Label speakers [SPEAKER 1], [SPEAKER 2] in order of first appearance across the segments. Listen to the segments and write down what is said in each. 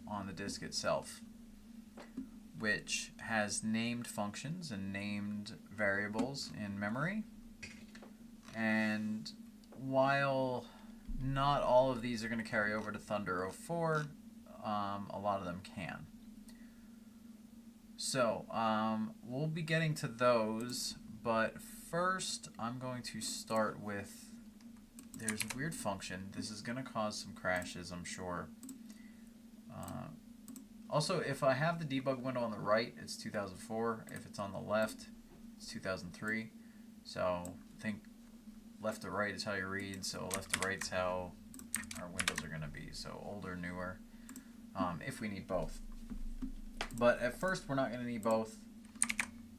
[SPEAKER 1] on the disk itself, which has named functions and named variables in memory. And while not all of these are going to carry over to Thunder 04, a lot of them can. So we'll be getting to those, but first I'm going to start with, there's a weird function. This is going to cause some crashes, I'm sure. Also, if I have the debug window on the right, it's 2004. If it's on the left, it's 2003. So think left to right is how you read, so left to right is how our windows are going to be. So older, newer, if we need both. But at first, we're not going to need both.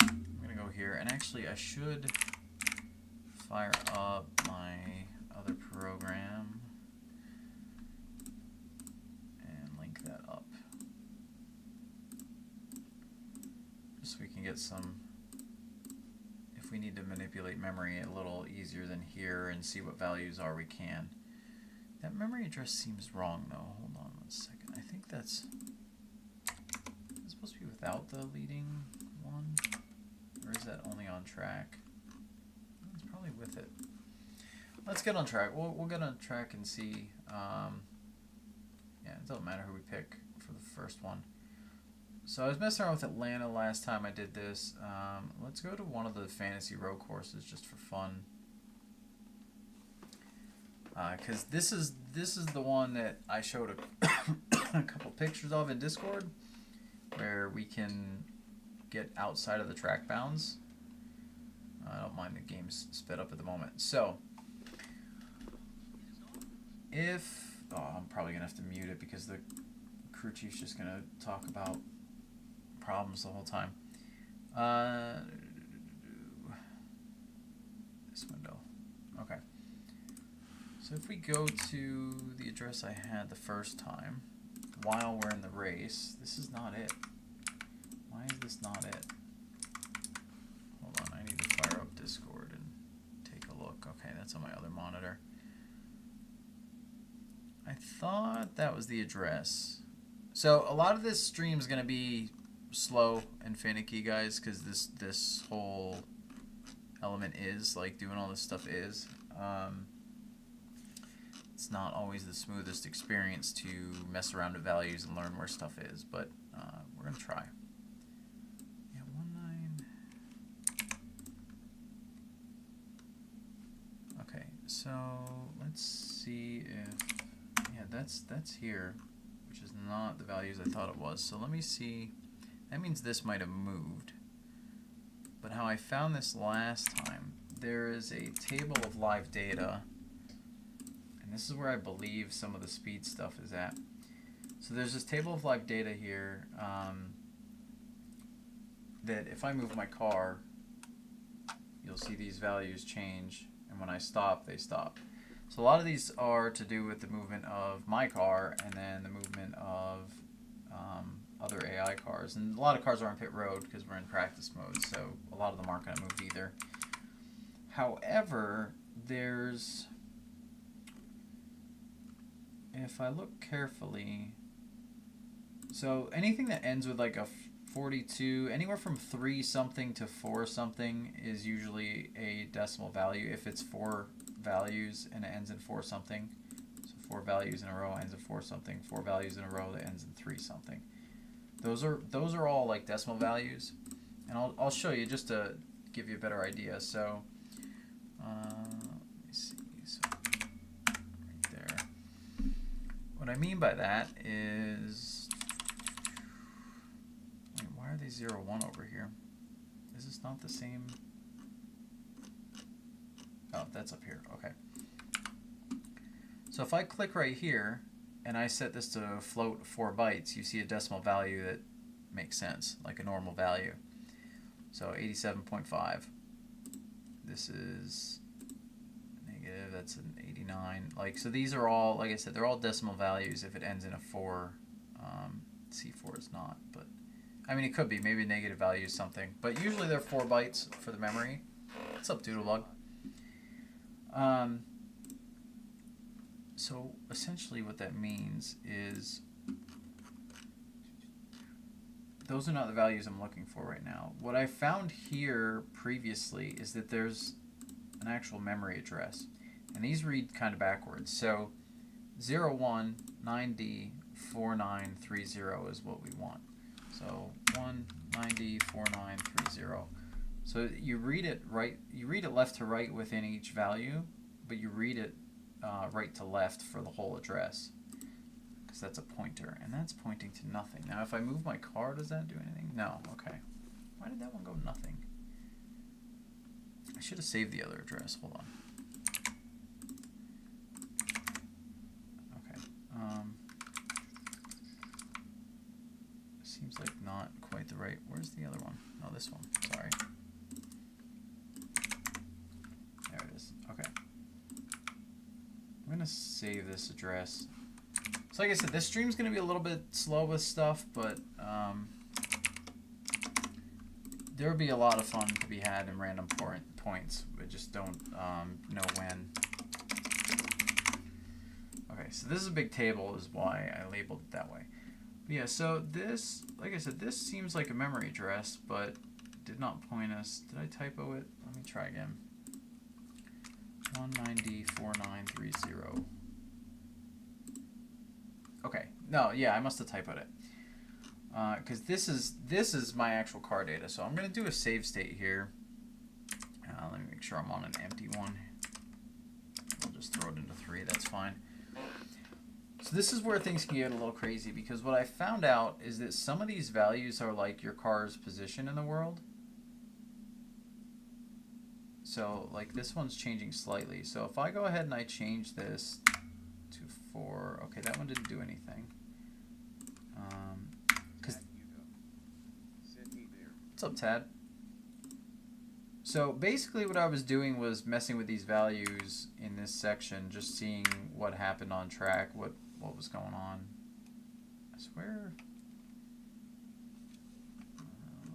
[SPEAKER 1] I'm going to go here, and actually I should fire up my other program and link that up, just so we can get some, if we need to manipulate memory a little easier than here and see what values are, we can. That memory address seems wrong though. Hold on 1 second. I think that's supposed to be without the leading one, or is that only on track? It's probably with it. Let's get on track. We'll get on track and see. Yeah, it doesn't matter who we pick for the first one. So I was messing around with Atlanta last time I did this. Let's go to one of the fantasy row courses just for fun, because this is the one that I showed a couple pictures of in Discord, where we can get outside of the track bounds. I don't mind the game's sped up at the moment. So if I'm probably gonna have to mute it because the crew chief's just gonna talk about problems the whole time. This window. Okay. So if we go to the address I had the first time, while we're in the race, this is not it. Why is this not it? Hold on, I need to fire up Discord and take a look. Okay, that's on my other monitor. I thought that was the address. So a lot of this stream is going to be slow and finicky, guys, because this whole element is, like, doing all this stuff is. It's not always the smoothest experience to mess around with values and learn where stuff is, but we're going to try. Yeah, 19. Okay, so let's see if, yeah, that's here, which is not the values I thought it was. So let me see. That means this might have moved. But how I found this last time, there is a table of live data. And this is where I believe some of the speed stuff is at. So there's this table of live data here that if I move my car, you'll see these values change. And when I stop, they stop. So a lot of these are to do with the movement of my car and then the movement of other AI cars. And a lot of cars are on pit road because we're in practice mode, so a lot of them aren't going to move either. However, there's, if I look carefully, so anything that ends with like a 42, anywhere from 3 something to 4 something is usually a decimal value. If it's 4 values and it ends in 4 something, so 4 values in a row ends in 4 something, 4 values in a row that ends in 3 something. Those are all like decimal values, and I'll show you just to give you a better idea. So let me see. So right there. What I mean by that is, wait, why are they 0, 1 over here? Is this not the same? Oh, that's up here. Okay. So if I click right here and I set this to float 4 bytes, you see a decimal value that makes sense, like a normal value. So 87.5. This is negative, that's an 89. Like, so these are all, like I said, they're all decimal values if it ends in a 4. C4 is not, but I mean, it could be. Maybe a negative value is something. But usually they're 4 bytes for the memory. What's up, Doodlebug? So essentially what that means is those are not the values I'm looking for right now. What I found here previously is that there's an actual memory address. And these read kind of backwards. So 01904930 is what we want. So 1904930. So you read it right. You read it left to right within each value, but you read it right to left for the whole address, because that's a pointer, and that's pointing to nothing. Now, if I move my car, does that do anything? No. Okay. Why did that one go nothing? I should have saved the other address. Hold on. Okay. Seems like not quite the right. Where's the other one? No, this one. Sorry. There it is. Okay. I'm going to save this address. So like I said, this stream's going to be a little bit slow with stuff, but there will be a lot of fun to be had in random points. We just don't know when. Okay, so this is a big table is why I labeled it that way. But yeah, so this, like I said, this seems like a memory address, but did not point us. Did I typo it? Let me try again. 1904930. Okay, no, yeah, I must have typoed it. Because this is my actual car data. So I'm going to do a save state here. Let me make sure I'm on an empty one. I'll just throw it into 3. That's fine. So this is where things can get a little crazy, because what I found out is that some of these values are like your car's position in the world. So like this one's changing slightly. So if I go ahead and I change this to 4, okay, that one didn't do anything. What's up, Tad? So basically what I was doing was messing with these values in this section, just seeing what happened on track, what was going on. I swear,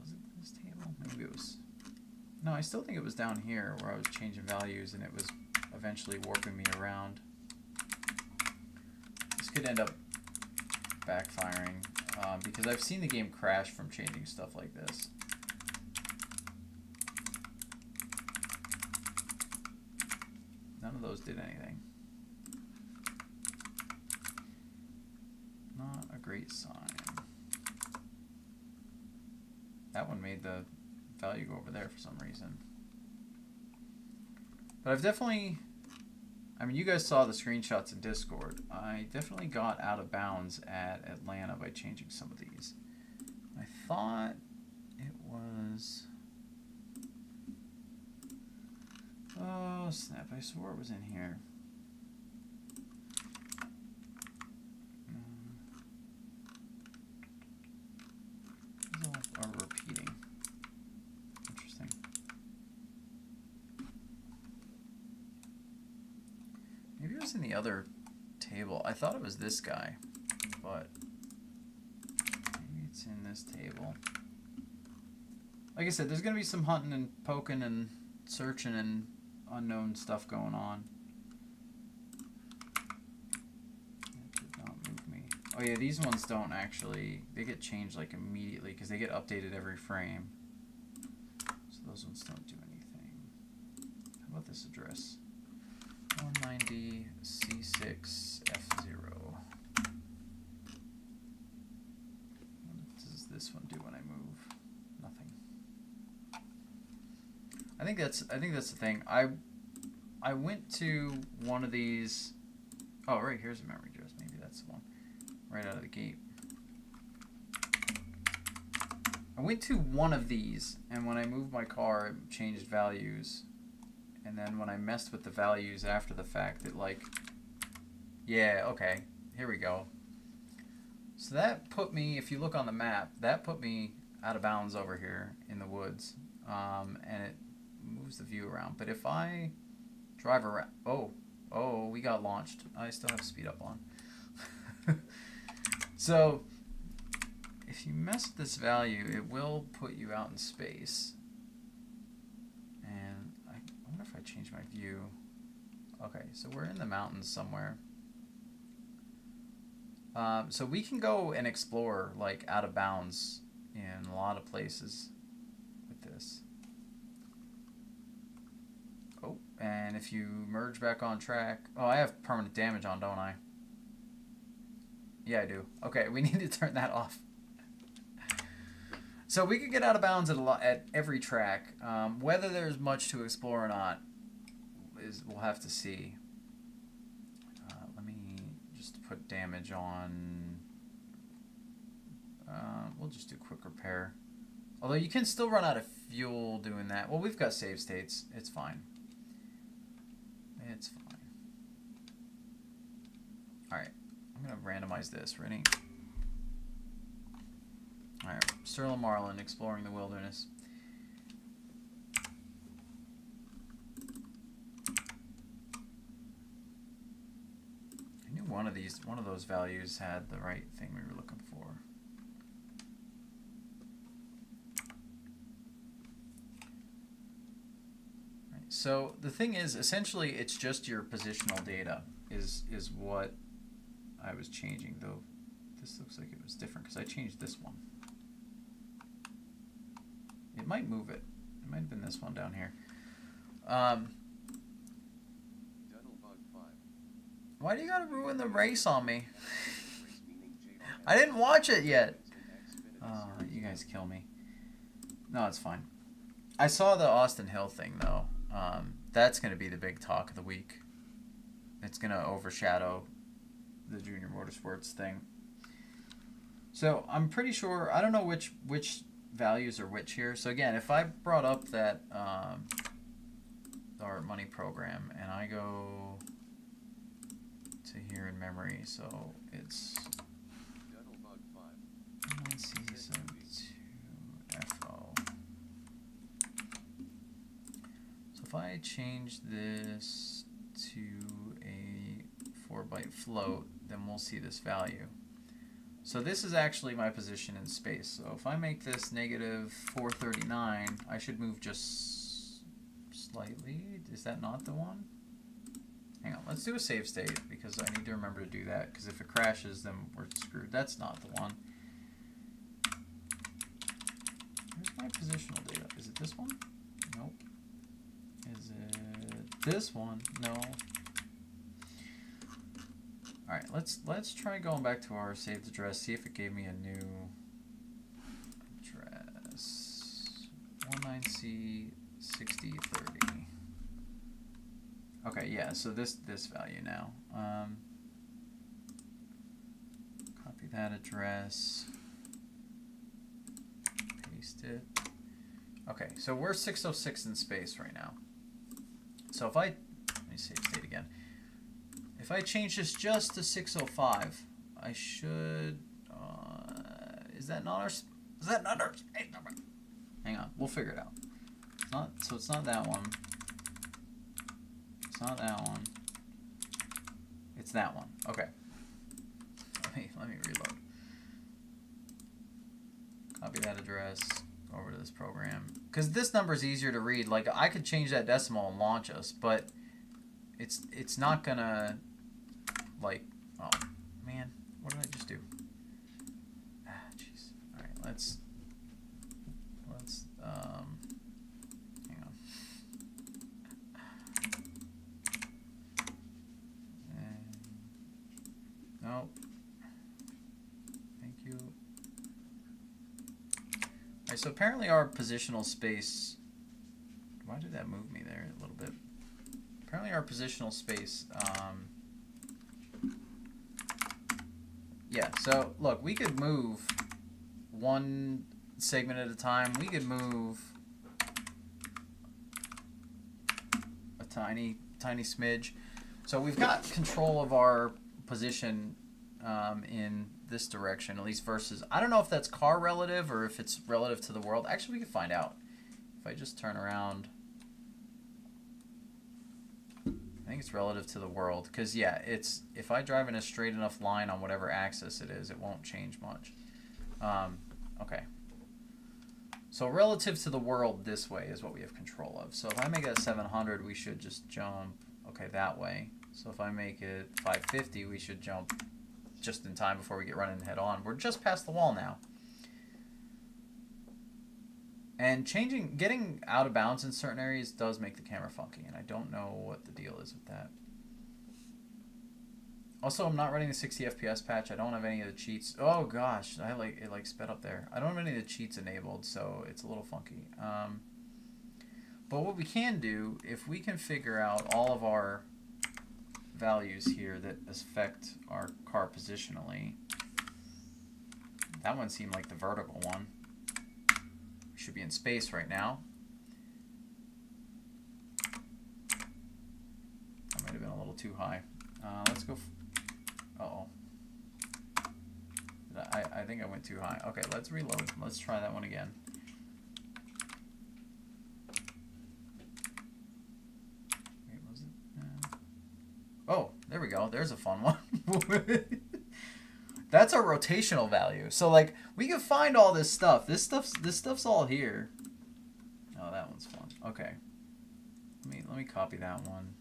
[SPEAKER 1] was it this table? Maybe it was. No, I still think it was down here where I was changing values and it was eventually warping me around. This could end up backfiring because I've seen the game crash from changing stuff like this. None of those did anything. Not a great sign. That one made the value go over there for some reason. But I've definitely, I mean, you guys saw the screenshots in Discord. I definitely got out of bounds at Atlanta by changing some of these. I thought it was, oh snap, I swore it was in here. These all are repeating. Interesting. Maybe it was in the other table. I thought it was this guy, but maybe it's in this table. Like I said, there's going to be some hunting and poking and searching and unknown stuff going on. That did not move me. Oh yeah, these ones don't actually, they get changed like immediately because they get updated every frame. So those ones don't do anything. How about this address? 190C6F0. What does this one do when I move? Nothing. I think that's the thing. I went to one of these. Oh, right, here's a memory address. Maybe that's the one. Right out of the gate. I went to one of these, and when I moved my car, it changed values. And then when I messed with the values after the fact, it like, yeah, okay, here we go. So that put me, if you look on the map, that put me out of bounds over here in the woods. And it moves the view around. But if I drive around, oh, we got launched. I still have speed up on. So if you mess with this value, it will put you out in space. And I wonder if I change my view. Okay, so we're in the mountains somewhere. So we can go and explore like out of bounds in a lot of places with this. Oh, and if you merge back on track... Oh, I have permanent damage on, don't I? Yeah, I do. Okay, we need to turn that off. So we could get out of bounds at every track. Whether there's much to explore or not, we'll have to see. Let me just put damage on... we'll just do quick repair. Although you can still run out of fuel doing that. Well, we've got save states. It's fine. It's fine. Alright. I'm going to randomize this. Ready? Alright. Sterling Marlin, exploring the wilderness. I knew one of those values had the right thing we were looking for. So the thing is, essentially, it's just your positional data is what I was changing, though this looks like it was different because I changed this one. It might move it. It might have been this one down here. Why do you gotta ruin the race on me? I didn't watch it yet. Oh, you guys kill me. No, it's fine. I saw the Austin Hill thing, though. That's going to be the big talk of the week. It's going to overshadow the Junior Motorsports thing. So I'm pretty sure, I don't know which values are which here. So again, if I brought up that our money program and I go to here in memory, so it's C72FO. If I change this to a 4-byte float, then we'll see this value. So this is actually my position in space. So if I make this negative 439, I should move just slightly. Is that not the one? Hang on, let's do a save state because I need to remember to do that, because if it crashes, then we're screwed. That's not the one. Where's my positional data? Is it this one? Nope. Is it this one? No. Alright, let's try going back to our saved address, see if it gave me a new address. 19C6030. Okay, yeah, so this value now. Copy that address. Paste it. Okay, so we're 606 in space right now. So if let me save state again. If I change this just to 605, I should, is that not our space number? Hang on, we'll figure it out. So it's not that one. It's not that one. It's that one. Okay. Let me reload. Copy that address over to this program, because this number is easier to read. Like, I could change that decimal and launch us, but it's not gonna, like, oh man, what did I just do? Jeez. All right, let's hang on. Nope. Thank you. Alright, so apparently our positional space... Why did that move me there a little bit? Apparently our positional space... yeah, so look, we could move one segment at a time. We could move a tiny smidge. So we've got control of our position in this direction, at least versus... I don't know if that's car relative or if it's relative to the world. Actually, we can find out. If I just turn around... I think it's relative to the world, because yeah, it's, if I drive in a straight enough line on whatever axis it is, it won't change much. Okay. So relative to the world this way is what we have control of. So if I make it 700, we should just jump, okay, that way. So if I make it 550, we should jump just in time before we get running head on. We're just past the wall now. And getting out of bounds in certain areas does make the camera funky, and I don't know what the deal is with that. Also, I'm not running the 60 FPS patch. I don't have any of the cheats. Oh gosh, it like sped up there. I don't have any of the cheats enabled, so it's a little funky. But what we can do, if we can figure out all of our values here that affect our car positionally. That one seemed like the vertical one. We should be in space right now. That might have been a little too high. Let's go. Uh-oh. I think I went too high. Okay, let's reload. Let's try that one again. Wait, was it? Oh, there we go. There's a fun one. That's our rotational value. So like we can find all this stuff. This stuff's all here. Oh, that one's fun. Okay. Let me copy that one.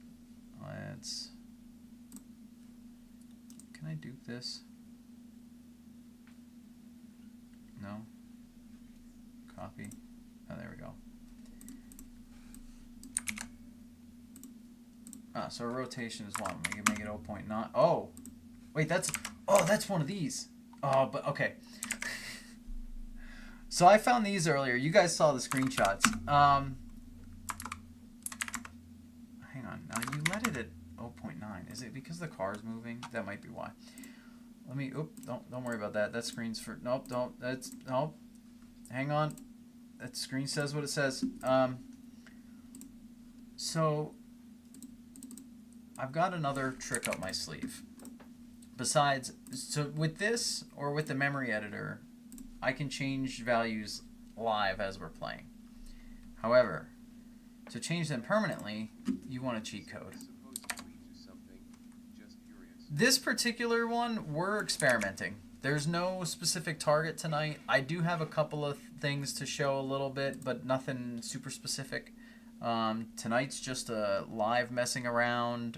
[SPEAKER 1] Let's. Can I dupe this? No. Copy. Oh, there we go. Ah, so our rotation is one. We can make it 0.9. Oh, wait, that's one of these. Oh, but okay. So I found these earlier. You guys saw the screenshots. Hang on. Now you let it at 0.9. Is it because the car is moving? That might be why. Let me. Oop. Don't worry about that. That screen's for. Nope. Don't. That's. Nope. Hang on. That screen says what it says. So I've got another trick up my sleeve. Besides, so with this or with the memory editor, I can change values live as we're playing. However, to change them permanently, you want a cheat code. This particular one, we're experimenting. There's no specific target tonight. I do have a couple of things to show a little bit, but nothing super specific. Tonight's just a live messing around.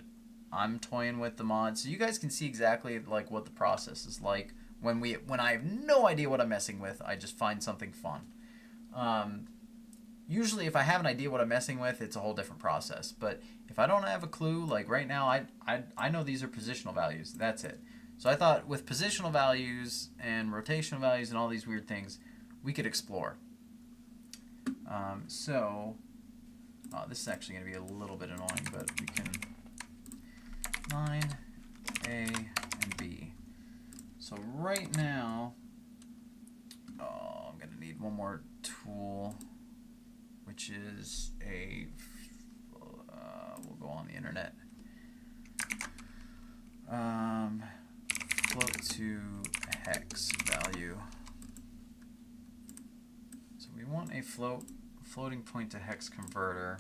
[SPEAKER 1] I'm toying with the mods, so you guys can see exactly like what the process is like when I have no idea what I'm messing with. I just find something fun. Usually, if I have an idea what I'm messing with, it's a whole different process. But if I don't have a clue, like right now, I know these are positional values. That's it. So I thought with positional values and rotational values and all these weird things, we could explore. This is actually going to be a little bit annoying, but we can. 9, A, and B. So right now, I'm going to need one more tool, which is we'll go on the internet. Float to hex value. So we want a floating point to hex converter.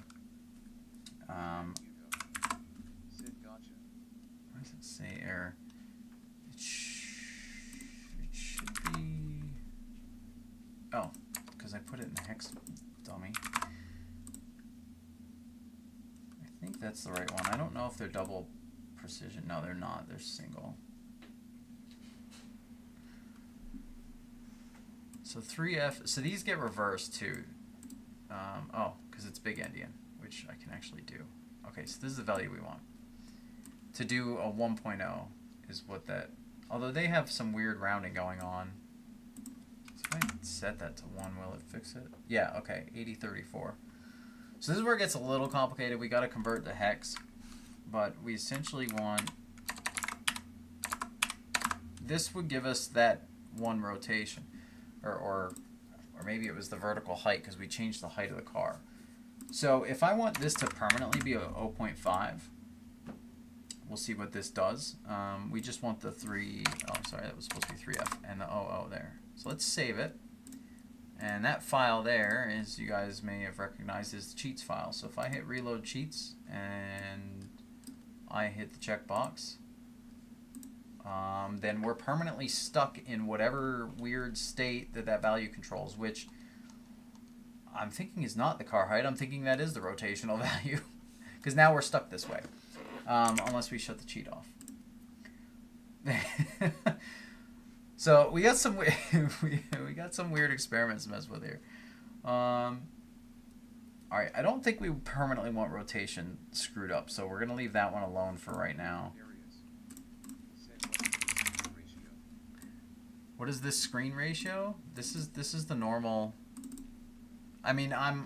[SPEAKER 1] Where does it say error? It should be. Oh, because I put it in the hex dummy. I think that's the right one. I don't know if they're double precision. No, they're not. They're single. So 3F. So these get reversed too. Because it's big endian, which I can actually do. Okay, so this is the value we want. To do a 1.0 is what that. Although they have some weird rounding going on. So if I set that to 1, will it fix it? Yeah, okay, 8034. So this is where it gets a little complicated. We got to convert the hex, but we essentially want. This would give us that one rotation, or maybe it was the vertical height because we changed the height of the car. So if I want this to permanently be a 0.5, we'll see what this does. We just want the 3, sorry, that was supposed to be 3F, and the 00 there. So let's save it. And that file there, as you guys may have recognized, is the cheats file. So if I hit reload cheats and I hit the checkbox, then we're permanently stuck in whatever weird state that value controls, which I'm thinking is not the car height. I'm thinking that is the rotational value, because now we're stuck this way, unless we shut the cheat off. So we got some we got some weird experiments to mess with here. All right, I don't think we permanently want rotation screwed up, so we're gonna leave that one alone for right now. What is this screen ratio? This is the normal. I mean, I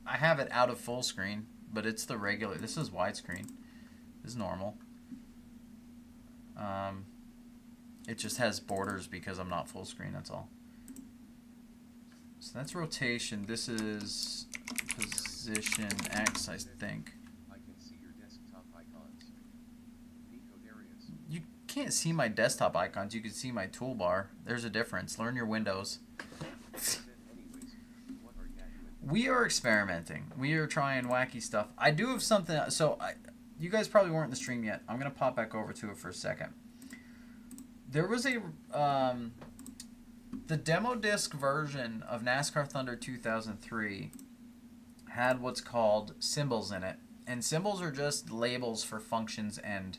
[SPEAKER 1] have it out of full screen, but it's the regular. This is widescreen. This is normal. It just has borders because I'm not full screen. That's all. So that's rotation. This is position X, I think.
[SPEAKER 2] I can see your desktop icons. Decode areas.
[SPEAKER 1] You can't see my desktop icons. You can see my toolbar. There's a difference. Learn your Windows. We are experimenting. We are trying wacky stuff. I do have something. So you guys probably weren't in the stream yet. I'm gonna pop back over to it for a second. There was a the demo disc version of NASCAR Thunder 2003 had what's called symbols in it, and symbols are just labels for functions and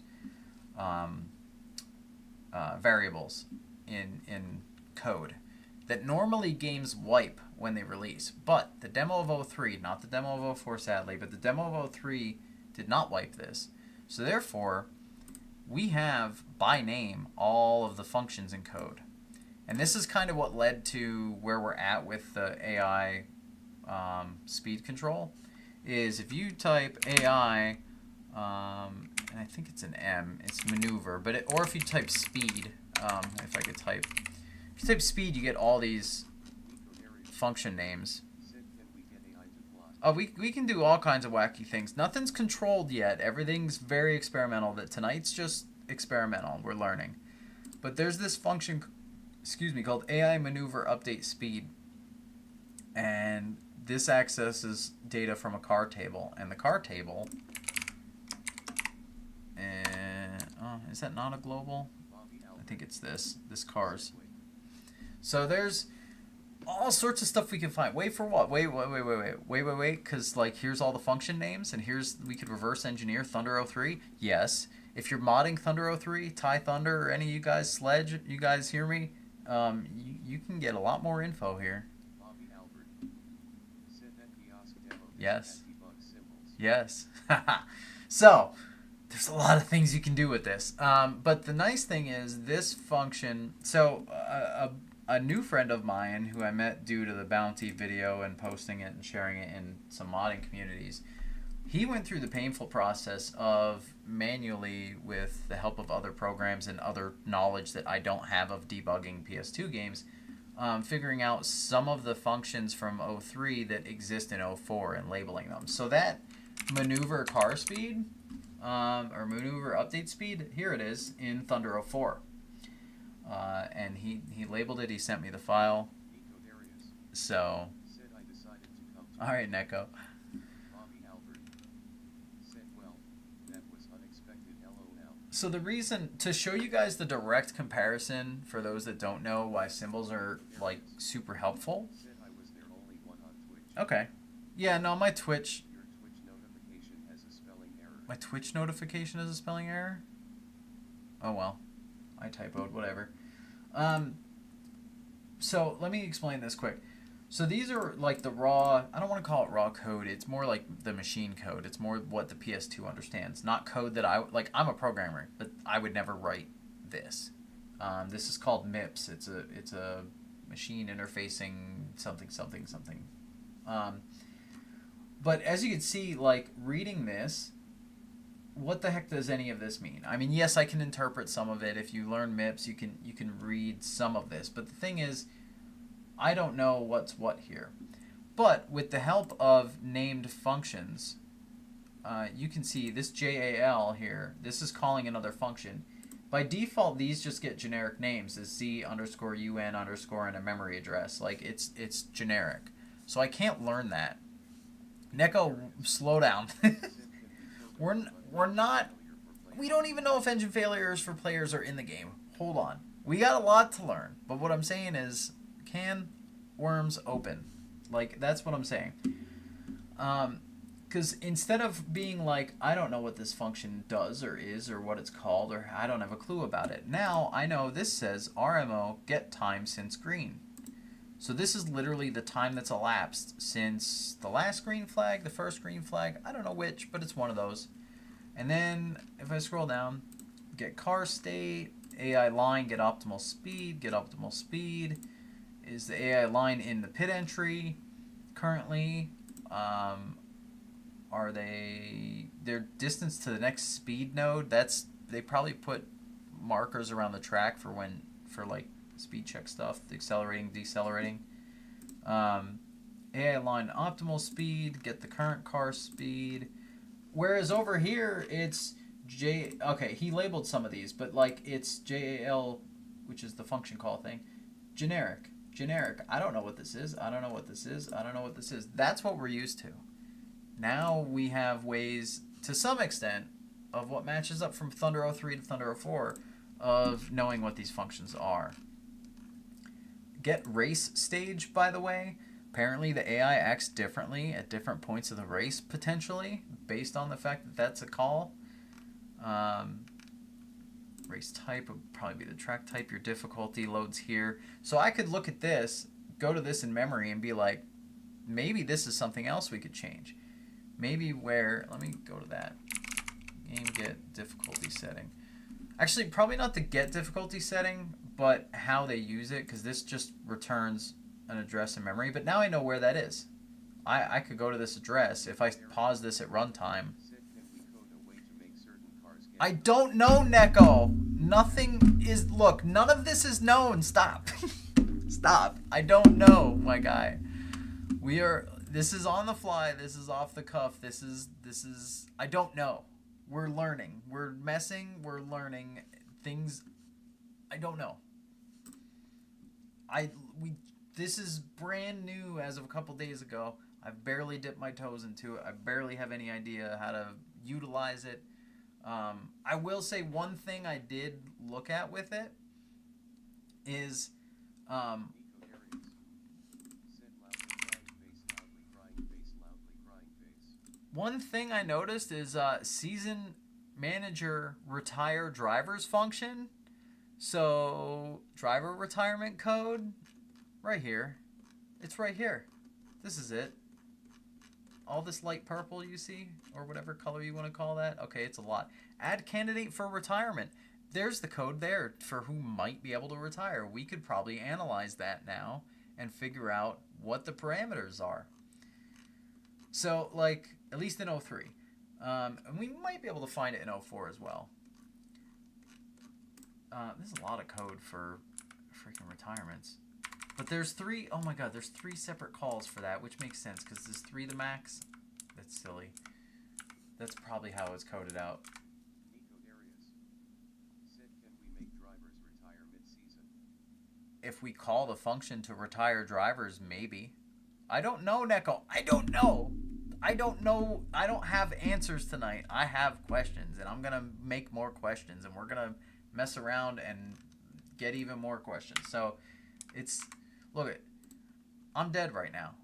[SPEAKER 1] variables in code that normally games wipe when they release. But the demo of 03, not the demo of 04 sadly, but the demo of 03 did not wipe this. So therefore, we have by name all of the functions in code. And this is kind of what led to where we're at with the AI speed control. Is if you type AI, and I think it's an M, it's maneuver, but or if you type speed, if I could type, if you type speed, you get all these function names. Oh, we can do all kinds of wacky things. Nothing's controlled yet. Everything's very experimental. That tonight's just experimental. We're learning. But there's this function, called AI maneuver update speed. And this accesses data from a car table. And the car table, is that not a global? I think it's this cars. So there's all sorts of stuff we can find. Wait for what? Wait, because like here's all the function names, and here's, we could reverse engineer Thunder 03. Yes. If you're modding Thunder 03, Thai Thunder, or any of you guys, Sledge, you guys hear me? You can get a lot more info here. Yes. Yes. So, there's a lot of things you can do with this. But the nice thing is this function, so a new friend of mine who I met due to the bounty video and posting it and sharing it in some modding communities, he went through the painful process of manually, with the help of other programs and other knowledge that I don't have of debugging PS2 games, figuring out some of the functions from 03 that exist in 04 and labeling them. So that maneuver car speed, or maneuver update speed, here it is in Thunder 04. And he labeled it, he sent me the file. So, alright, Neko. So the reason, to show you guys the direct comparison, for those that don't know why symbols are like super helpful. Okay. Yeah, no, my Twitch notification has a spelling error? Oh well. I typoed, whatever. So let me explain this quick. So these are like the raw, I don't want to call it raw code, it's more like the machine code. It's more what the PS2 understands. Not code that I'm a programmer, but I would never write this. This is called MIPS. It's a machine interfacing something. But as you can see, like reading this, what the heck does any of this mean? I mean, yes, I can interpret some of it. If you learn MIPS, you can read some of this. But the thing is, I don't know what's what here. But with the help of named functions, you can see this JAL here. This is calling another function. By default, these just get generic names as Z underscore UN underscore and a memory address. Like it's generic. So I can't learn that. Neko, slow down. We don't even know if engine failures for players are in the game. Hold on. We got a lot to learn. But what I'm saying is, can worms open? Like, that's what I'm saying. Because instead of being like, I don't know what this function does or is or what it's called, or I don't have a clue about it. Now I know this says RMO get time since green. So this is literally the time that's elapsed since the last green flag, the first green flag. I don't know which, but it's one of those. And then if I scroll down, get car state, AI line, get optimal speed, get optimal speed. Is the AI line in the pit entry currently? Are they their distance to the next speed node? That's they probably put markers around the track for when for like speed check stuff, accelerating, decelerating. Um, AI line optimal speed, get the current car speed. Whereas over here, it's J. Okay, he labeled some of these, but like it's JAL, which is the function call thing. Generic. Generic. I don't know what this is. I don't know what this is. I don't know what this is. That's what we're used to. Now we have ways, to some extent, of what matches up from Thunder 03 to Thunder 04 of knowing what these functions are. Get race stage, by the way. Apparently the AI acts differently at different points of the race, potentially, based on the fact that that's a call. Race type would probably be the track type. Your difficulty loads here. So I could look at this, go to this in memory, and be like, maybe this is something else we could change. Maybe where, let me go to that. Game get difficulty setting. Actually, probably not the get difficulty setting, but how they use it, because this just returns an address in memory. But now I know where that is. I could go to this address if I pause this at runtime. I don't know, Neko. Nothing is, look, none of this is known. Stop. Stop. I don't know, my guy. This is on the fly. This is off the cuff. This is, I don't know. We're learning. We're messing. We're learning things. I don't know. This is brand new as of a couple days ago. I've barely dipped my toes into it. I barely have any idea how to utilize it. I will say one thing I did look at with it is one thing I noticed is season manager retire drivers function. So driver retirement code right here. It's right here. This is it. All this light purple you see, or whatever color you want to call that. Okay, it's a lot. Add candidate for retirement. There's the code there for who might be able to retire. We could probably analyze that now and figure out what the parameters are. So, like, at least in 03. And we might be able to find it in 04 as well. There's a lot of code for freaking retirements. But there's three, oh my god, there's 3 separate calls for that, which makes sense, because there's 3 the max. That's silly. That's probably how it's coded out. If we call the function to retire drivers, maybe. I don't know, Neko. I don't know. I don't know. I don't have answers tonight. I have questions, and I'm going to make more questions, and we're going to mess around and get even more questions. So, it's... Look, I'm dead right now.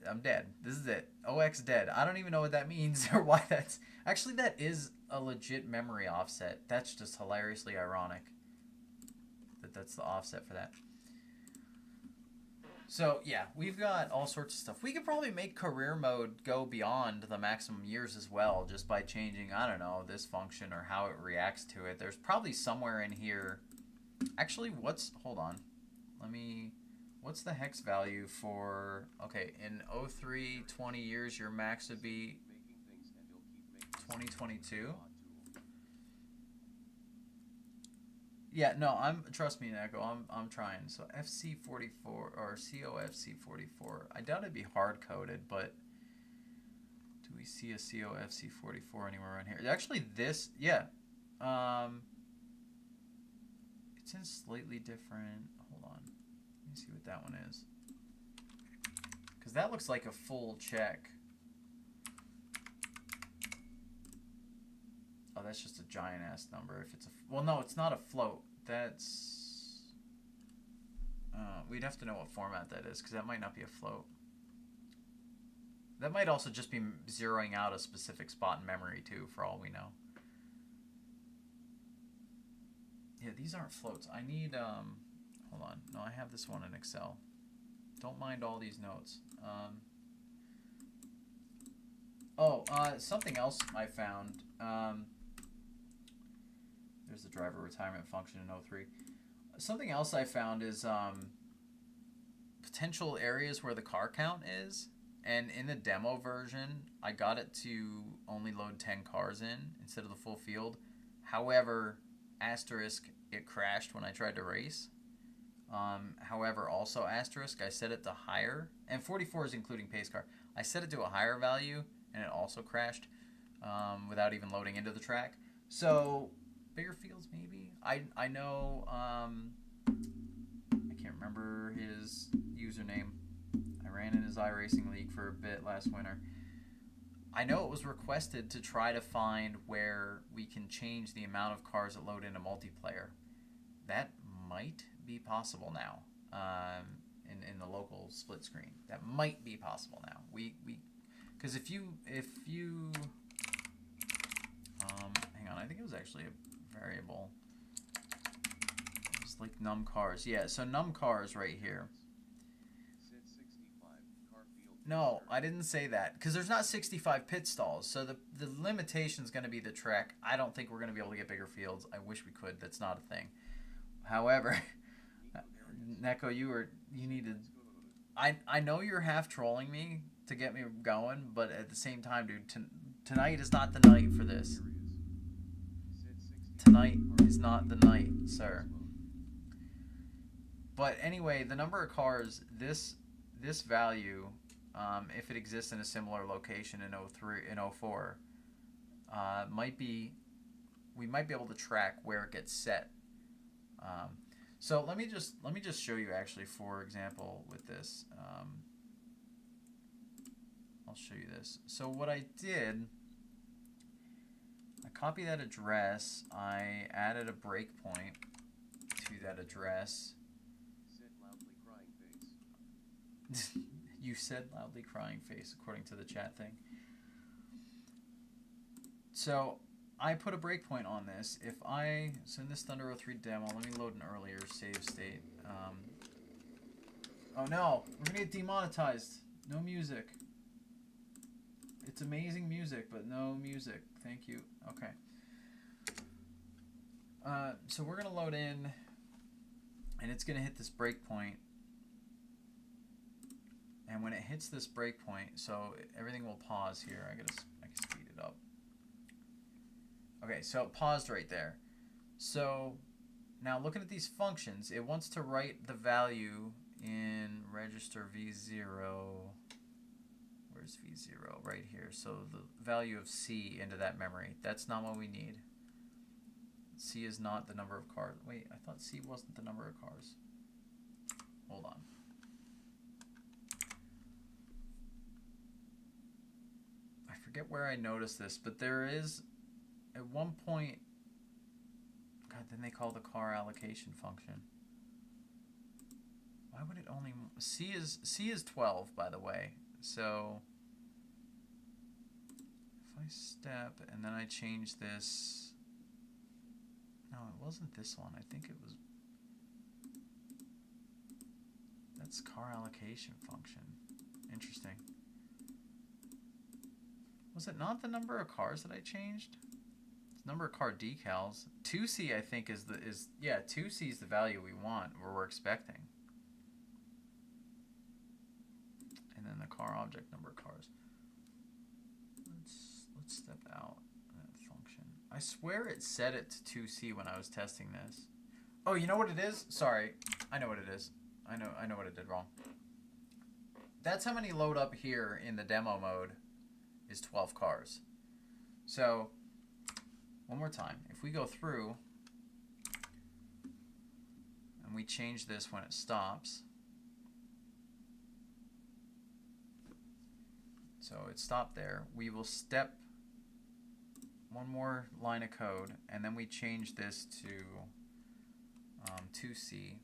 [SPEAKER 1] I'm dead. This is it. OX dead. I don't even know what that means or why that's... Actually, that is a legit memory offset. That's just hilariously ironic that that's the offset for that. So, yeah, we've got all sorts of stuff. We could probably make career mode go beyond the maximum years as well, just by changing, I don't know, this function or how it reacts to it. There's probably somewhere in here... Actually, hold on. What's the hex value for... Okay, in 03, 20 years, your max would be 2022. Yeah, no, trust me, Neko, I'm trying. So FC44 or COFC44. I doubt it'd be hard coded, but do we see a COFC44 anywhere around here? Actually, this, yeah. It's in slightly different. Hold on. Let me see what that one is. Because that looks like a full check. Oh, that's just a giant ass number. If it's well, no, it's not a float. That's we'd have to know what format that is, because that might not be a float. That might also just be zeroing out a specific spot in memory too, for all we know. Yeah, these aren't floats. I need hold on. No, I have this one in Excel. Don't mind all these notes. Something else I found. There's the driver retirement function in 03. Something else I found is potential areas where the car count is. And in the demo version, I got it to only load 10 cars in instead of the full field. However, asterisk, it crashed when I tried to race. However, also asterisk, I set it to higher. And 44 is including pace car. I set it to a higher value, and it also crashed without even loading into the track. So, bigger fields maybe? I know, I can't remember his username. I ran in his iRacing League for a bit last winter. I know it was requested to try to find where we can change the amount of cars that load into multiplayer. That might be possible now in the local split screen. That might be possible now. Because if you hang on, I think it was actually a variable. It was like num cars. Yeah, so num cars right here. No, I didn't say that because there's not 65 pit stalls. So the limitation is going to be the track. I don't think we're going to be able to get bigger fields. I wish we could. That's not a thing. However, Neko, you needed. I know you're half trolling me to get me going, but at the same time, dude, tonight is not the night for this. Tonight is not the night, sir. But anyway, the number of cars, this value, if it exists in a similar location in 04, we might be able to track where it gets set. So let me just show you actually, for example, with this. I'll show you this. So what I did, I copied that address. I added a breakpoint to that address.
[SPEAKER 2] Said loudly crying face.
[SPEAKER 1] You said loudly crying face, according to the chat thing. So I put a breakpoint on this. So in this Thunder 03 demo, let me load an earlier save state. Oh no, we're gonna get demonetized. No music. It's amazing music, but no music. Thank you. Okay. So we're gonna load in, and it's gonna hit this breakpoint. And when it hits this breakpoint, so everything will pause here. I can speed it up. Okay, so it paused right there. So now looking at these functions, it wants to write the value in register v0. Where's v0? Right here. So the value of C into that memory. That's not what we need. C is not the number of cars. Wait, I thought C wasn't the number of cars. Hold on. I forget where I noticed this, but there is, at one point, God, then they call the car allocation function. Why would it only, C is 12, by the way. So if I step and then I change this, no, it wasn't this one. I think it was, that's car allocation function. Interesting. Was it not the number of cars that I changed? It's number of car decals. 2C I think is 2C is the value we want, or we're expecting. And then the car object number of cars. Let's step out that function. I swear it set it to 2C when I was testing this. Oh, you know what it is? Sorry. I know what it is. I know what it did wrong. That's how many load up here in the demo mode. Is 12 cars. So one more time, if we go through and we change this when it stops, so it stopped there, we will step one more line of code and then we change this to 2C,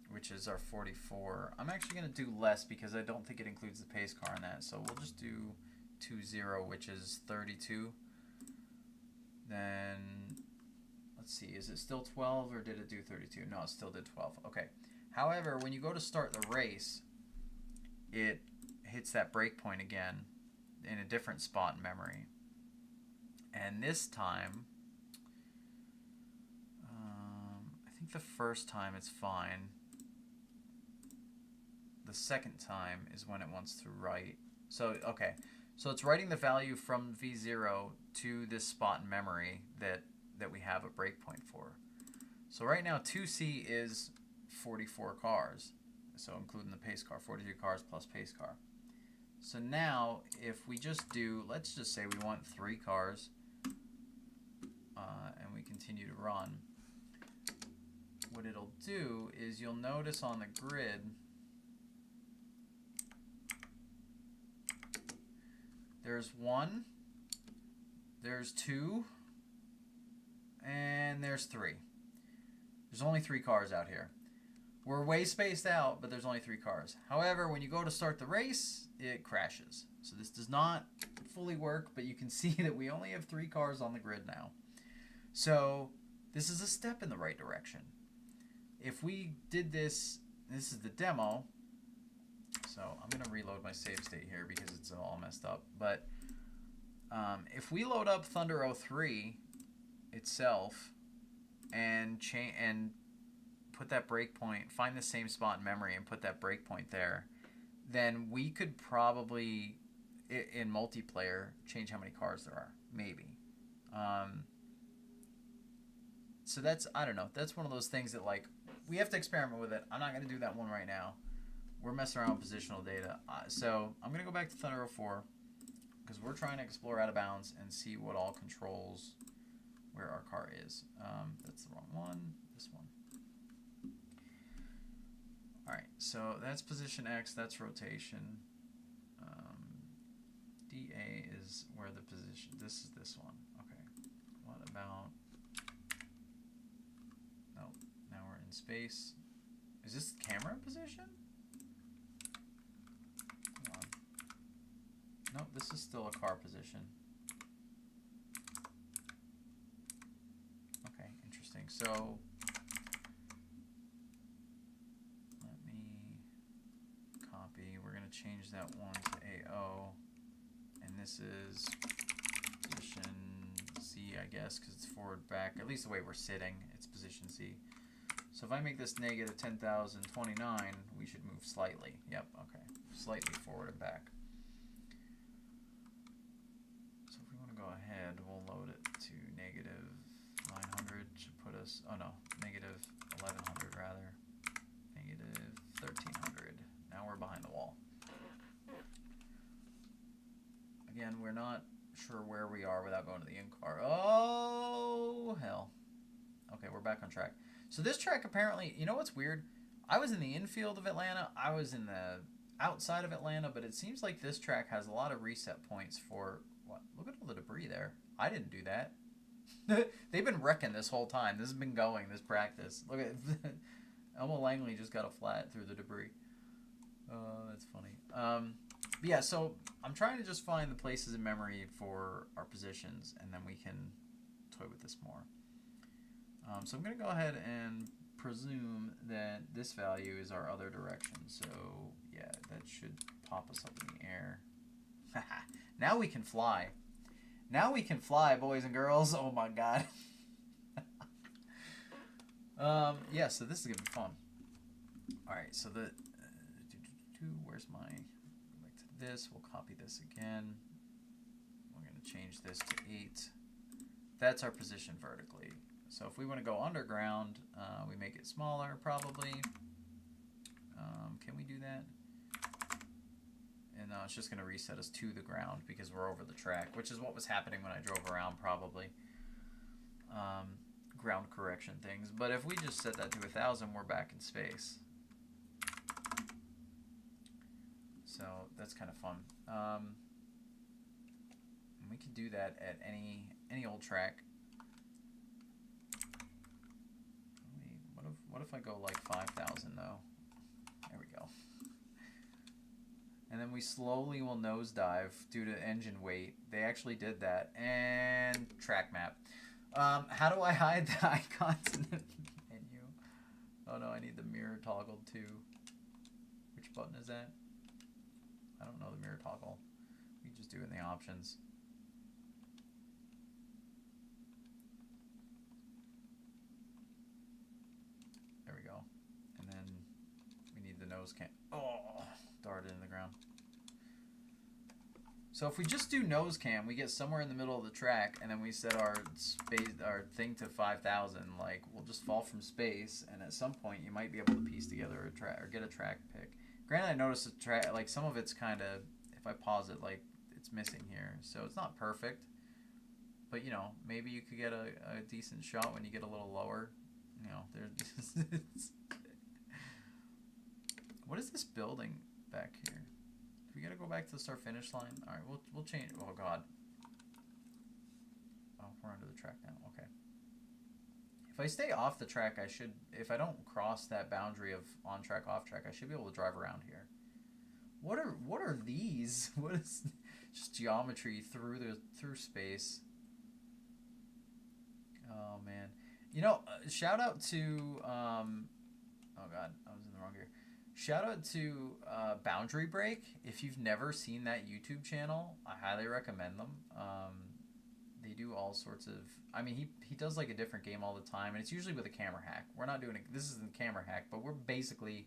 [SPEAKER 1] which is our 44. I'm actually going to do less because I don't think it includes the pace car in that, so we'll just do 20, which is 32. Then let's see, is it still 12 or did it do 32? No, it still did 12. Okay. However, when you go to start the race, it hits that breakpoint again in a different spot in memory. And this time, I think the first time it's fine. The second time is when it wants to write. So, okay. So it's writing the value from V0 to this spot in memory that we have a breakpoint for. So right now 2C is 44 cars. So including the pace car, 43 cars plus pace car. So now if we just do, let's just say we want 3 cars and we continue to run. What it'll do is you'll notice on the grid there's 1, there's 2, and there's 3. There's only 3 cars out here. We're way spaced out, but there's only 3 cars. However, when you go to start the race, it crashes. So this does not fully work, but you can see that we only have 3 cars on the grid now. So this is a step in the right direction. If we did this, this is the demo. So I'm going to reload my save state here because it's all messed up. But if we load up Thunder 03 itself and put that breakpoint, find the same spot in memory and put that breakpoint there, then we could probably, in multiplayer, change how many cars there are. Maybe. So that's, I don't know, that's one of those things that, like, we have to experiment with it. I'm not going to do that one right now. We're messing around with positional data. So I'm going to go back to Thunder 04 because we're trying to explore out of bounds and see what all controls where our car is. That's the wrong one. This one. All right, so that's position X. That's rotation. DA is where the position. This is this one. Okay. What about? No. Now we're in space. Is this camera position? Hold on. No, this is still a car position. Okay, interesting. So let me copy. We're going to change that one to AO. And this is position Z, I guess, because it's forward back. At least the way we're sitting, it's position Z. So if I make this negative 10,029, we should move slightly. Yep, okay. Slightly forward and back. So if we want to go ahead, we'll load it to negative 900 to put us, oh no, negative 1100 rather. Negative 1300. Now we're behind the wall. Again, we're not sure where we are without going to the in-car. Oh, hell. Okay, we're back on track. So this track apparently, you know what's weird? I was in the infield of Atlanta. I was in the outside of Atlanta, but it seems like this track has a lot of reset points for, what? Look at all the debris there. I didn't do that. They've been wrecking this whole time. This has been going, this practice. Look at Elmo Langley just got a flat through the debris. Oh, that's funny. But yeah, so I'm trying to just find the places in memory for our positions, and then we can toy with this more. So I'm going to go ahead and presume that this value is our other direction. So yeah, that should pop us up in the air. Now we can fly. Now we can fly, boys and girls. Oh my god. Yeah, so this is going to be fun. Alright, so the... where's my... Go back to this. We'll copy this again. We're going to change this to 8. That's our position vertically. So if we want to go underground, we make it smaller, probably. Can we do that? And no, it's just going to reset us to the ground because we're over the track, which is what was happening when I drove around, probably. Ground correction things. But if we just set that to 1,000, we're back in space. So that's kind of fun. And we can do that at any old track. What if I go like 5,000 though? There we go. And then we slowly will nosedive due to engine weight. They actually did that. And track map. How do I hide the icons in the menu? Oh no, I need the mirror toggled too. Which button is that? I don't know the mirror toggle. We can just do it in the options. There we go. And then we need the nose cam. Oh, darted in the ground. So if we just do nose cam, we get somewhere in the middle of the track, and then we set our thing to 5,000. Like, we'll just fall from space, and at some point you might be able to piece together a track or get a track pick. Granted, I noticed a track, like some of it's kind of, if I pause it, like it's missing here, so it's not perfect. But you know, maybe you could get a decent shot when you get a little lower. You know, there's. What is this building back here? We gotta go back to the start finish line. All right, we'll change. Oh God. Oh, we're under the track now. Okay. If I stay off the track, I should. If I don't cross that boundary of on track, off track, I should be able to drive around here. What are these? What is just geometry through space? Oh man. You know, shout out to oh God, I was in the wrong gear. Shout out to Boundary Break. If you've never seen that YouTube channel, I highly recommend them. They do all sorts of. I mean, he does like a different game all the time, and it's usually with a camera hack. We're not doing it. This isn't a camera hack, but we're basically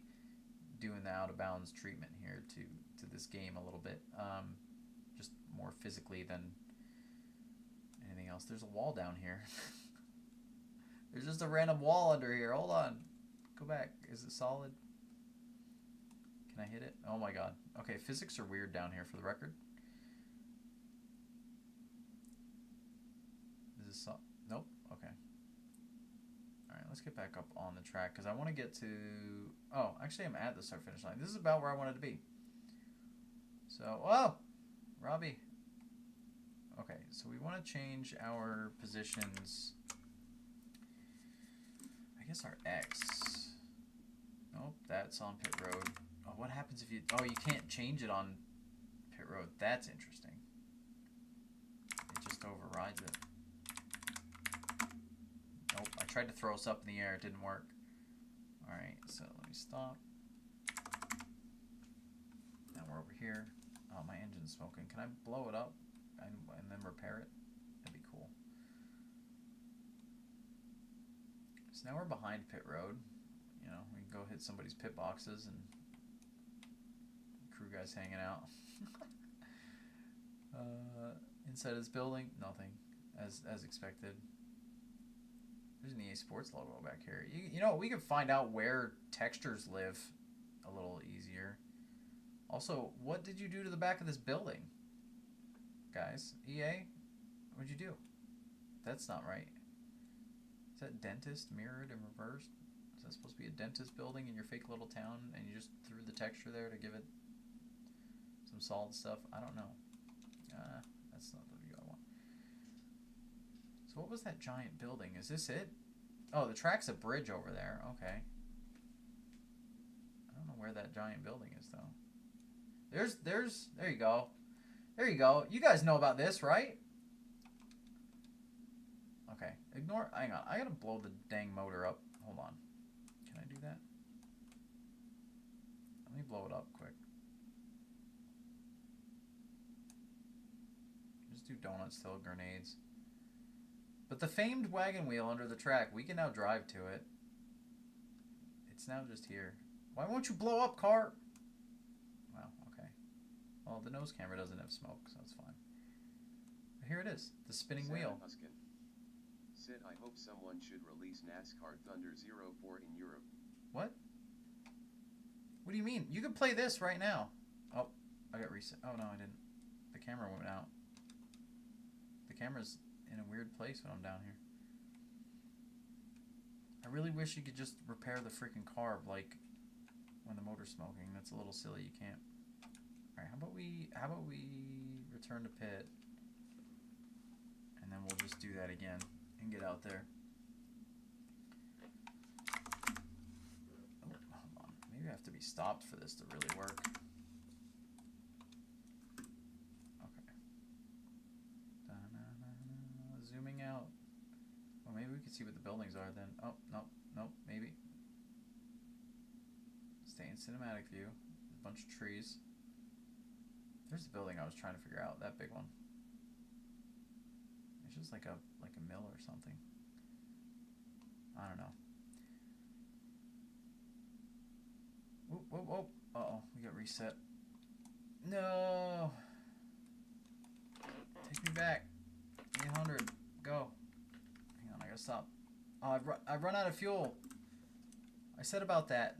[SPEAKER 1] doing the out of bounds treatment here to this game a little bit, just more physically than anything else. There's a wall down here. There's just a random wall under here. Hold on, go back. Is it solid? Can I hit it? Oh my God. Okay, physics are weird down here for the record. Is this so? Nope. Okay. Alright, let's get back up on the track because I want to get to... Oh, actually I'm at the start finish line. This is about where I wanted to be. So, oh! Robbie. Okay, so we want to change our positions. I guess our X. Nope, that's on pit road. Oh, what happens if you... Oh, you can't change it on pit road. That's interesting. It just overrides it. Nope, I tried to throw us up in the air. It didn't work. Alright, so let me stop. Now we're over here. Oh, my engine's smoking. Can I blow it up and then repair it? That'd be cool. So now we're behind pit road. You know, we can go hit somebody's pit boxes and crew guys hanging out. Inside this building, nothing, as expected. There's an EA Sports logo back here. You know, we could find out where textures live a little easier. Also, what did you do to the back of this building? Guys, EA, what'd you do? That's not right. Is that dentist mirrored and reversed? Is that supposed to be a dentist building in your fake little town and you just threw the texture there to give it some solid stuff? I don't know. That's not the view I want. So what was that giant building? Is this it? Oh, the track's a bridge over there. Okay. I don't know where that giant building is though. There you go. There you go. You guys know about this, right? Okay. Ignore, hang on. I gotta blow the dang motor up. Hold on. Can I do that? Let me blow it up quick. Just do donuts till grenades. But the famed wagon wheel under the track, we can now drive to it. It's now just here. Why won't you blow up, car? Wow, okay. Well, the nose camera doesn't have smoke, so that's fine. But here it is, the spinning wheel.
[SPEAKER 2] Huskin said, I hope someone should release NASCAR Thunder 04 in Europe.
[SPEAKER 1] What? What do you mean? You can play this right now. Oh, I got reset. Oh, no, I didn't. The camera went out. The camera's in a weird place when I'm down here. I really wish you could just repair the freaking carb like when the motor's smoking. That's a little silly. You can't. All right, how about we return to pit, and then we'll just do that again and get out there. Oh, hold on. Maybe I have to be stopped for this to really work. Zooming out. Well, maybe we can see what the buildings are then. Oh, no, maybe. Stay in cinematic view. There's a bunch of trees. There's the building I was trying to figure out. That big one. It's just like a mill or something. I don't know. Whoop, whoop, whoop. Uh-oh, we got reset. No. Take me back. 800. Go. Hang on, I gotta stop. Oh, I've run out of fuel. I said about that.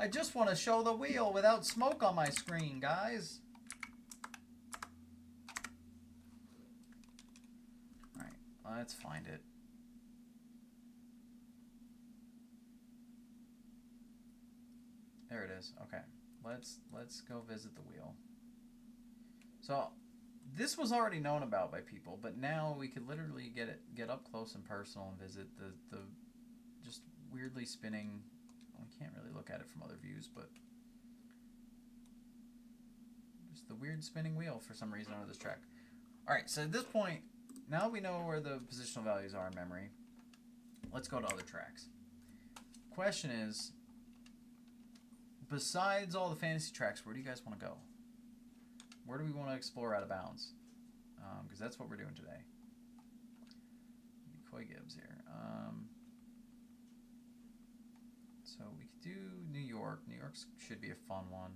[SPEAKER 1] I just want to show the wheel without smoke on my screen, guys. Alright, let's find it. There it is. Okay. Let's go visit the wheel. So this was already known about by people, but now we could literally get up close and personal and visit the just weirdly spinning. We can't really look at it from other views, but just the weird spinning wheel for some reason on this track. Alright, so at this point, now we know where the positional values are in memory. Let's go to other tracks. Question is, besides all the fantasy tracks, where do you guys want to go? Where do we want to explore out of bounds? Because that's what we're doing today. Coy Gibbs here. So we could do New York. New York should be a fun one.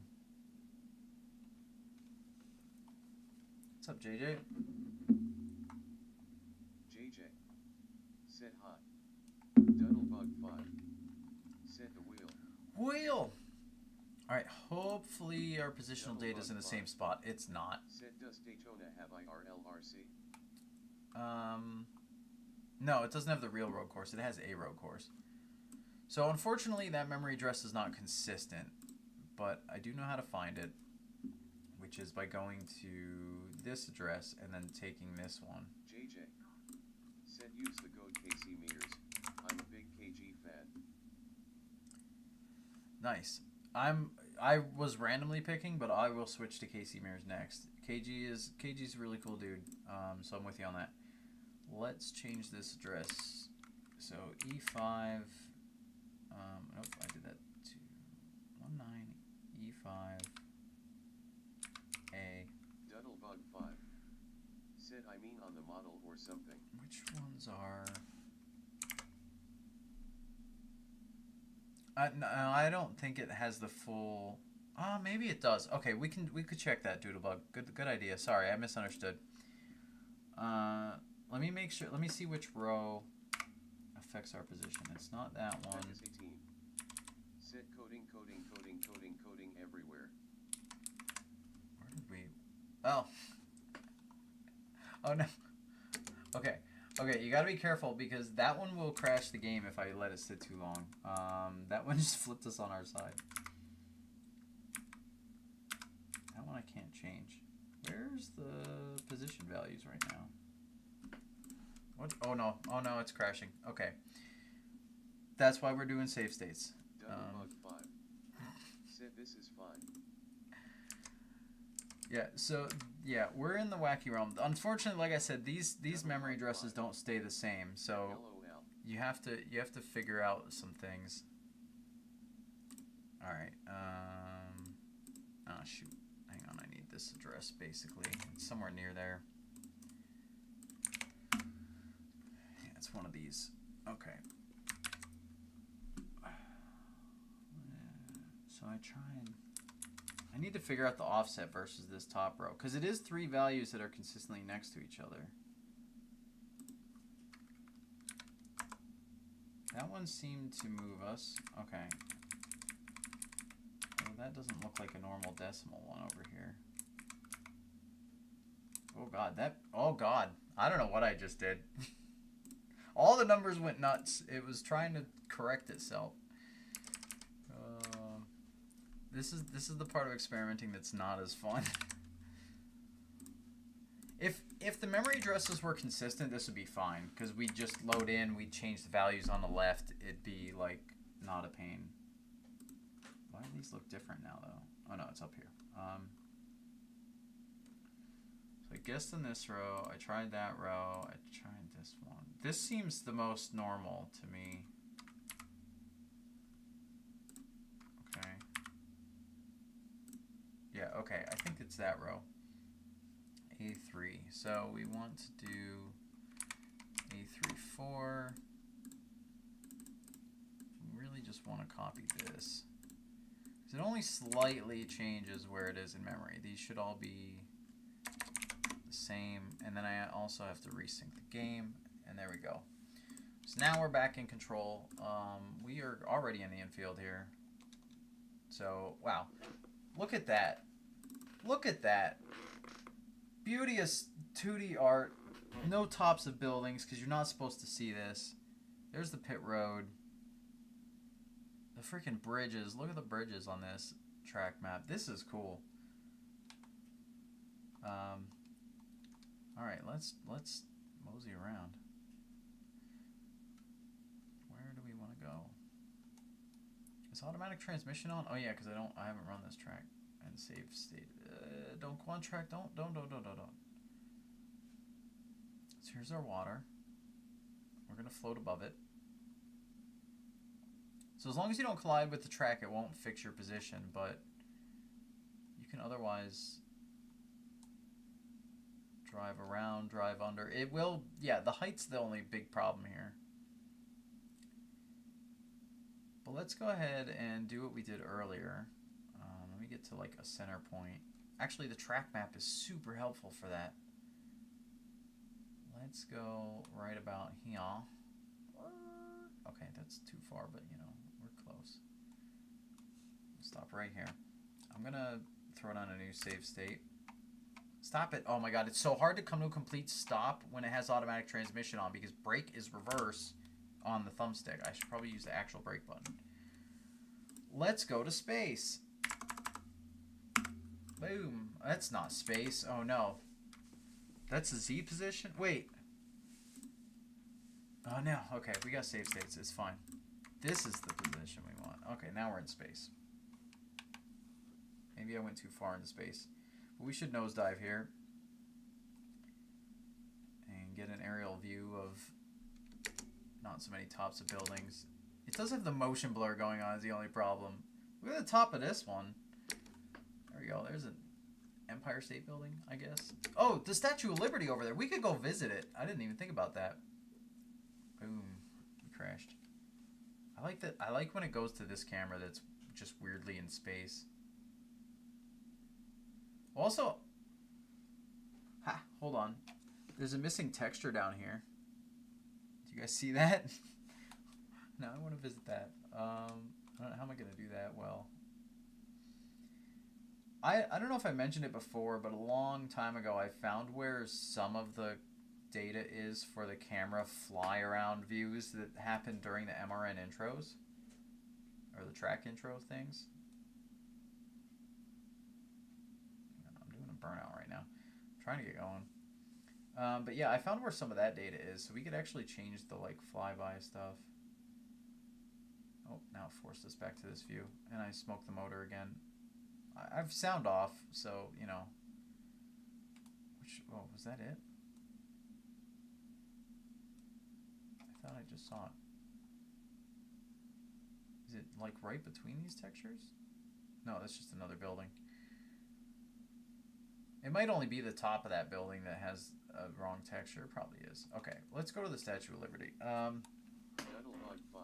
[SPEAKER 1] What's up, JJ?
[SPEAKER 2] JJ. Said hi. Duddlebug 5. Said the wheel.
[SPEAKER 1] Wheel! Alright, hopefully our positional data is in the same spot. It's not.
[SPEAKER 2] Said does Daytona have IRLRC?
[SPEAKER 1] No, it doesn't have the real road course. It has a road course. So unfortunately that memory address is not consistent, but I do know how to find it, which is by going to this address and then taking this one.
[SPEAKER 2] JJ. Said use the GOAT KC meters. I'm a big KG fan.
[SPEAKER 1] Nice. I was randomly picking, but I will switch to KC Mirrors next. KG's a really cool dude, so I'm with you on that. Let's change this address. So E5. Nope, I did that to 19 E5 A.
[SPEAKER 2] Duddlebug 5. Said I mean on the model or something.
[SPEAKER 1] Which ones are? No, I don't think it has the full. Maybe it does. Okay, we could check that, Doodlebug. Good idea. Sorry, I misunderstood. Let me make sure. Let me see which row affects our position. It's not that one.
[SPEAKER 2] Said coding everywhere.
[SPEAKER 1] Where did we? Oh. Oh no. Okay. Okay, you gotta be careful because that one will crash the game if I let it sit too long. That one just flipped us on our side. That one I can't change. Where's the position values right now? What? Oh no, it's crashing. Okay. That's why we're doing save states.
[SPEAKER 2] Duddlebug 5. Said this is fine.
[SPEAKER 1] Yeah, so yeah, we're in the wacky realm. Unfortunately, like I said, these memory addresses don't stay the same, so you have to figure out some things. All right. Oh shoot. Hang on, I need this address basically. It's somewhere near there. Yeah, it's one of these. Okay. So I need to figure out the offset versus this top row, because it is 3 values that are consistently next to each other. That one seemed to move us. Okay. Well, that doesn't look like a normal decimal one over here. Oh god, oh god. I don't know what I just did. All the numbers went nuts. It was trying to correct itself. This is the part of experimenting that's not as fun. If the memory addresses were consistent, this would be fine, because we just load in, we change the values on the left, it'd be like not a pain. Why do these look different now though? Oh no, it's up here. So I guessed in this row, I tried that row, I tried this one. This seems the most normal to me. Okay. Yeah, okay. I think it's that row. A3. So we want to do A3, 4. We really just want to copy this. Because it only slightly changes where it is in memory. These should all be the same. And then I also have to resync the game. And there we go. So now we're back in control. We are already in the infield here. So, wow. Look at that. Look at that. Beauteous 2D art. No tops of buildings because you're not supposed to see this. There's the pit road. The freaking bridges. Look at the bridges on this track map. This is cool. All right, let's mosey around. Where do we want to go? Is automatic transmission on? Oh yeah, because I haven't run this track and save state. Don't go on track. Don't. So here's our water. We're gonna float above it. So as long as you don't collide with the track, it won't fix your position, but you can otherwise drive around, drive under. It will, yeah, the height's the only big problem here. But let's go ahead and do what we did earlier. Let me get to like a center point. Actually, the track map is super helpful for that. Let's go right about here. Okay, that's too far, but you know, we're close. Stop right here. I'm gonna throw it on a new save state. Stop it. Oh my god, it's so hard to come to a complete stop when it has automatic transmission on because brake is reverse on the thumbstick. I should probably use the actual brake button. Let's go to space. Boom. That's not space. Oh no. That's the Z position? Wait. Oh no. Okay, we got save states. It's fine. This is the position we want. Okay, now we're in space. Maybe I went too far into space. But we should nosedive here. And get an aerial view of not so many tops of buildings. It does have the motion blur going on is the only problem. Look at the top of this one. There we go. There's an Empire State Building, I guess. Oh, the Statue of Liberty over there. We could go visit it. I didn't even think about that. Boom. We crashed. I like that. I like when it goes to this camera that's just weirdly in space. Also, hold on. There's a missing texture down here. Do you guys see that? No, I want to visit that. I don't know how am I going to do that well. I don't know if I mentioned it before, but a long time ago I found where some of the data is for the camera fly around views that happen during the MRN intros or the track intro things. I'm doing a burnout right now. I'm trying to get going. But yeah, I found where some of that data is, so we could actually change the like flyby stuff. Oh, now it forced us back to this view, and I smoked the motor again. I've sound off, so, you know. Oh, was that it? I thought I just saw it. Is it, like, right between these textures? No, that's just another building. It might only be the top of that building that has a wrong texture. It probably is. Okay, let's go to the Statue of Liberty.
[SPEAKER 2] Nuddlehog 5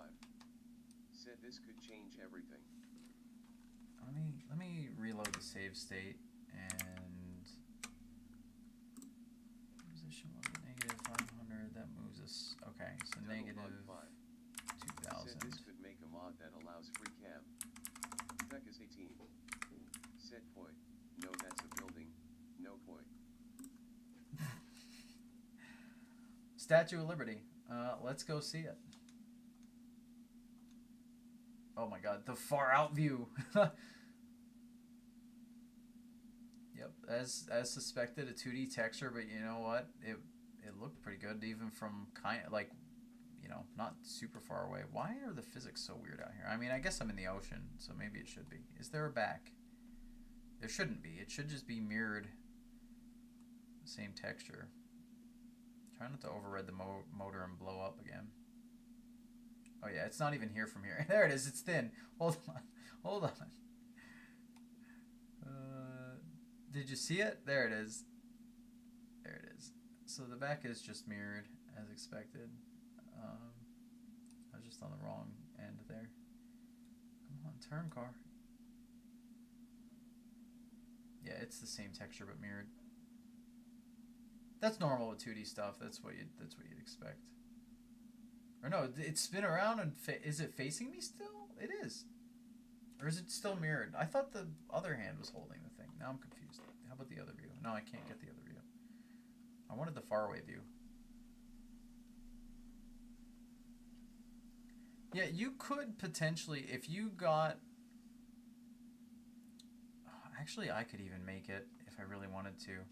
[SPEAKER 2] said this could change everything.
[SPEAKER 1] Let me reload the save state and position was negative 500. That moves us. Okay, so negative 2000.
[SPEAKER 2] Said this could make a mod that allows free cam. Beck is 18. Said point. No, that's a building. No point.
[SPEAKER 1] Statue of Liberty. Let's go see it. Oh my god, the far out view. Yep, as suspected, a 2D texture, but you know what? It looked pretty good, even from kind of like, you know, not super far away. Why are the physics so weird out here? I mean, I guess I'm in the ocean, so maybe it should be. Is there a back? There shouldn't be. It should just be mirrored. The same texture. Try not to override the motor and blow up again. Oh yeah, it's not even here from here. There it is. It's thin. Hold on. Hold on. Did you see it? There it is. There it is. So the back is just mirrored as expected. I was just on the wrong end there. Come on, turn, car. Yeah, it's the same texture but mirrored. That's normal with 2D stuff. That's what you'd expect. Or no, it spin around and is it facing me still? It is. Or is it still mirrored? I thought the other hand was holding the thing. Now I'm confused. How about the other view? No, I can't get the other view. I wanted the faraway view. Yeah, you could potentially, if you got... Actually, I could even make it if I really wanted to.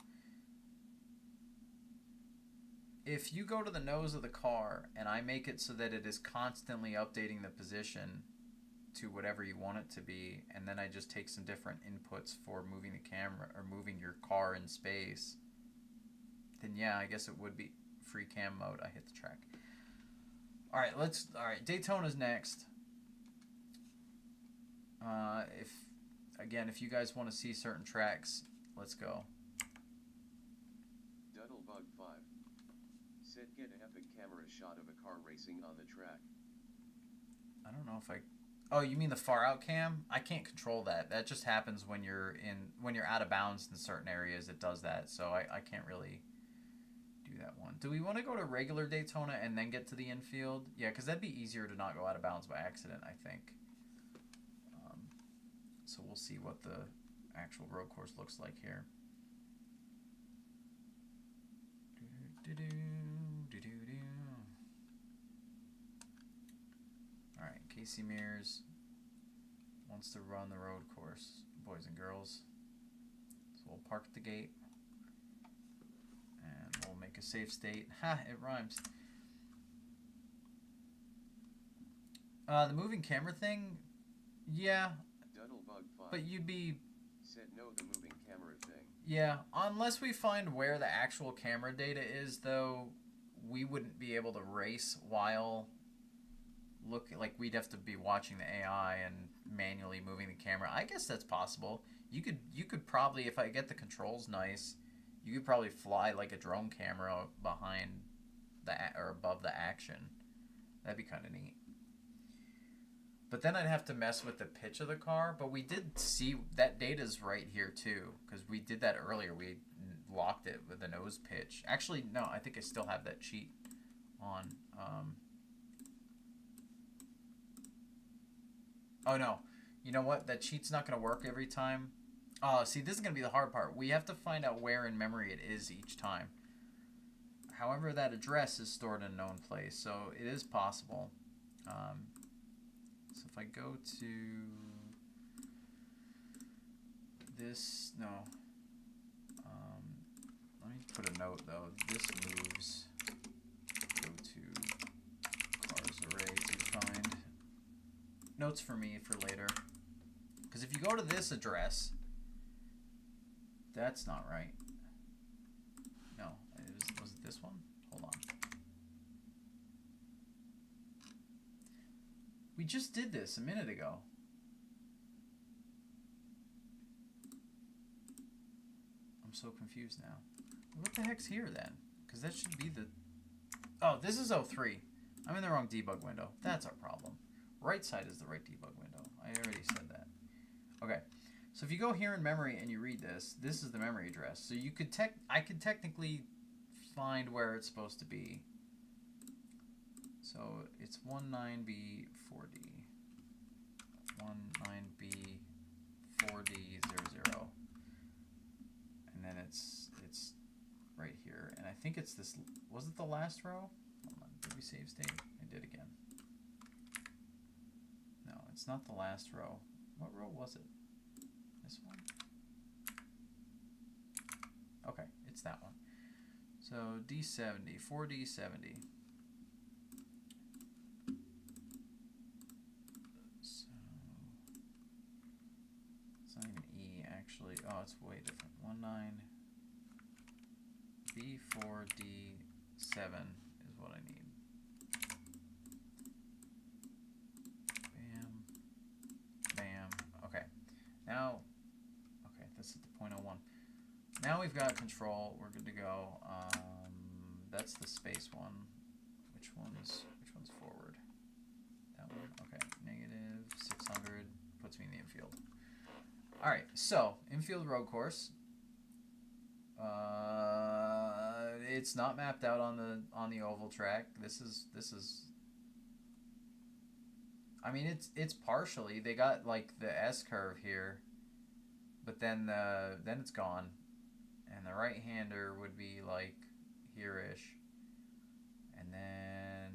[SPEAKER 1] If you go to the nose of the car and I make it so that it is constantly updating the position to whatever you want it to be, and then I just take some different inputs for moving the camera or moving your car in space, then yeah, I guess it would be free cam mode. I hit the track. All right, Daytona's next. If you guys want to see certain tracks, let's go.
[SPEAKER 2] Duddlebug 5 said get an epic camera shot of a car racing on the track.
[SPEAKER 1] I don't know if I... Oh, you mean the far out cam? I can't control that. That just happens when you're out of bounds in certain areas. It does that, so I can't really do that one. Do we want to go to regular Daytona and then get to the infield? Yeah, because that'd be easier to not go out of bounds by accident, I think. So we'll see what the actual road course looks like here. Alright, Casey Mears wants to run the road course, boys and girls. So we'll park at the gate. And we'll make a safe state. Ha, it rhymes. The moving camera thing, yeah. But you'd be...
[SPEAKER 2] Said no, the moving camera thing.
[SPEAKER 1] Yeah, unless we find where the actual camera data is, though, we wouldn't be able to race while we'd have to be watching the AI and manually moving the camera. I guess that's possible. You could probably, if I get the controls nice, you could probably fly like a drone camera behind or above the action. That'd be kind of neat. But then I'd have to mess with the pitch of the car. But we did see that data's right here too, because we did that earlier. We locked it with the nose pitch. Actually, no, I think I still have that cheat on. Oh no, you know what? That cheat's not going to work every time. Oh, see, this is going to be the hard part. We have to find out where in memory it is each time. However, that address is stored in a known place, so it is possible. So if I go to this, no. Let me put a note though. This moves. Go to cars array to find notes for me for later. Because if you go to this address, that's not right. No, was it this one? Hold on. We just did this a minute ago. I'm so confused now. What the heck's here then? Because that should be the... Oh, this is 03. I'm in the wrong debug window. That's our problem. Right side is the right debug window. I already said that. Okay. So if you go here in memory and you read this, this is the memory address. So you could I could technically find where it's supposed to be. So it's 19B4D. 19B4D00. And then it's right here. And I think it's this. Was it the last row? Hold on. Did we save state? I did again. No, it's not the last row. What row was it? This one? Okay, it's that one. So D70, 4D70. So it's not even E actually. Oh, it's way different. 19B4D7 is what I need. Bam. Bam. Okay. Now, okay, this is the .01. Now we've got control. We're good to go. That's the space one. Which one's forward? That one? Okay. Negative 600 puts me in the infield. Alright, so infield road course. It's not mapped out on the oval track. This is I mean it's partially. They got like the S curve here, but then it's gone. And the right-hander would be like here-ish. And then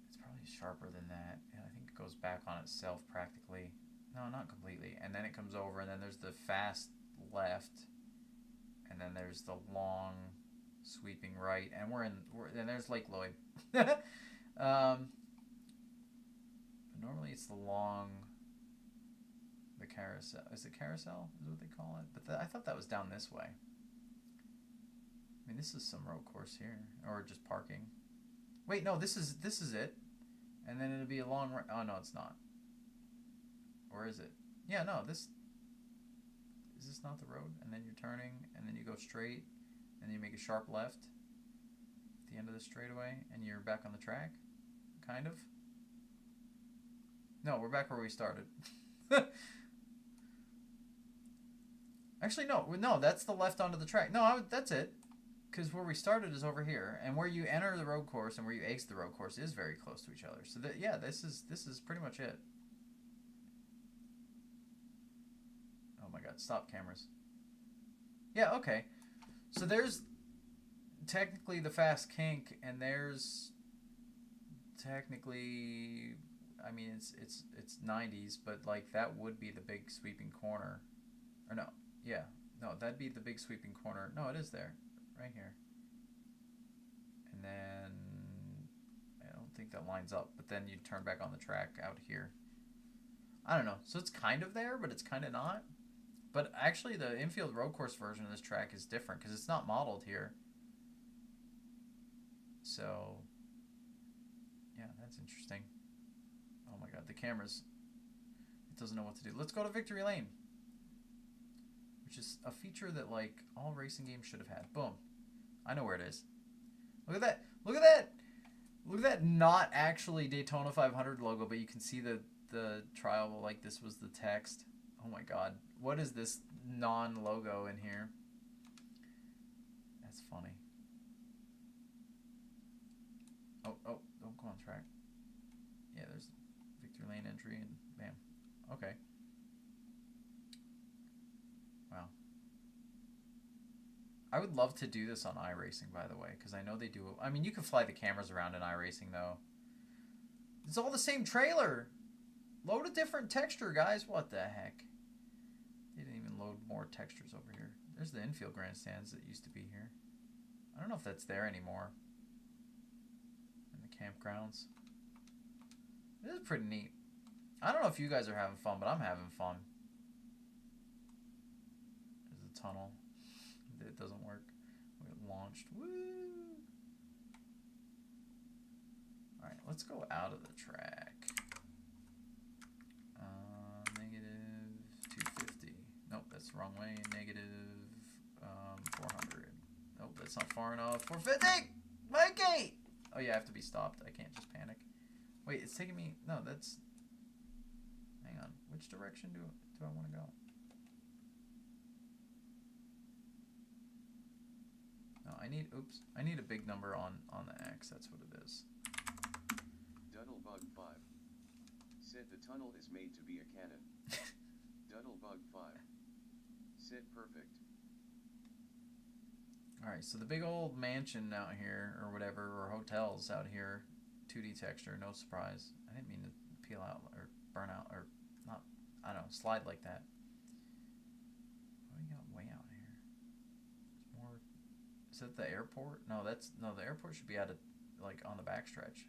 [SPEAKER 1] it's probably sharper than that. And I think it goes back on itself practically. No, not completely. And then it comes over, and then there's the fast left, and then there's the long sweeping right, and and there's Lake Lloyd. Normally it's the long, the carousel. Is it carousel? Is what they call it? But I thought that was down this way. I mean, this is some road course here, or just parking. Wait, no, this is it, and then it'll be a long. Oh no, it's not. Or is it? Yeah, no. Is this not the road? And then you're turning, and then you go straight, and then you make a sharp left at the end of the straightaway, and you're back on the track, kind of. No, we're back where we started. Actually, no, that's the left onto the track. No, that's it. Because where we started is over here, and where you enter the road course and where you exit the road course is very close to each other. So yeah, this is pretty much it. Oh my God! Stop cameras. Yeah, okay. So there's technically the fast kink, and there's technically, I mean, it's 90s, but like that would be the big sweeping corner, or no, yeah, no, that'd be the big sweeping corner. No, it is there. Right here. And then I don't think that lines up, but then you turn back on the track out here. I don't know. So it's kind of there, but it's kind of not. But actually the infield road course version of this track is different because it's not modeled here. So yeah, that's interesting. Oh my God, the cameras. It doesn't know what to do. Let's go to Victory Lane. Which is a feature that like all racing games should have had. Boom. I know where it is. Look at that. Look at that. Look at that not actually Daytona 500 logo, but you can see the trial like this was the text. Oh my God. What is this non-logo in here? That's funny. Oh, don't go on track. Yeah, there's Victory Lane entry and bam. Okay. Wow. I would love to do this on iRacing, by the way, because I know they do. I mean, you can fly the cameras around in iRacing, though. It's all the same trailer. Load a different texture, guys. What the heck? They didn't even load more textures over here. There's the infield grandstands that used to be here. I don't know if that's there anymore. And the campgrounds. This is pretty neat. I don't know if you guys are having fun, but I'm having fun. There's a tunnel. It doesn't work. We get launched. Woo! Alright, let's go out of the track. Negative 250. Nope, that's the wrong way. Negative 400. Nope, that's not far enough. 450! Mikey! Oh yeah, I have to be stopped. I can't just panic. Wait, it's taking me... No, that's... Hang on. Which direction do I want to go? No, I need a big number on the X. That's what it is.
[SPEAKER 2] Duddlebug 5 said the tunnel is made to be a cannon. Duddlebug 5 said perfect.
[SPEAKER 1] Alright, so the big old mansion out here, or whatever, or hotels out here, 2D texture, no surprise. I didn't mean to peel out, or burn out, or not, I don't know, slide like that. What do you got way out here? There's more. Is that the airport? No, the airport should be out of, like, on the backstretch.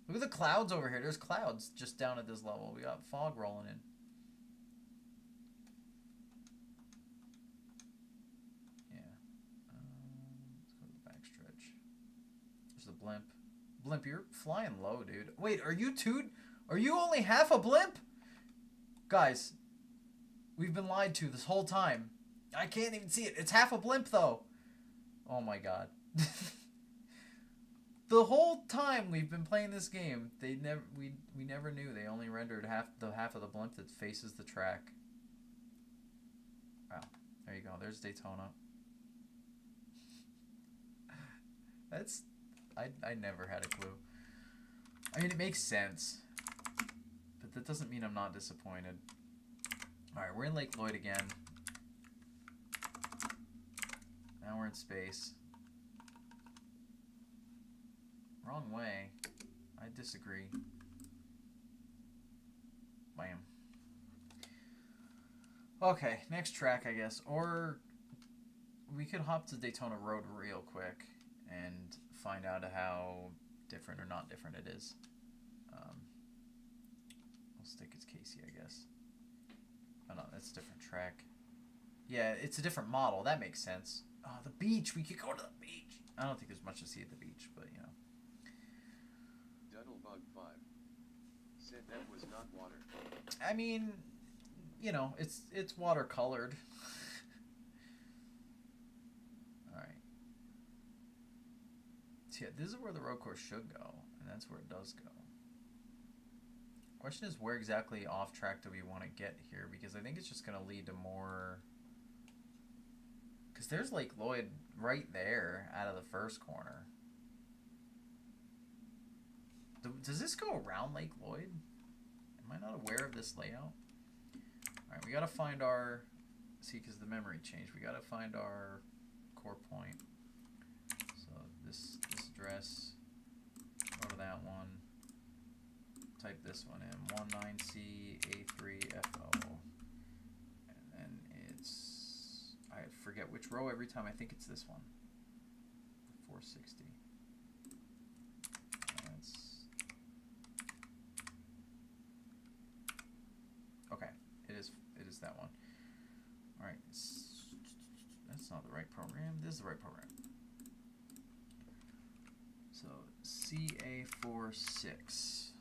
[SPEAKER 1] Look at the clouds over here. There's clouds just down at this level. We got fog rolling in. Yeah. Let's go to the backstretch. There's the blimp. Blimp, you're flying low, dude. Wait, are you only half a blimp? Guys. We've been lied to this whole time. I can't even see it. It's half a blimp, though. Oh my god. The whole time we've been playing this game, we never knew they only rendered half of the blimp that faces the track. Wow. There you go. There's Daytona. I never had a clue. I mean, it makes sense, but that doesn't mean I'm not disappointed. Alright, we're in Lake Lloyd again. Now we're in space. Wrong way. I disagree. Bam. Okay, next track, I guess. Or we could hop to Daytona Road real quick and find out how different or not different it is. We'll stick as Casey, I guess. Oh no, that's a different track. Yeah, it's a different model. That makes sense. Oh, the beach. We could go to the beach. I don't think there's much to see at the beach, but you know.
[SPEAKER 2] Duddlebug 5 said that was not water.
[SPEAKER 1] I mean, you know, it's watercolored. Alright. So yeah, this is where the road course should go, and that's where it does go. Question is, where exactly off track do we want to get here? Because I think it's just going to lead to more... Because there's Lake Lloyd right there out of the first corner. Does this go around Lake Lloyd? Am I not aware of this layout? Alright, we got to find our... See, because the memory changed. We got to find our core point. So this address, go to that one. Type this one in, 19C A3FO. And then it's... I forget which row every time. I think it's this one. 460. That's... Okay, it is that one. Alright, that's not the right program. This is the right program. So, CA46.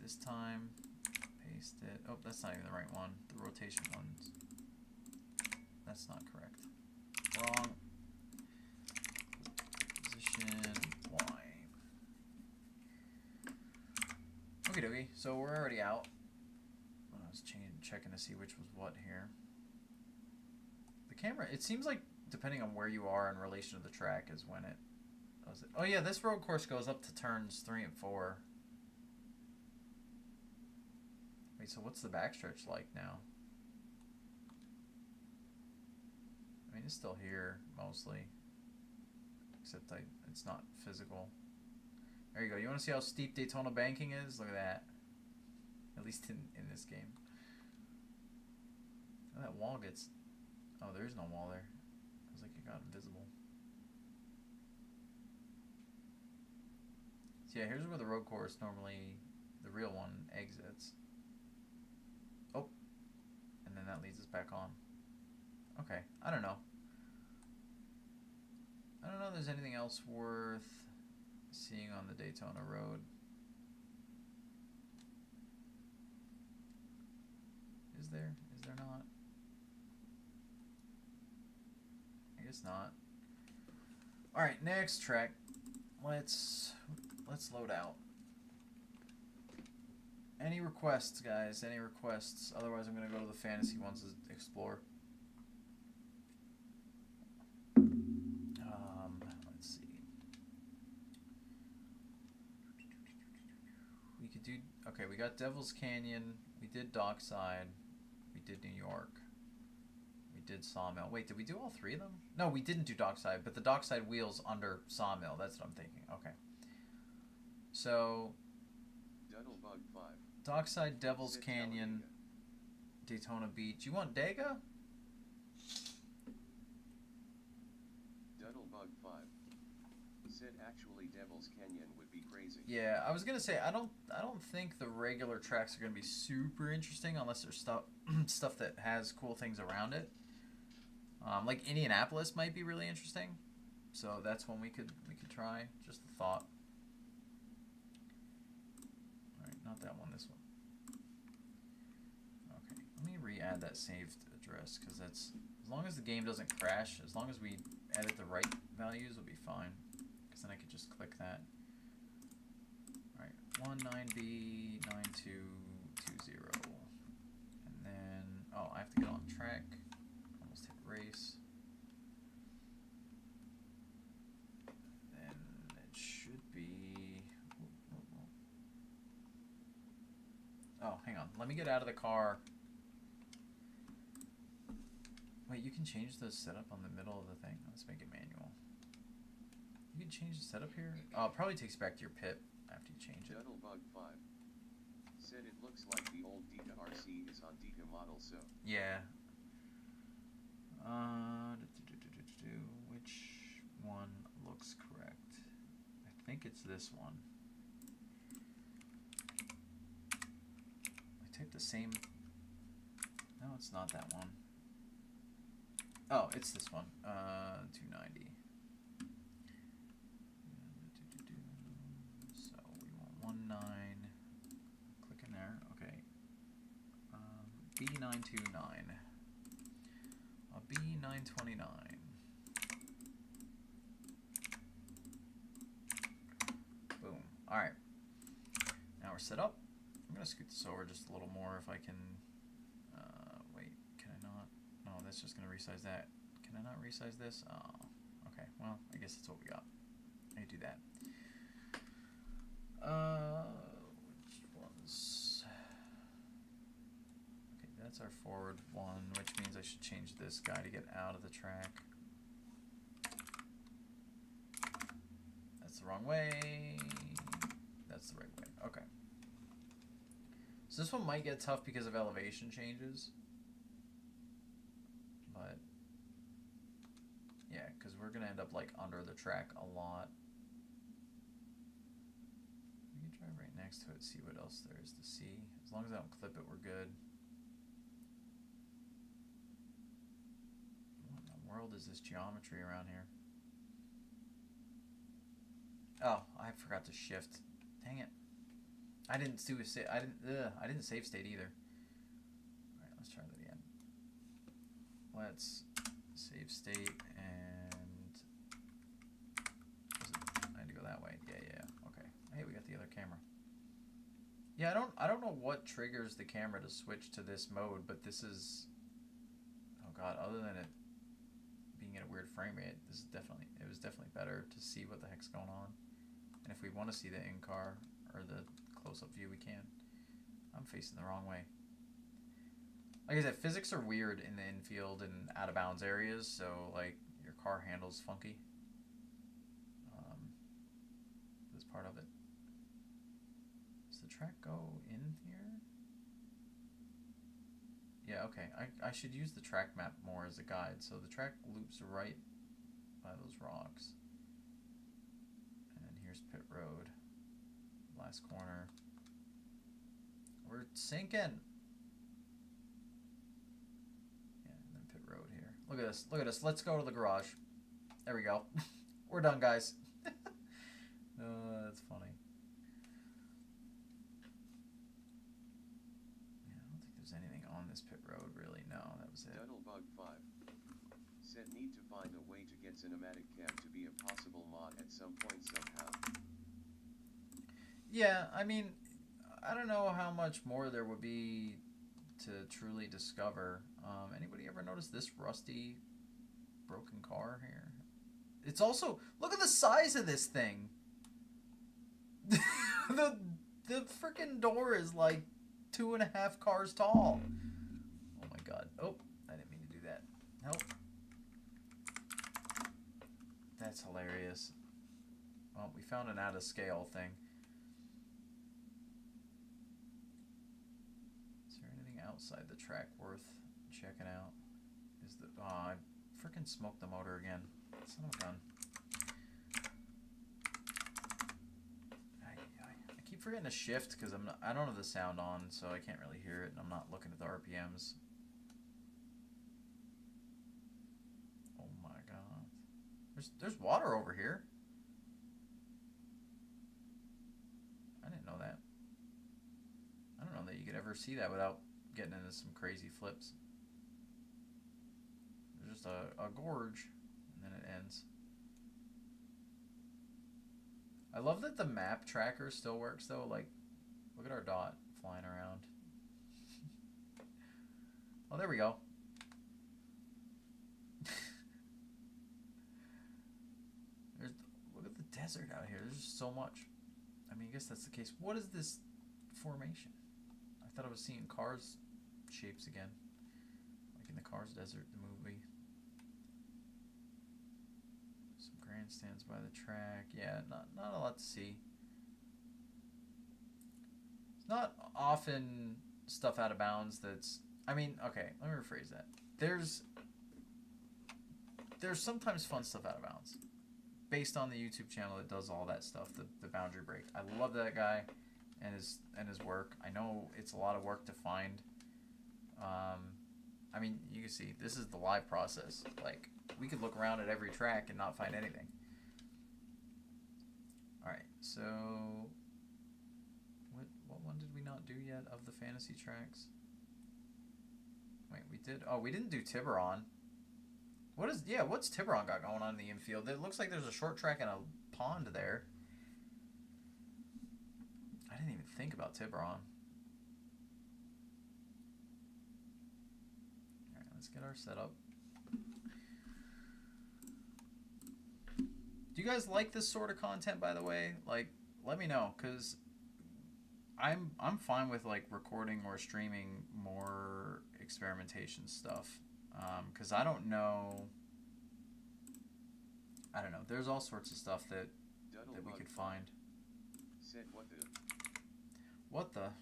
[SPEAKER 1] This time, paste it. Oh, that's not even the right one. The rotation ones. That's not correct. Wrong. Position Y. Okie dokie. So we're already out. I was checking to see which was what here. The camera, it seems like depending on where you are in relation to the track is when it does it. Oh yeah, this road course goes up to turns 3 and 4. Wait, so what's the backstretch like now? I mean, it's still here, mostly. Except it's not physical. There you go. You want to see how steep Daytona banking is? Look at that. At least in this game. Oh, that wall gets... Oh, there is no wall there. It was like it got invisible. So yeah, here's where the road course normally, the real one, exits. Oh. And then that leads us back on. Okay. I don't know. I don't know if there's anything else worth seeing on the Daytona Road. Is there? Is there not? I guess not. Alright, next track. Let's load out. Any requests, guys? Any requests? Otherwise, I'm going to go to the fantasy ones to explore. Let's see. We could do... Okay, we got Devil's Canyon. We did Dockside. We did New York. We did Sawmill. Wait, did we do all three of them? No, we didn't do Dockside, but the Dockside wheels under Sawmill. That's what I'm thinking. Okay. So...
[SPEAKER 2] Duddlebug 5.
[SPEAKER 1] Dockside, Devil's Canyon, Daytona Beach. You want Dega?
[SPEAKER 2] Duddlebug 5 said actually Devil's Canyon would be crazy.
[SPEAKER 1] Yeah, I was gonna say I don't think the regular tracks are gonna be super interesting unless there's stuff that has cool things around it. Like Indianapolis might be really interesting, so that's one we could try. Just a thought. All right, not that one. This one. Okay, let me add that saved address because that's, as long as the game doesn't crash, as long as we edit the right values, it'll be fine. Because then I could just click that. Alright, 19B9220. And then, oh, I have to get on track. Almost hit race. Then it should be. Oh, hang on. Let me get out of the car. Wait, you can change the setup on the middle of the thing. Let's make it manual. You can change the setup here? Oh, it probably takes you back to your pit after you change it.
[SPEAKER 2] Duddlebug 5 said it looks like the old Dika RC is on Dika model, so.
[SPEAKER 1] Yeah. Which one looks correct? I think it's this one. I typed the same. No, it's not that one. Oh, it's this one. 290. So we want 19. Click in there. Okay. B929. B929. Boom. Alright. Now we're set up. I'm going to scoot this over just a little more if I can. Wait, can I not? No, that's just going to resize that. Can I not resize this? Oh, okay. Well, I guess that's what we got. I do that. Which ones? Okay, that's our forward one, which means I should change this guy to get out of the track. That's the wrong way. That's the right way. Okay. So this one might get tough because of elevation changes. But yeah, because we're gonna end up like under the track a lot. We can drive right next to it, see what else there is to see. As long as I don't clip it, we're good. What in the world is this geometry around here? Oh, I forgot to shift. Dang it! I didn't do a save. I didn't save state either. All right, let's try that again. Let's save state and I had to go that way. Yeah. Okay. Hey, we got the other camera. Yeah, I don't know what triggers the camera to switch to this mode, but this is, oh god, other than it being at a weird frame rate, this is definitely, it was definitely better to see what the heck's going on. And if we want to see the in-car or the close-up view, we can. I'm facing the wrong way. Like I said, physics are weird in the infield and out-of-bounds areas, so like your car handles funky. That's part of it. Does the track go in here? Yeah, okay. I should use the track map more as a guide. So the track loops right by those rocks. And then here's pit road. Last corner. We're sinking. Road here. Look at this. Look at us. Let's go to the garage. There we go. We're done, guys. That's funny. Yeah, I don't think there's anything on this pit road, really. No, that was it.
[SPEAKER 2] Duddlebug 5 said need to find a way to get cinematic cam to be a possible mod at some point somehow.
[SPEAKER 1] Yeah, I mean, I don't know how much more there would be to truly discover. Anybody ever notice this rusty broken car here? It's also, look at the size of this thing. the freaking door is like 2.5 cars tall. Oh my god. Oh, I didn't mean to do that. Nope. That's hilarious. Well, we found an out of scale thing. Outside the track worth checking out? Is the, oh, I freaking smoked the motor again. Son of a gun. I keep forgetting to shift because I don't have the sound on, so I can't really hear it, and I'm not looking at the RPMs. Oh my god. There's water over here. I didn't know that. I don't know that you could ever see that without getting into some crazy flips. just a gorge, and then it ends. I love that the map tracker still works though. Like, look at our dot flying around. Oh, there we go. Look at the desert out here. There's just so much. I mean, I guess that's the case. What is this formation? I thought I was seeing Cars shapes again. Like in the Cars Desert, the movie. Some grandstands by the track. Yeah, not a lot to see. It's not often stuff out of bounds that's... I mean, okay, let me rephrase that. There's sometimes fun stuff out of bounds. Based on the YouTube channel that does all that stuff, the boundary break. I love that guy and his work. I know it's a lot of work to find. I mean, you can see, this is the live process. Like, we could look around at every track and not find anything. Alright, so... What one did we not do yet of the fantasy tracks? Wait, we did... Oh, we didn't do Tiburon. What's Tiburon got going on in the infield? It looks like there's a short track and a pond there. I didn't even think about Tiburon. Alright, let's get our setup. Do you guys like this sort of content, by the way? Like, let me know, because I'm fine with, like, recording or streaming more experimentation stuff. Because I don't know, there's all sorts of stuff that we could find.
[SPEAKER 2] Said what the?
[SPEAKER 1] What the?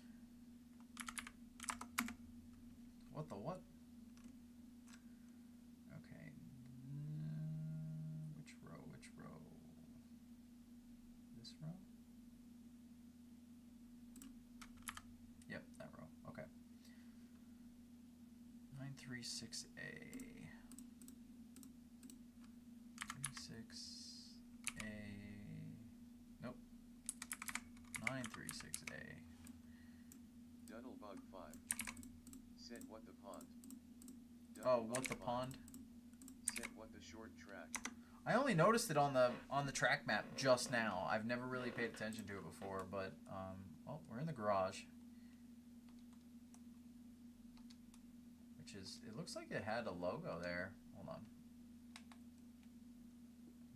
[SPEAKER 1] What the what? Okay. Which row? Which row? This row? Yep, that row. Okay. 936A. 36A. Nope. 936A.
[SPEAKER 2] Duddlebug 5. Said what the pond.
[SPEAKER 1] Oh, what the pond?
[SPEAKER 2] Said what the short track.
[SPEAKER 1] I only noticed it on the track map just now. I've never really paid attention to it before, but oh, we're in the garage. Which is, it looks like it had a logo there. Hold on.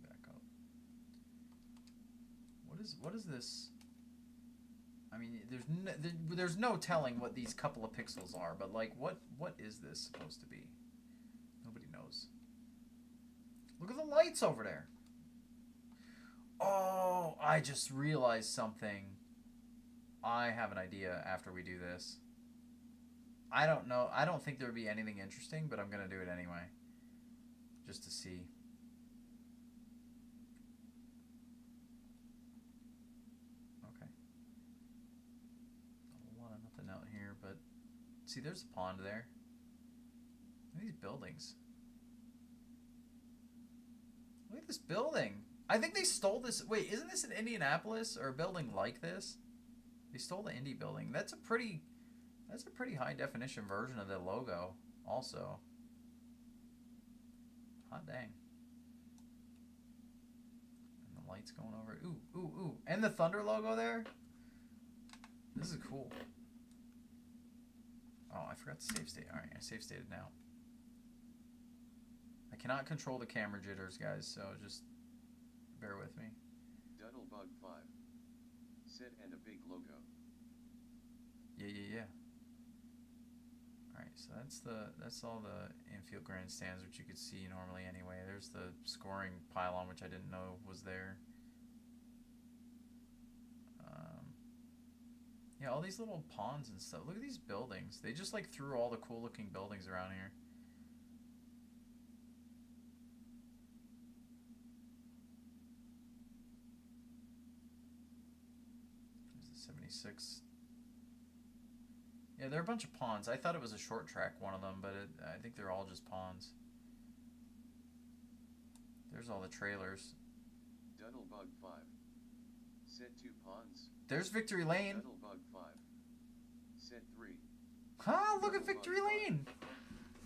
[SPEAKER 1] Back up. What is this? I mean, there's no telling what these couple of pixels are, but like, what is this supposed to be? Nobody knows. Look at the lights over there. Oh, I just realized something. I have an idea after we do this. I don't know. I don't think there would be anything interesting, but I'm going to do it anyway. Just to see. Okay. A lot of nothing out here, but... See, there's a pond there. Look at these buildings. Look at this building. I think they stole this... Wait, isn't this in Indianapolis? Or a building like this? They stole the Indy building. That's a pretty high definition version of the logo also. Hot dang. And the lights going over. Ooh, ooh, ooh. And the Thunder logo there? This is cool. Oh, I forgot to save state. Alright, I save stated now. I cannot control the camera jitters, guys, so just bear with me.
[SPEAKER 2] Duddlebug 5. Said and a big logo.
[SPEAKER 1] Yeah. Alright, so that's all the infield grandstands, which you could see normally anyway. There's the scoring pylon, which I didn't know was there. Yeah, all these little ponds and stuff. Look at these buildings. They just like threw all the cool looking buildings around here. There's the 76. Yeah, they're a bunch of ponds. I thought it was a short track, one of them, but I think they're all just ponds. There's all the trailers.
[SPEAKER 2] Duddlebug 5. Said 2 ponds.
[SPEAKER 1] There's Victory Lane.
[SPEAKER 2] Duddlebug 5. Said 3.
[SPEAKER 1] Huh? Look at Victory Lane.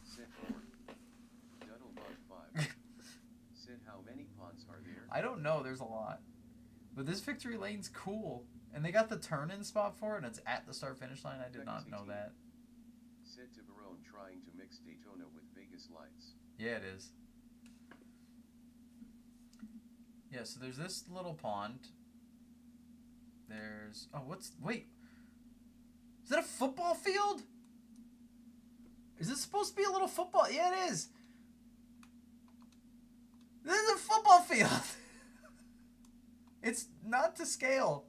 [SPEAKER 2] Said 4. Duddlebug
[SPEAKER 1] I don't know. There's a lot. But this victory lane's cool. And they got the turn-in spot for it, and it's at the start-finish line. I did not know that.
[SPEAKER 2] Said Tiburon trying to mix Daytona with Vegas lights.
[SPEAKER 1] Yeah, it is. Yeah, so there's this little pond. There's... Oh, what's... Wait. Is that a football field? Is this supposed to be a little football? Yeah, it is. This is a football field. It's not to scale.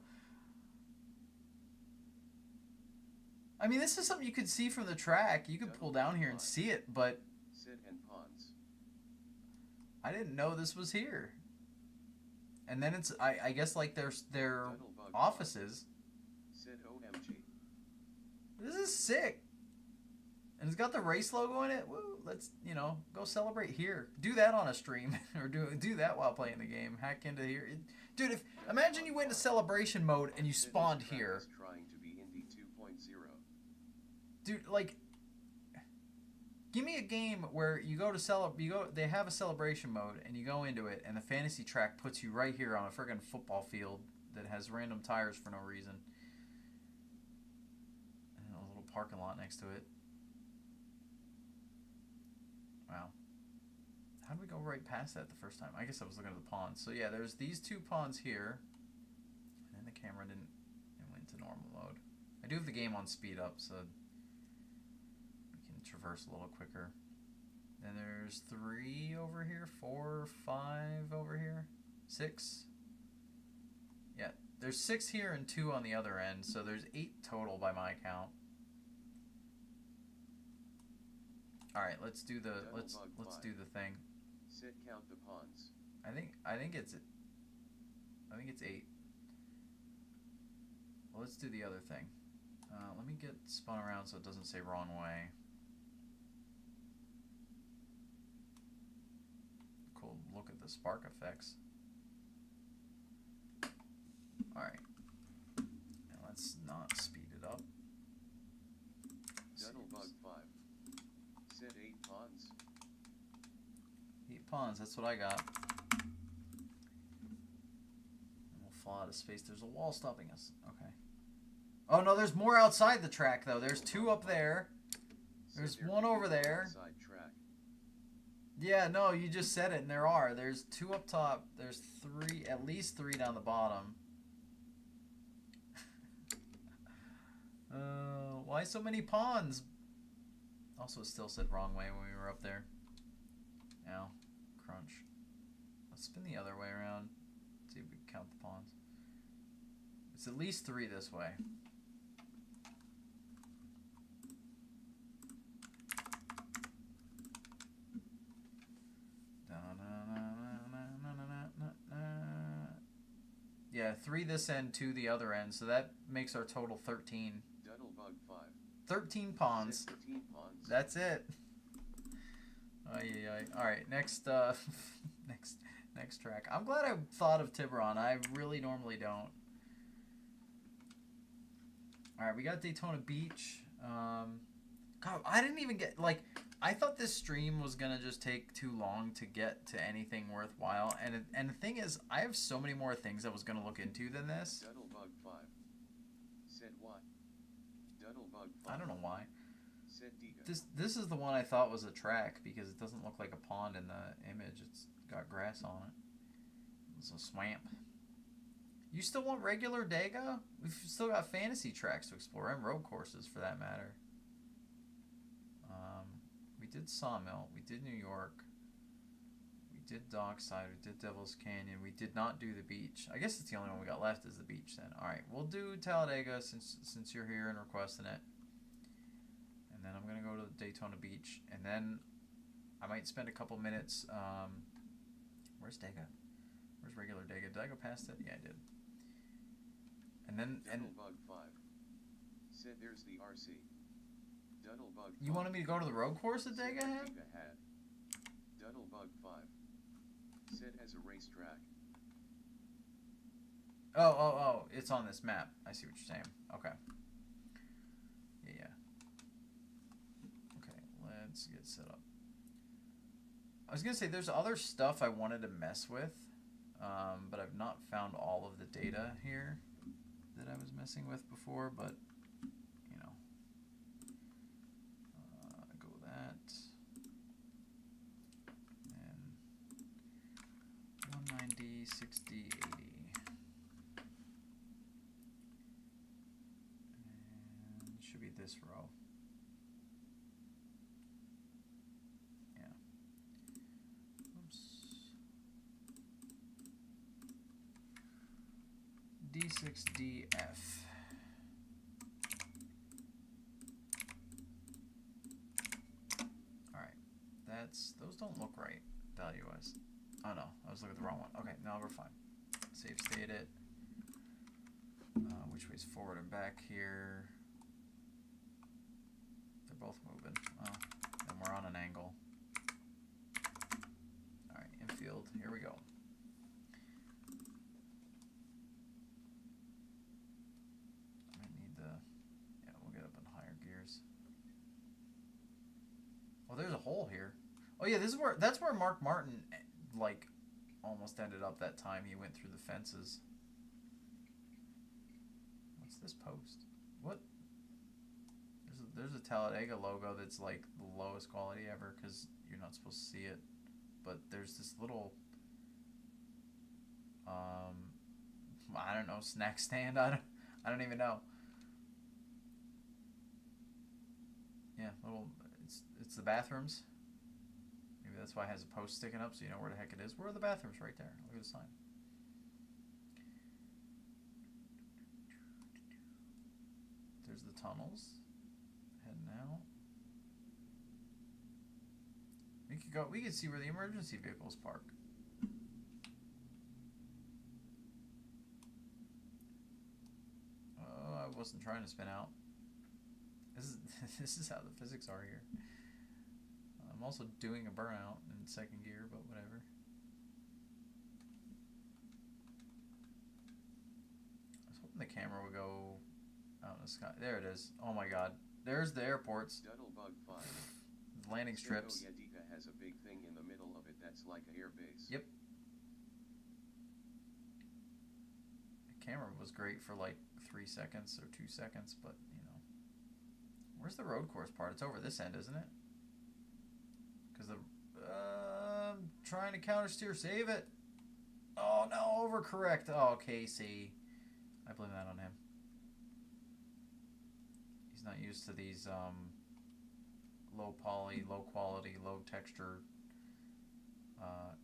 [SPEAKER 1] I mean, this is something you could see from the track. You could pull down here and see it, but I didn't know this was here. And then it's, I guess, like their offices. This is sick. And it's got the race logo in it. Woo, let's, go celebrate here. Do that on a stream. Or do that while playing the game. Hack into here. Dude, imagine you went into celebration mode and you spawned here. Dude, like, give me a game where you go to they have a celebration mode and you go into it and the fantasy track puts you right here on a friggin' football field that has random tires for no reason. And a little parking lot next to it. Wow. How did we go right past that the first time? I guess I was looking at the ponds. So yeah, there's these two ponds here. And then the camera didn't went to normal mode. I do have the game on speed up, so we can traverse a little quicker. Then there's 3 over here, 4, 5 over here, 6. Yeah, there's 6 here and 2 on the other end, so there's 8 total by my count. All right, let's do the do the thing.
[SPEAKER 2] Sit count the ponds.
[SPEAKER 1] I think it's 8. Well, let's do the other thing. Let me get spun around so it doesn't say wrong way. Cool look at the spark effects. All right, and let's not speed it up.
[SPEAKER 2] Bug 5. Said 8 ponds.
[SPEAKER 1] 8 ponds, that's what I got. And we'll fall out of space. There's a wall stopping us. Okay. Oh no, there's more outside the track though. There's 2 up there. There's 1 over there. Yeah, no, you just said it, and there are. There's 2 up top. There's 3, at least 3 down the bottom. Why so many ponds? Also, it still said wrong way when we were up there. Ow. Crunch. Let's spin the other way around. See if we can count the ponds. It's at least 3 this way. Yeah, 3 this end, 2 the other end, so that makes our total 13. 13 ponds.
[SPEAKER 2] 13 ponds.
[SPEAKER 1] That's it. All right, next next track. I'm glad I thought of Tiburon. I really normally don't. All right, we got Daytona Beach. God, I didn't even get, like, I thought this stream was gonna just take too long to get to anything worthwhile, and the thing is, I have so many more things I was gonna look into than this.
[SPEAKER 2] Bug 5. Said what? Bug 5.
[SPEAKER 1] I don't know why.
[SPEAKER 2] Said Diga.
[SPEAKER 1] This is the one I thought was a track because it doesn't look like a pond in the image. It's got grass on it. It's a swamp. You still want regular Dega? We've still got fantasy tracks to explore and road courses for that matter. We did Sawmill. We did New York. We did Dockside. We did Devil's Canyon. We did not do the beach. I guess it's the only one we got left is the beach then. All right, we'll do Talladega since you're here and requesting it. And then I'm gonna go to Daytona Beach, and then I might spend a couple minutes. Where's Dega? Where's regular Dega? Did I go past it? Yeah, I did. And then
[SPEAKER 2] Bug 5. Said there's the RC. Bug 5.
[SPEAKER 1] You wanted me to go to the road course that Dega had?
[SPEAKER 2] Bug 5. Said as a racetrack.
[SPEAKER 1] Oh, it's on this map. I see what you're saying. Okay. Yeah. Okay, let's get set up. I was gonna say there's other stuff I wanted to mess with. but I've not found all of the data here that I was messing with before, but, you know, go that, and 190, 60, 80. And it should be this row. Yeah. Oops. D6DF. Alright. Those don't look right, value-wise. Oh no, I was looking at the wrong one. Okay, now we're fine. Save state it. Which way's forward and back here? They're both moving. Oh, and we're on an angle. Alright, infield, here we go. We'll get up in higher gears. Oh, there's a hole here. Oh yeah, that's where Mark Martin, like, almost ended up that time he went through the fences. What's this post? What? There's a Talladega logo that's like the lowest quality ever because you're not supposed to see it. But there's this little, I don't know, snack stand. I don't even know. Yeah, it's the bathrooms. Maybe that's why it has a post sticking up so you know where the heck it is. Where are the bathrooms? Right there. Look at the sign. There's the tunnels. Heading out. We could see where the emergency vehicles park. Oh, I wasn't trying to spin out. This is how the physics are here. I'm also doing a burnout in second gear, but whatever. I was hoping the camera would go out in the sky. There it is. Oh my god. There's the airports.
[SPEAKER 2] Duddlebug 5.
[SPEAKER 1] Landing strips.
[SPEAKER 2] Yadika has a big thing in the middle of it that's like an air base.
[SPEAKER 1] Yep. The camera was great for like 3 seconds or 2 seconds, but you know. Where's the road course part? It's over this end, isn't it? Because I'm trying to counter steer. Save it. Oh no, overcorrect. Oh, Casey. I blame that on him. He's not used to these low poly, low quality, low texture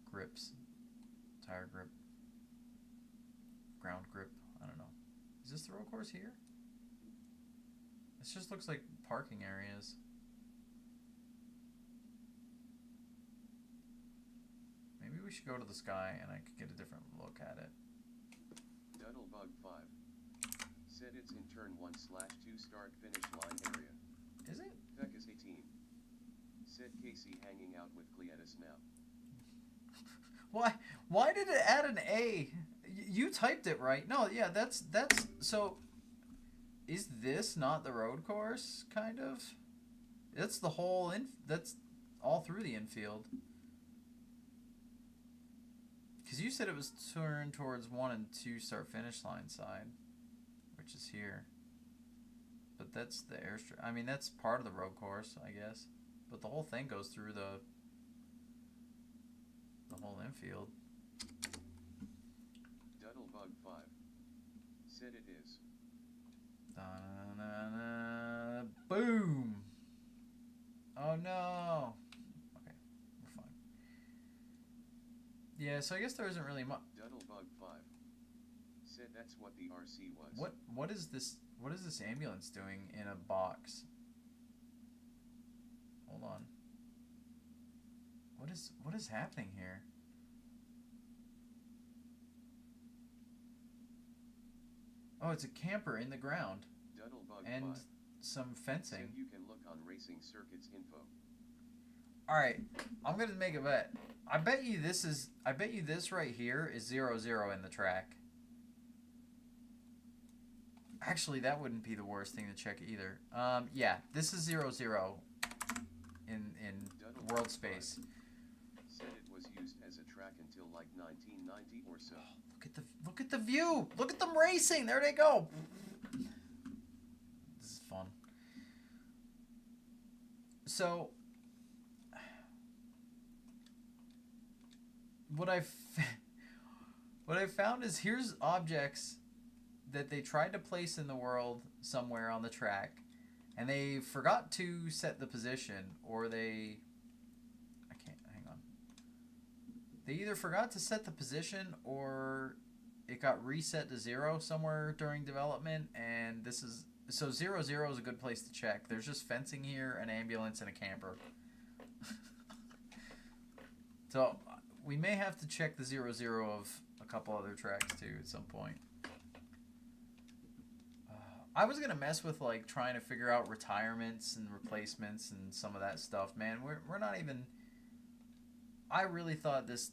[SPEAKER 1] grips. Tire grip. Ground grip. I don't know. Is this the road course here? This just looks like parking areas. Maybe we should go to the sky and I could get a different look at it.
[SPEAKER 2] Duddlebug 5 said it's in turn 1/2 start finish line area.
[SPEAKER 1] Is it?
[SPEAKER 2] Fecus 18 said Casey hanging out with Cletus now.
[SPEAKER 1] Why did it add an A? You typed it right. No, yeah, that's so. Is this not the road course? Kind of. That's the whole that's all through the infield. Because you said it was turned towards 1 and 2 start finish line side, which is here. But that's the airstrip. I mean, that's part of the road course, I guess. But the whole thing goes through the whole infield.
[SPEAKER 2] Duddlebug 5 said it is.
[SPEAKER 1] Da-na-na-na. Boom! Oh no! Okay, we're fine. Yeah, so I guess there isn't really much.
[SPEAKER 2] Duddlebug 5 said that's what the RC was.
[SPEAKER 1] What is this? What is this ambulance doing in a box? Hold on. What is happening here? Oh, it's a camper in the ground.
[SPEAKER 2] Duddlebug
[SPEAKER 1] and
[SPEAKER 2] 5
[SPEAKER 1] some fencing.
[SPEAKER 2] said you can look on Racing Circuits info.
[SPEAKER 1] Alright, I'm gonna make a bet. I bet you this right here is 0-0 in the track. Actually, that wouldn't be the worst thing to check either. Yeah, this is 0-0 in world space.
[SPEAKER 2] Said it was used as a track until like 1990 or so.
[SPEAKER 1] Look at the view. Look at them racing. There they go. This is fun. So what I found is here's objects that they tried to place in the world somewhere on the track, and they forgot to set the position, or they either forgot to set the position, or it got reset to 0 somewhere during development. And this is so 0, 0 is a good place to check. There's just fencing here, an ambulance, and a camper. So we may have to check the 0, 0 of a couple other tracks too at some point. I was gonna mess with like trying to figure out retirements and replacements and some of that stuff. Man, we're not even. I really thought this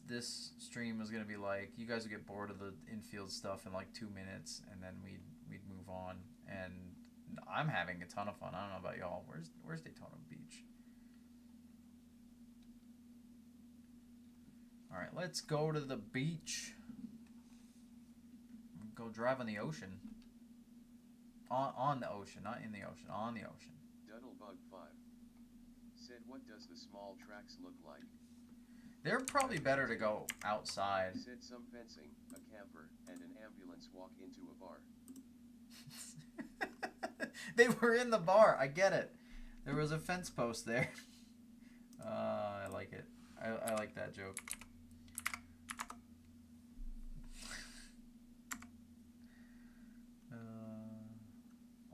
[SPEAKER 1] stream was gonna be like you guys would get bored of the infield stuff in like 2 minutes, and then we'd move on. And I'm having a ton of fun. I don't know about y'all. Where's Daytona Beach? All right, let's go to the beach. Go drive on the ocean. On the ocean, not in the ocean. On the ocean.
[SPEAKER 2] Duddlebug 5 said, "What does the small tracks look like?"
[SPEAKER 1] They're probably better to go outside.
[SPEAKER 2] Said some fencing, a camper, and an ambulance walk into a bar.
[SPEAKER 1] They were in the bar. I get it. There was a fence post there. I like it. I like that joke.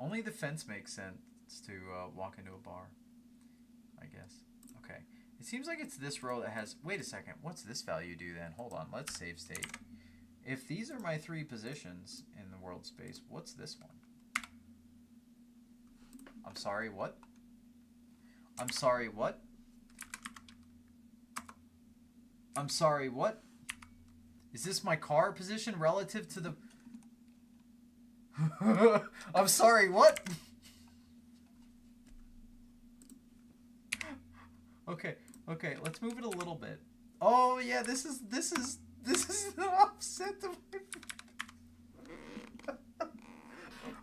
[SPEAKER 1] Only the fence makes sense to walk into a bar, I guess. Okay. It seems like it's this row that has... Wait a second. What's this value do then? Hold on. Let's save state. If these are my 3 positions in the world space, what's this one? I'm sorry, what? I'm sorry, what? I'm sorry, what? Is this my car position relative to the... I'm sorry, what? Okay, let's move it a little bit. Oh yeah, this is the offset to my...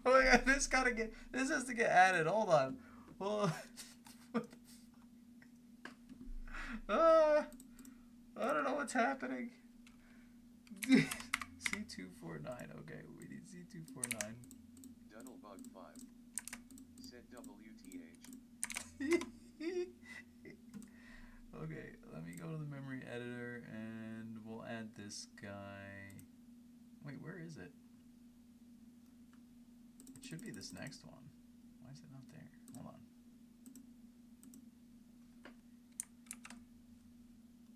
[SPEAKER 1] Oh my god, this has to get added. Hold on. I don't know what's happening. C249. Okay, we need C249.
[SPEAKER 2] Duddlebug 5 said WTH.
[SPEAKER 1] Okay, let me go to the memory editor and we'll add this guy. Wait, where is it? It should be this next one. Why is it not there? Hold on.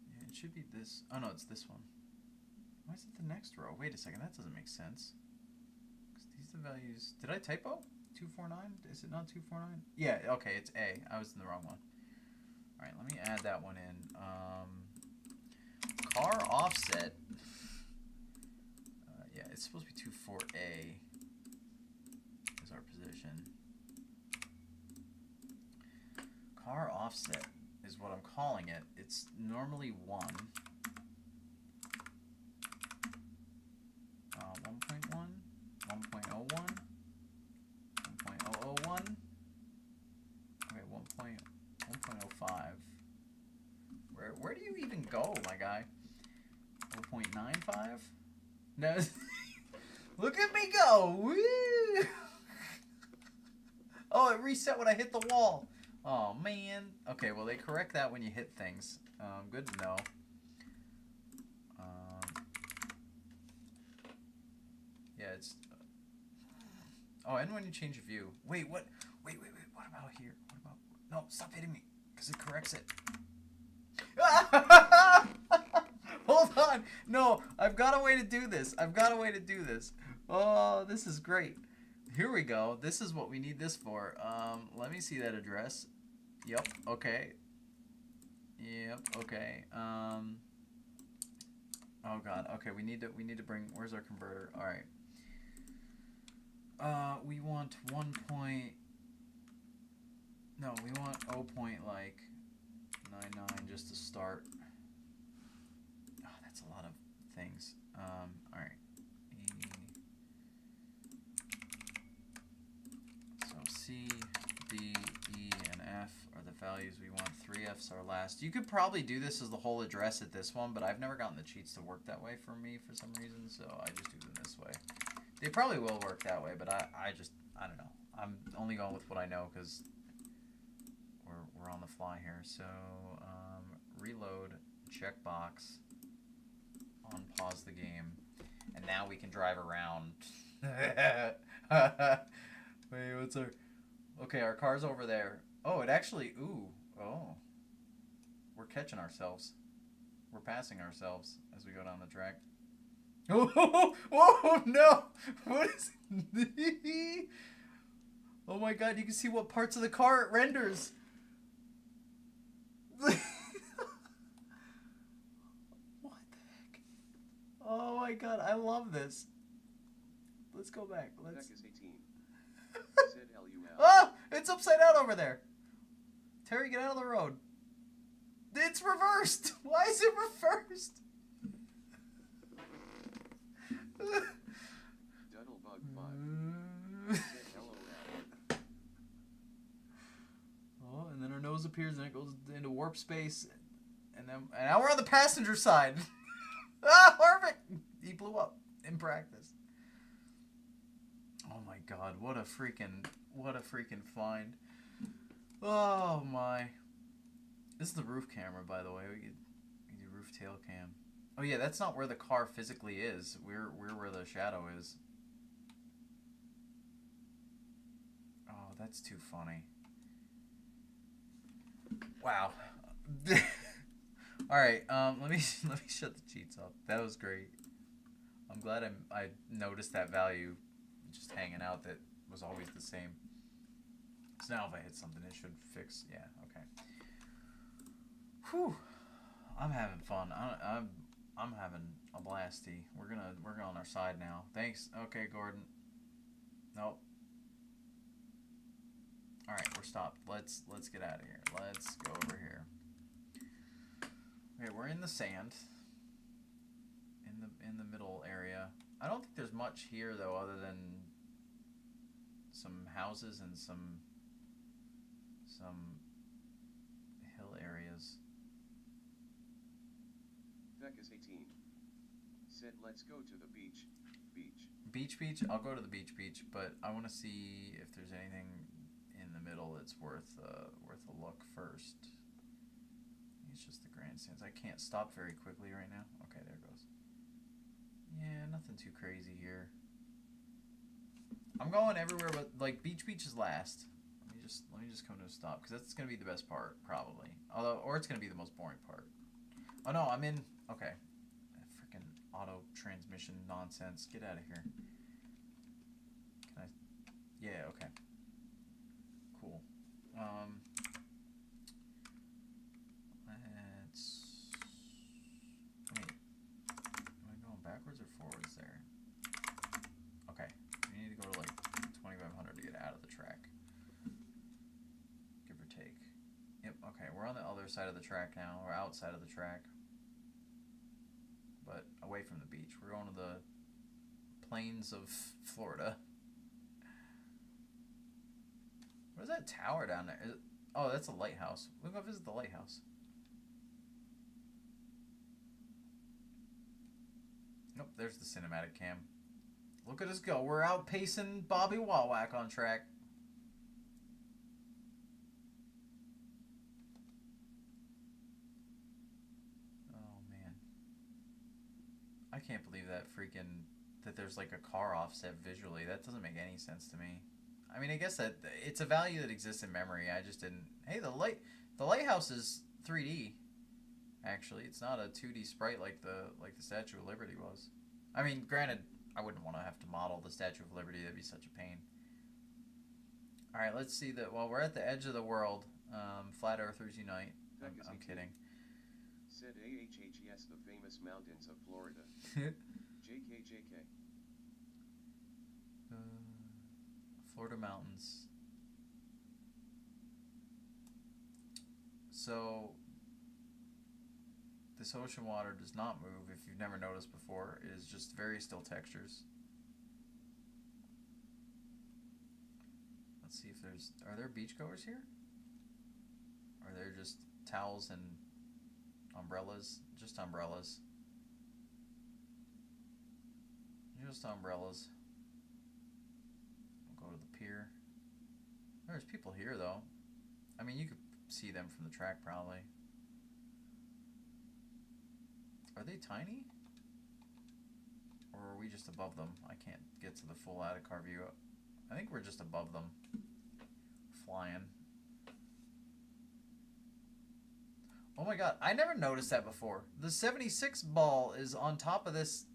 [SPEAKER 1] Yeah, it should be this. Oh no, it's this one. Why is it the next row? Wait a second, that doesn't make sense. Because these are the values. Did I typo? 249? Is it not 249? Yeah, okay, it's A. I was in the wrong one. Alright, let me add that one in. Car offset. Yeah, it's supposed to be 24A is our position. Car offset is what I'm calling it. It's normally 1. 1.1, 1.01, 1.001, okay, 1.05. Where do you even go, my guy? 0.95? No. Look at me go! Woo! Oh, it reset when I hit the wall. Oh man. Okay, well they correct that when you hit things. Good to know. Yeah, it's... Oh, and when you change your view. Wait, what? Wait. What about here? What about... No, stop hitting me. Because it corrects it. Hold on. No, I've got a way to do this. Oh, this is great. Here we go. This is what we need this for. Let me see that address. Yep, okay. Yep, okay. Oh god, okay, we need to bring... Where's our converter? Alright. We want 1 point... No, we want 0.99 just to start. Oh, That's a lot of things. All right. So C, D, E, and F are the values we want. 3F's our last. You could probably do this as the whole address at this one, but I've never gotten the cheats to work that way for me for some reason, so I just do them this way. They probably will work that way, but I don't know. I'm only going with what I know because we're on the fly here. So reload, checkbox, unpause the game, and now we can drive around. Wait, what's our... Okay, our car's over there. Oh, it actually... Ooh. Oh. We're catching ourselves. We're passing ourselves as we go down the track. Oh, oh no! What is... Oh my god, you can see what parts of the car it renders. What the heck? Oh my god, I love this. Let's go back. Let's...
[SPEAKER 2] Deck is 18. Said LUL.
[SPEAKER 1] Oh! It's upside down over there. Terry, get out of the road. It's reversed. Why is it reversed?
[SPEAKER 2] Duddlebug 5. Said LOL.
[SPEAKER 1] Oh, and then our nose appears and it goes into warp space. And now we're on the passenger side. Ah, Harvick! He blew up in practice. Oh my god, what a freaking find. Oh my. This is the roof camera, by the way. We do roof tail cam. Oh yeah, that's not where the car physically is. We're where the shadow is. Oh, that's too funny. Wow. All right, let me shut the cheats up. That was great. I'm glad I noticed that value just hanging out that was always the same. So now if I hit something, it should fix. Yeah, okay. Whew. I'm having fun. I'm having a blasty. We're on our side now. Thanks. Okay, Gordon. Nope. All right, we're stopped. Let's get out of here. Let's go over here. Okay, we're in the sand. In the middle area. I don't think there's much here though, other than some houses and some hill areas.
[SPEAKER 2] Deck is 18. Said let's go to the beach.
[SPEAKER 1] Beach. I'll go to the beach, but I want to see if there's anything in the middle that's worth a look first. It's just the grandstands. I can't stop very quickly right now. Okay, there it goes. Yeah, nothing too crazy here. I'm going everywhere, but like beach is last. Let me just come to a stop because that's gonna be the best part probably. Or it's gonna be the most boring part. Oh no, I'm in. Okay, freaking auto transmission nonsense. Get out of here. Can I? Yeah. Okay. Cool. Let's. Wait. Am I going backwards or forwards there? Okay. You need to go to like 2500 to get out of the track. Give or take. Yep. Okay. We're on the other side of the track now. We're outside of the track. But away from the beach. We're going to the plains of Florida. What is that tower down there? Oh, that's a lighthouse. We'll go visit the lighthouse. Nope, there's the cinematic cam. Look at us go. We're outpacing Bobby Wawak on track. Oh, man. I can't believe that there's like a car offset visually. That doesn't make any sense to me. I mean, I guess that it's a value that exists in memory. I just didn't... Hey, the lighthouse is 3D. Actually, it's not a 2D sprite like the Statue of Liberty was. I mean, granted, I wouldn't want to have to model the Statue of Liberty. That'd be such a pain. All right, let's see that. Well, we're at the edge of the world. Flat Earthers Unite. I'm kidding.
[SPEAKER 2] Said AHHES, the famous mountains of Florida. JK.
[SPEAKER 1] Florida mountains. So This ocean water does not move, if you've never noticed before. It is just very still textures. Let's see if there's... Are there beachgoers here? Or are there just towels and umbrellas? Just umbrellas. Just umbrellas. We'll go to the pier. There's people here, though. I mean, you could see them from the track, probably. Are they tiny? Or are we just above them? I can't get to the full out-of-car view. I think we're just above them. Flying. Oh my god, I never noticed that before. The 76 ball is on top of this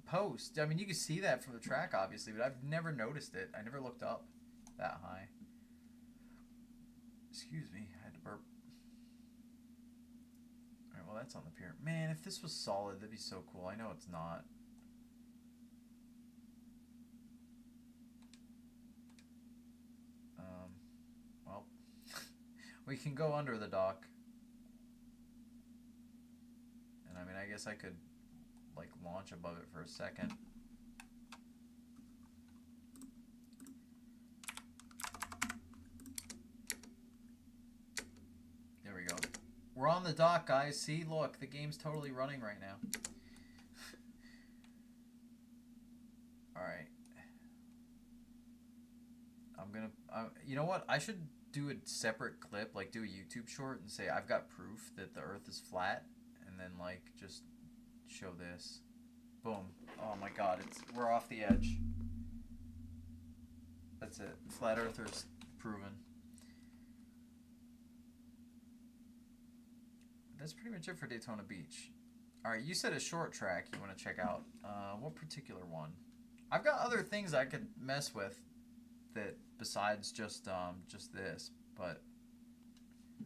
[SPEAKER 1] post. I mean, you can see that from the track, obviously, but I've never noticed it. I never looked up that high. Excuse me, I had to burp. Alright, well, that's on the pier. Man, if this was solid, that'd be so cool. I know it's not. Well, we can go under the dock. And I mean, I guess I could, like, launch above it for a second. There we go. We're on the dock, guys. See, look, the game's totally running right now. Alright. I'm gonna... you know what? I should do a separate clip, like do a YouTube short and say I've got proof that the earth is flat, and then, like, just show this. Boom. Oh my god, we're off the edge. That's it. Flat earthers proven. That's pretty much it for Daytona Beach. Alright, you said a short track you want to check out. What particular one? I've got other things I could mess with that besides just this, but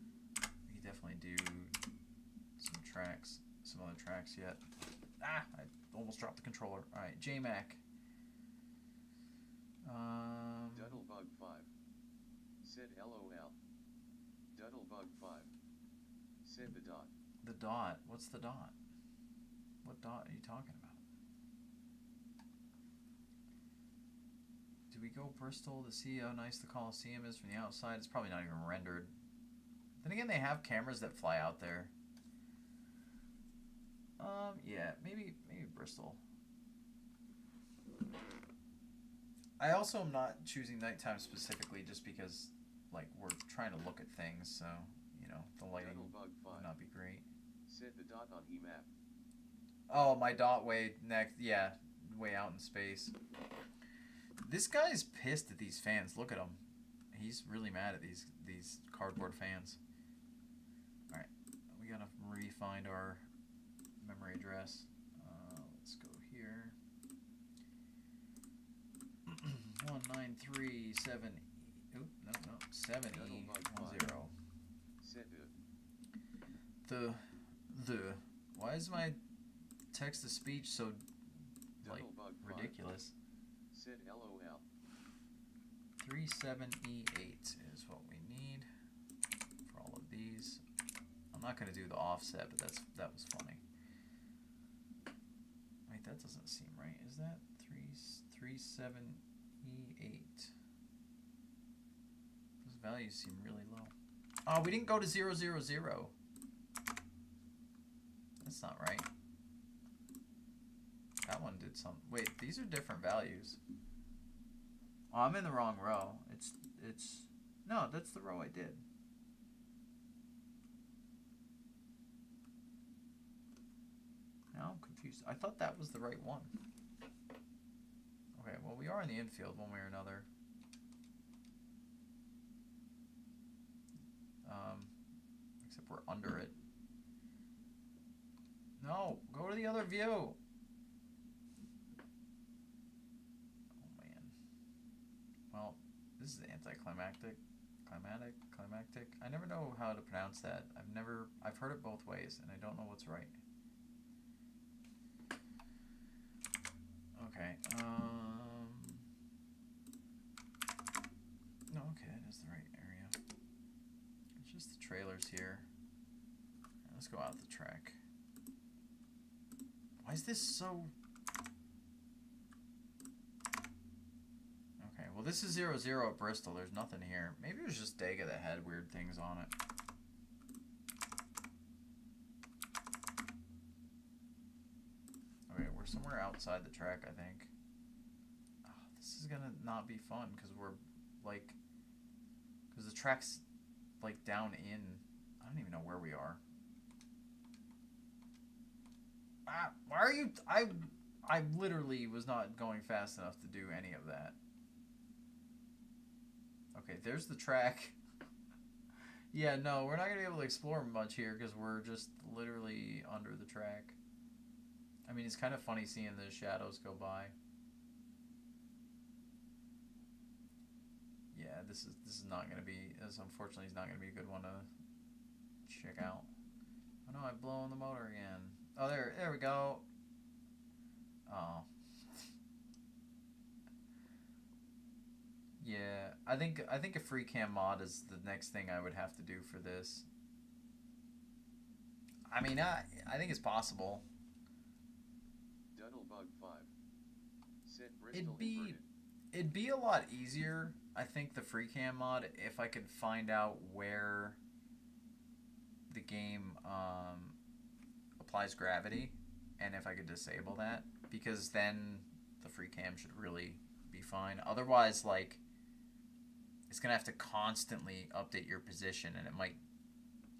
[SPEAKER 1] we could definitely do some other tracks yet. Ah, I almost dropped the controller. Alright, J-Mac.
[SPEAKER 2] Duddlebug 5 said LOL. Duddlebug 5 said the dot.
[SPEAKER 1] The dot? What's the dot? What dot are you talking about? Do we go Bristol to see how nice the Coliseum is from the outside? It's probably not even rendered. Then again, they have cameras that fly out there. Yeah, maybe Bristol. I also am not choosing nighttime specifically just because, like, we're trying to look at things, so, you know, the lighting would not be great.
[SPEAKER 2] Said the dot on E-map.
[SPEAKER 1] Oh, my dot way way out in space. This guy's pissed at these fans. Look at him. He's really mad at these cardboard fans. Alright, we gotta re-find our memory address. Let's go here. 1937. Oop, no, 7E10. The. Why is my text to speech so, like, ridiculous?
[SPEAKER 2] Said LOL.
[SPEAKER 1] 37E8 is what we need for all of these. I'm not gonna do the offset, but that was funny. Wait, that doesn't seem right. Is that 37E8? Those values seem really low. Oh, we didn't go to 000. That's not right. That one did something. Wait, these are different values. Oh, I'm in the wrong row. No, that's the row I did. Now I'm confused. I thought that was the right one. Okay, well, we are in the infield one way or another. Except we're under it. No, go to the other view. Oh man. Well, this is anticlimactic. Climactic. I never know how to pronounce that. I've heard it both ways, and I don't know what's right. Okay. No, okay, that is the right area. It's just the trailers here. Let's go out the track. Why is this so... Okay, well this is 0-0 at Bristol. There's nothing here. Maybe it was just Dega that had weird things on it. Okay, we're somewhere outside the track, I think. Oh, this is gonna not be fun because we're like... Because the track's like down in... I don't even know where we are. Ah, why are you... I literally was not going fast enough to do any of that. Okay, there's the track. Yeah, no, we're not going to be able to explore much here because we're just literally under the track. I mean, it's kind of funny seeing the shadows go by. Yeah, this is not going to be... This unfortunately is not going to be a good one to check out. Oh no, I've blown the motor again. Oh, there we go. Oh. Yeah, I think a free cam mod is the next thing I would have to do for this. I mean, I think it's possible.
[SPEAKER 2] Duddlebug 5. Set Bristol inverted.
[SPEAKER 1] It'd be a lot easier, I think, the free cam mod if I could find out where the game applies gravity, and if I could disable that, because then the free cam should really be fine. Otherwise, like, it's gonna have to constantly update your position, and it might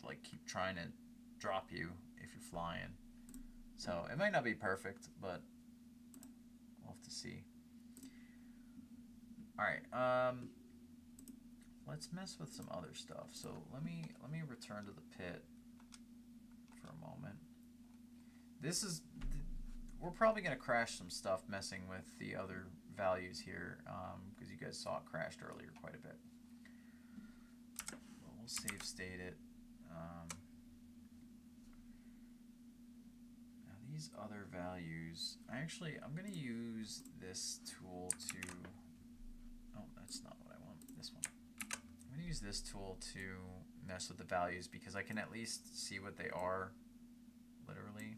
[SPEAKER 1] like keep trying to drop you if you're flying. So it might not be perfect, but we'll have to see. All right, let's mess with some other stuff. So let me return to the pit for a moment. We're probably gonna crash some stuff messing with the other values here, because you guys saw it crashed earlier quite a bit. But we'll save state it. Now these other values, I'm gonna use this tool to... Oh, that's not what I want. This one. I'm gonna use this tool to mess with the values because I can at least see what they are, literally,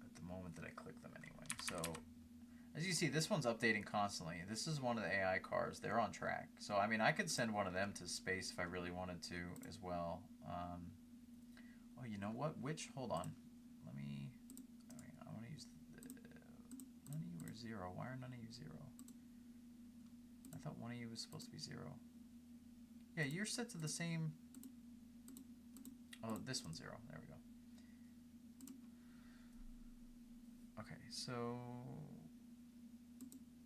[SPEAKER 1] at the moment that I click them anyway. So, as you see, this one's updating constantly. This is one of the AI cars. They're on track. So, I mean, I could send one of them to space if I really wanted to as well. Oh, you know what? Hold on. I want to use none of you are 0. Why are none of you 0? I thought one of you was supposed to be 0. Yeah, you're set to the same... Oh, this one's 0. There we go. Okay, so...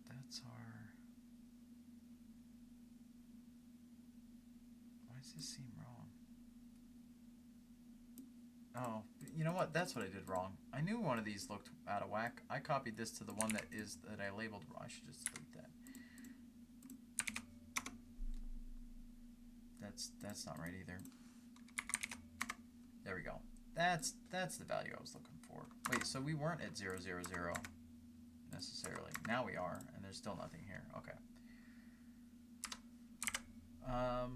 [SPEAKER 1] That's our... Why does this seem wrong? Oh, you know what? That's what I did wrong. I knew one of these looked out of whack. I copied this to the one that I labeled wrong. I should just delete that. That's not right either. There we go. That's the value I was looking for. Wait, so we weren't at 0, 0, 0 necessarily. Now we are, and there's still nothing here. Okay. Okay.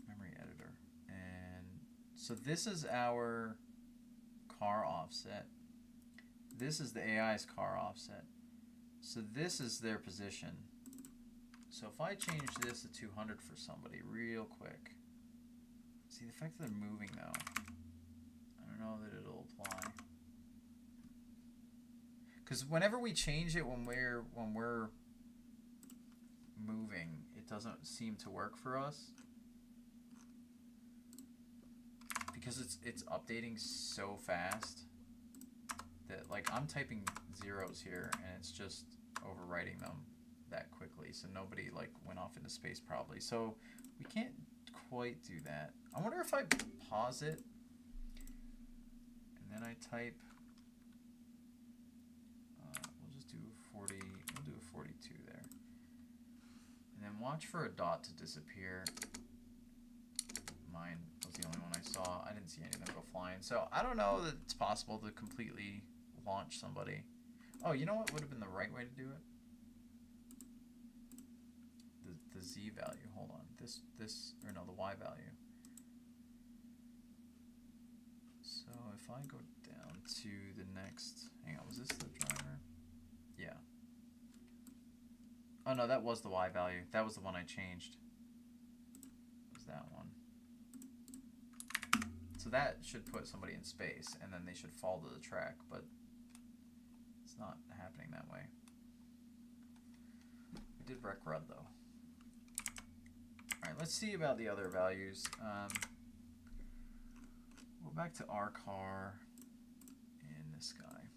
[SPEAKER 1] Memory editor. And so this is our car offset. This is the AI's car offset. So this is their position. So if I change this to 200 for somebody real quick. See, the fact that they're moving though, I don't know that it'll apply. Because whenever we change it when we're moving, it doesn't seem to work for us. Because it's updating so fast that, like, I'm typing zeros here and it's just overwriting them that quickly, so nobody like went off into space probably. So we can't quite do that. I wonder if I pause it and then I type we'll just do 40, we'll do a 42 there, and then watch for a dot to disappear. Mine was the only one I saw. I didn't see any of them go flying, so I don't know that it's possible to completely launch somebody. Oh, you know what would have been the right way to do it? The Z value. Hold on. This or no, the Y value. I go down to the next, hang on, was this the driver? Yeah. Oh no, that was the Y value. That was the one I changed. It was that one. So that should put somebody in space, and then they should fall to the track, but it's not happening that way. We did rec rud though. Alright, let's see about the other values. Go back to our car and this guy.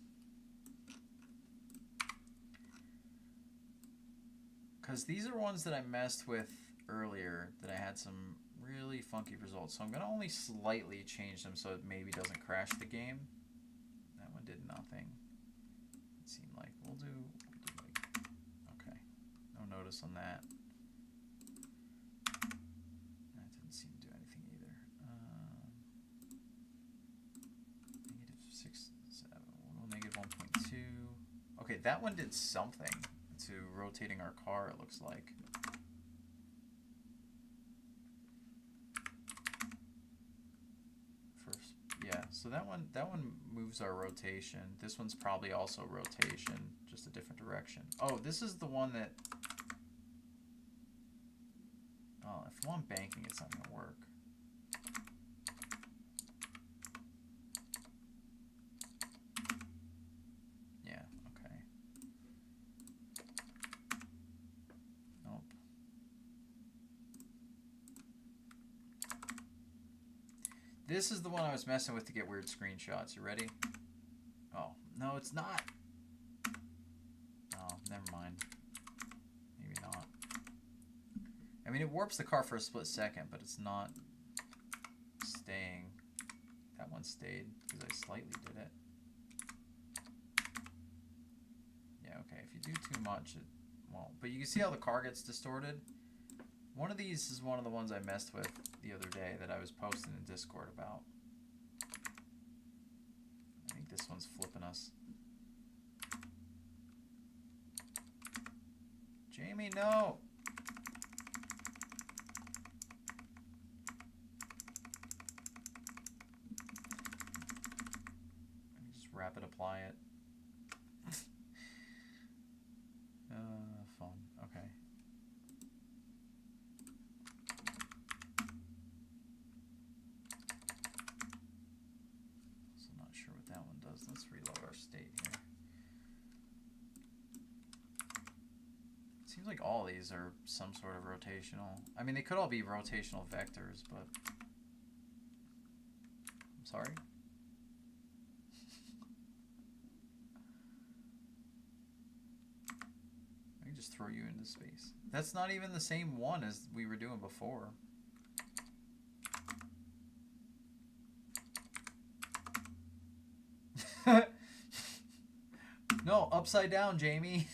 [SPEAKER 1] Because these are ones that I messed with earlier that I had some really funky results. So I'm going to only slightly change them so it maybe doesn't crash the game. That one did nothing. It seemed like we'll do like, okay. No notice on that. That didn't seem to do anything either. -6, 7, -1.2. Okay, that one did something to rotating our car, it looks like. First, yeah, so that one moves our rotation. This one's probably also rotation, just a different direction. Oh, this is the one that, oh, if I'm on banking, it's not gonna work. Yeah, okay. Nope. This is the one I was messing with to get weird screenshots. You ready? Oh, no, it's not. Oh, never mind. Maybe not. I mean, it warps the car for a split second, but it's not staying. That one stayed because I slightly did it. Yeah, okay. If you do too much, it won't. But you can see how the car gets distorted. One of these is one of the ones I messed with the other day that I was posting in Discord about. I think this one's flipping us. Jamie, no! Let me just rapid apply it. Fun. Okay. So not sure what that one does. Let's reload our state here. It seems like all these are some sort of rotational. I mean, they could all be rotational vectors, but I'm sorry. I can just throw you into space. That's not even the same one as we were doing before. No, upside down, Jamie.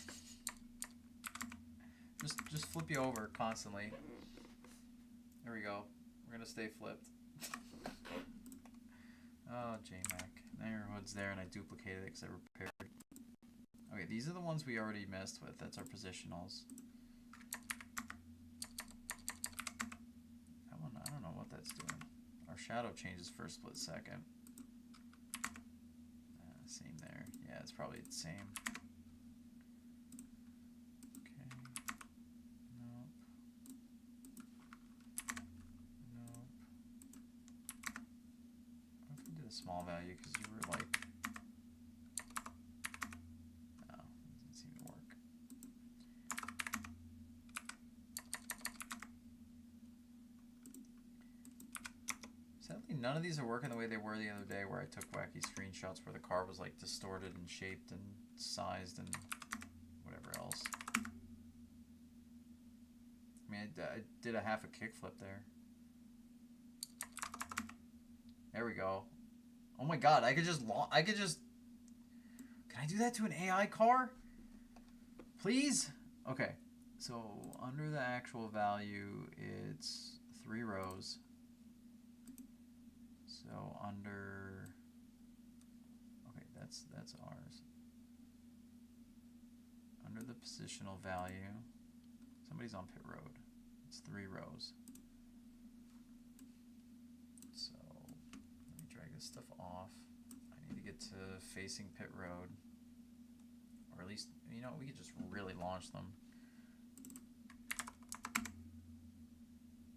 [SPEAKER 1] Just flip you over constantly. There we go. We're gonna stay flipped. Oh, JMac. Now your hood's there, and I duplicated it because I repaired. Okay, these are the ones we already messed with. That's our positionals. That one, I don't know what that's doing. Our shadow changes for a split second. Same there. Yeah, it's probably the same. Okay. Nope. Nope. What if we did a small value because you were like... No, it doesn't seem to work. Sadly, none of these are working the way they were the other day where I took wacky screenshots where the car was like distorted and shaped and sized and whatever else. I mean, I did a half a kickflip there. There we go. Oh my god, I could just... Can I do that to an AI car? Please? Okay, so under the actual value, it's 3 rows. So under... Okay, that's ours. Under the positional value, somebody's on pit road. It's 3 rows. So let me drag this stuff off. Need to get to facing pit road. Or at least, you know, we could just really launch them.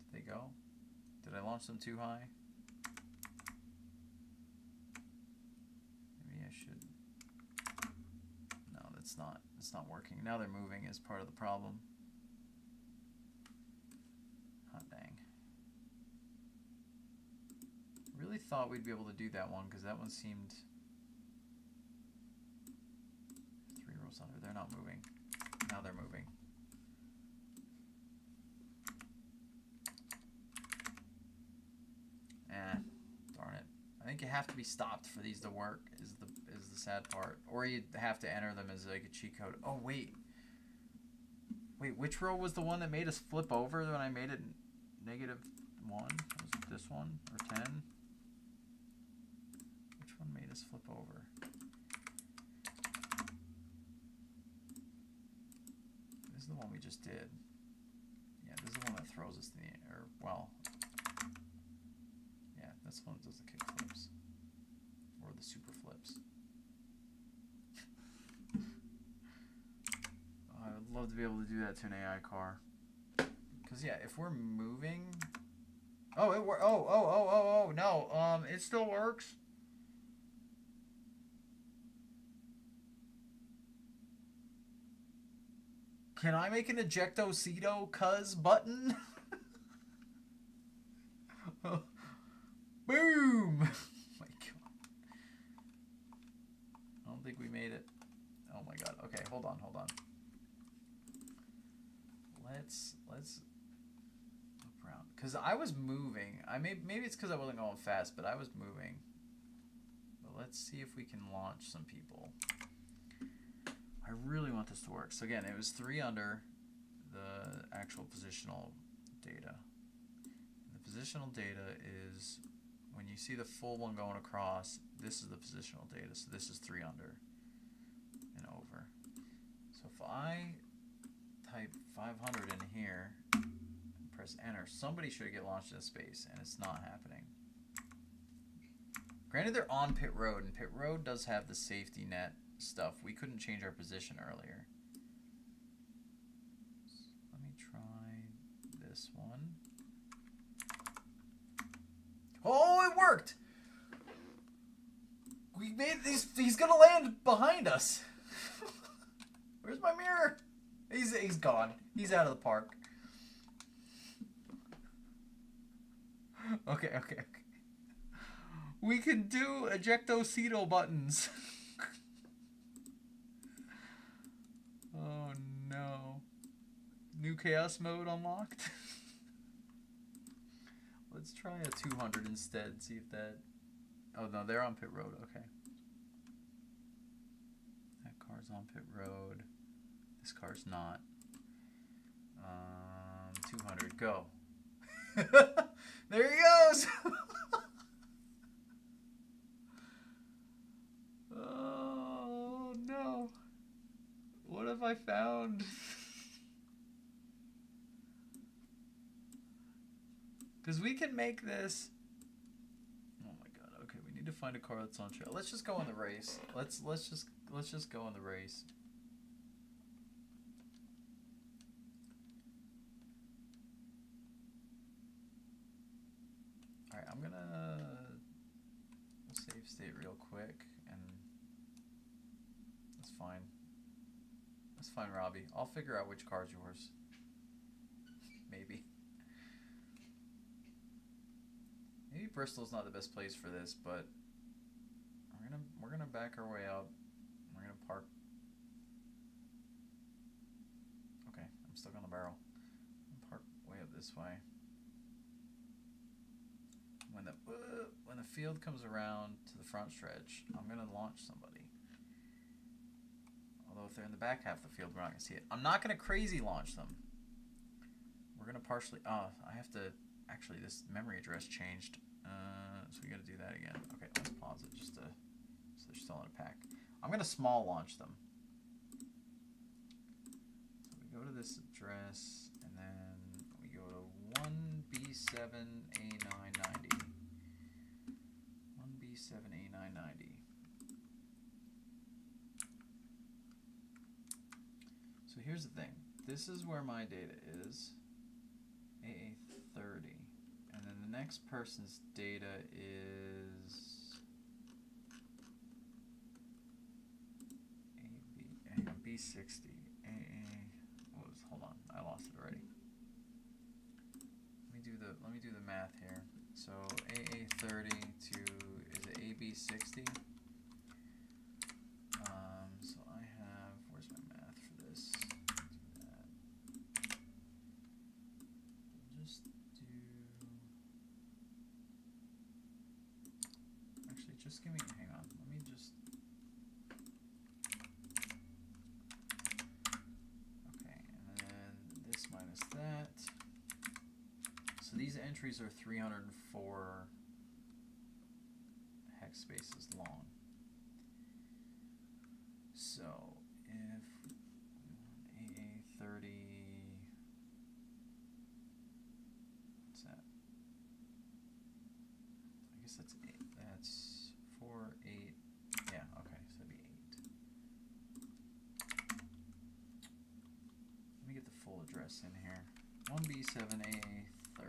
[SPEAKER 1] Did they go? Did I launch them too high? Maybe I should. No, that's not. It's not working. Now they're moving is part of the problem. Hot dang. Really thought we'd be able to do that one because that one seemed 3 rows under. They're not moving. Now they're moving. Darn it. I think you have to be stopped for these to work is the sad part. Or you have to enter them as like a cheat code. Oh wait. Wait, which row was the one that made us flip over when I made it -1? Was it this one? Or 10? Which one made us flip over? This is the one we just did. Yeah, this is the one that throws us in the air. Well, yeah, that's the one that does the kick flips. Or the super flips. I would love to be able to do that to an AI car. Because, yeah, if we're moving... Oh, it works. Oh, no. It still works. Can I make an ejectocito cuz button? Boom! Oh my god. I don't think we made it. Oh my god. Okay, hold on. Let's look around. Because I was moving. Maybe it's because I wasn't going fast, but I was moving. But let's see if we can launch some people. I really want this to work. So again, it was 3 under the actual positional data. And the positional data is when you see the full one going across, this is the positional data. So this is 3 under and over. So if I type 500 in here and press enter, somebody should get launched into space, and it's not happening. Granted, they're on pit road, and pit road does have the safety net stuff. We couldn't change our position earlier. So let me try this one. Oh, it worked! We made these. He's gonna land behind us. Where's my mirror? He's gone. He's out of the park. Okay. We can do ejectocito buttons. Oh no. New chaos mode unlocked. Let's try a 200 instead. See if that... Oh no, they're on pit road. Okay. That car's on pit road. This car's not. 200, go. There he goes! Oh no. What have I found? Because we can make this... Oh my god, okay, we need to find a car that's on trail. Let's just go in the race. Let's just go in the race. Alright, I'm gonna save state real quick, and that's fine. That's fine, Robbie. I'll figure out which car's yours. Maybe. Maybe Bristol's not the best place for this, but we're gonna back our way out. We're gonna park. Okay, I'm stuck on the barrel. Park way up this way. When the field comes around to the front stretch, I'm gonna launch somebody. Although if they're in the back half of the field, we're not gonna see it. I'm not gonna crazy launch them. We're gonna partially. Oh, I have to. Actually, this memory address changed, so we gotta do that again. Okay, let's pause it just so they're still in a pack. I'm gonna small launch them. So we go to this address, and then we go to 1B7A990. 1B7A990. here's the thing. This is where my data is. AA30. And then the next person's data is hang on, B60. Hold on, I lost it already. Let me do the math here. So AA30 to is it AB60? So I have, where's my math for this? Do that. Just do, actually just give me, hang on, let me just, okay, and then this minus that. So these entries are 304 hex spaces long. So if we want AA30, what's that? I guess that's 8. That's 4, 8. Yeah, okay, so that'd be 8. Let me get the full address in here. 1B7AA30.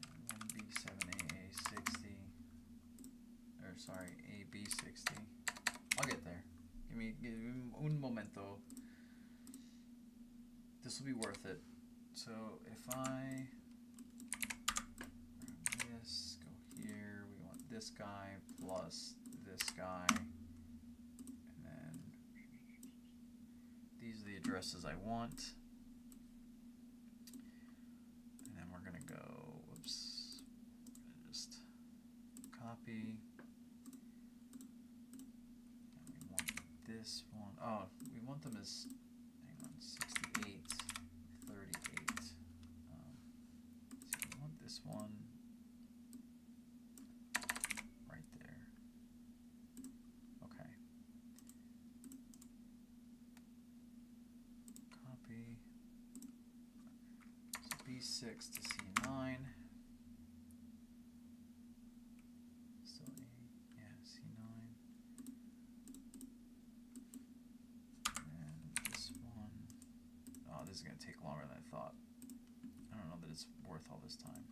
[SPEAKER 1] And 1B7AA60. Or sorry, AB60. I'll get there. Give me un momento. This will be worth it. So if I grab this, go here, we want this guy plus this guy. And then these are the addresses I want. And then we're going to go, whoops, we're going to just copy. This one, oh, we want them as, hang on, 68, 38. So we want this one right there. Okay. Copy. So B6 to C9. Still A, yeah, C9. This is going to take longer than I thought. I don't know that it's worth all this time.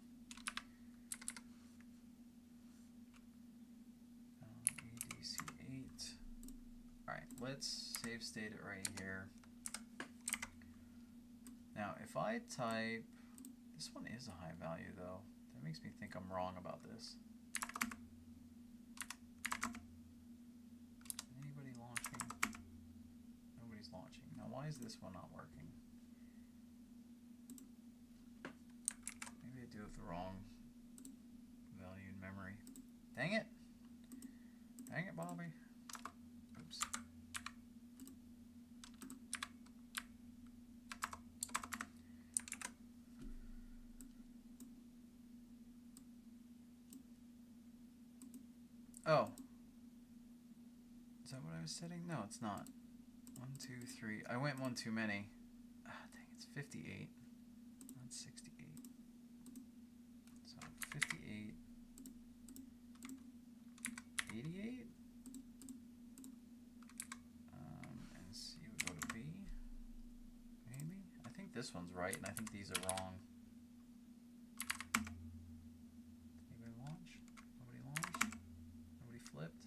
[SPEAKER 1] ADC8. Alright, let's save state it right here. Now, if I type... This one is a high value, though. That makes me think I'm wrong about this. Anybody launching? Nobody's launching. Now, why is this one not working? Do it the wrong value in memory. Dang it! Dang it, Bobby. Oops. Oh. Is that what I was setting? No, it's not. 1, 2, 3. I went one too many. Ah, dang, it's 58. Not 68. 58, 88, and C would go to B, maybe? I think this one's right, and I think these are wrong. Anybody launch? Nobody launched? Nobody flipped?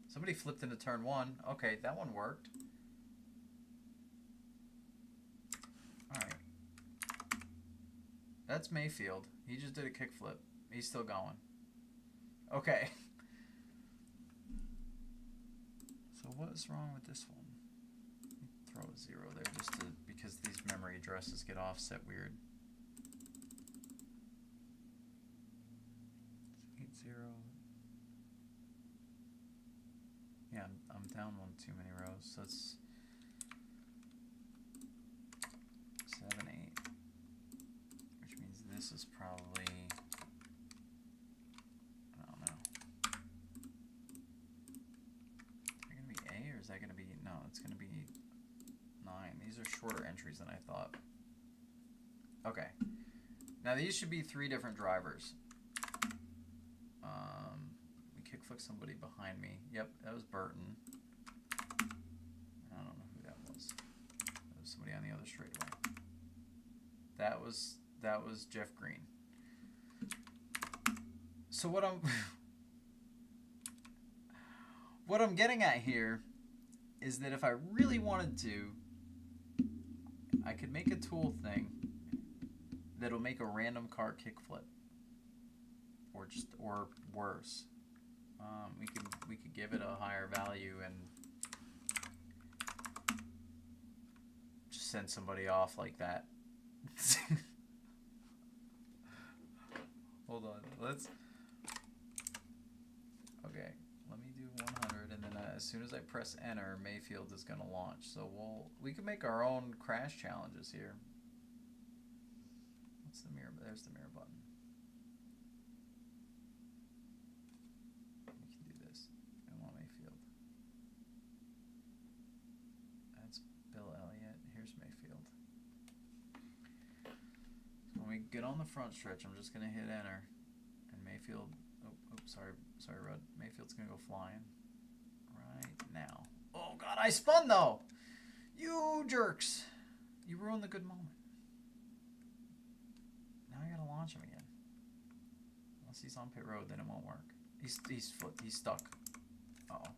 [SPEAKER 1] Somebody flipped into turn 1. Okay, that one worked. Alright. That's Mayfield. He just did a kickflip. He's still going. Okay. So what's wrong with this one? Throw a 0 there just to, because these memory addresses get offset weird. 80. Yeah, I'm down one too many rows. So it's 7, 8. Which means this is probably, I don't know. Is that going to be A or is that going to be, no, it's going to be 9. These are shorter entries than I thought. Okay. Now these should be 3 different drivers. We kickflick somebody behind me. Yep, that was Burton. That was Jeff Green. So what I'm getting at here is that if I really wanted to, I could make a tool thing that'll make a random car kickflip, or worse. We could give it a higher value and just send somebody off like that. Hold on, okay, let me do 100, and then as soon as I press enter, Mayfield is going to launch. So we can make our own crash challenges here. What's the mirror? There's the mirror button. We can do this. I want Mayfield. That's Bill Elliott. Here's Mayfield. So when we get on the front stretch, I'm just going to hit enter. And Mayfield... Sorry, Rod. Mayfield's going to go flying right now. Oh, God, I spun, though! You jerks! You ruined the good moment. Now I got to launch him again. Unless he's on pit road, then it won't work. He's stuck. Uh-oh.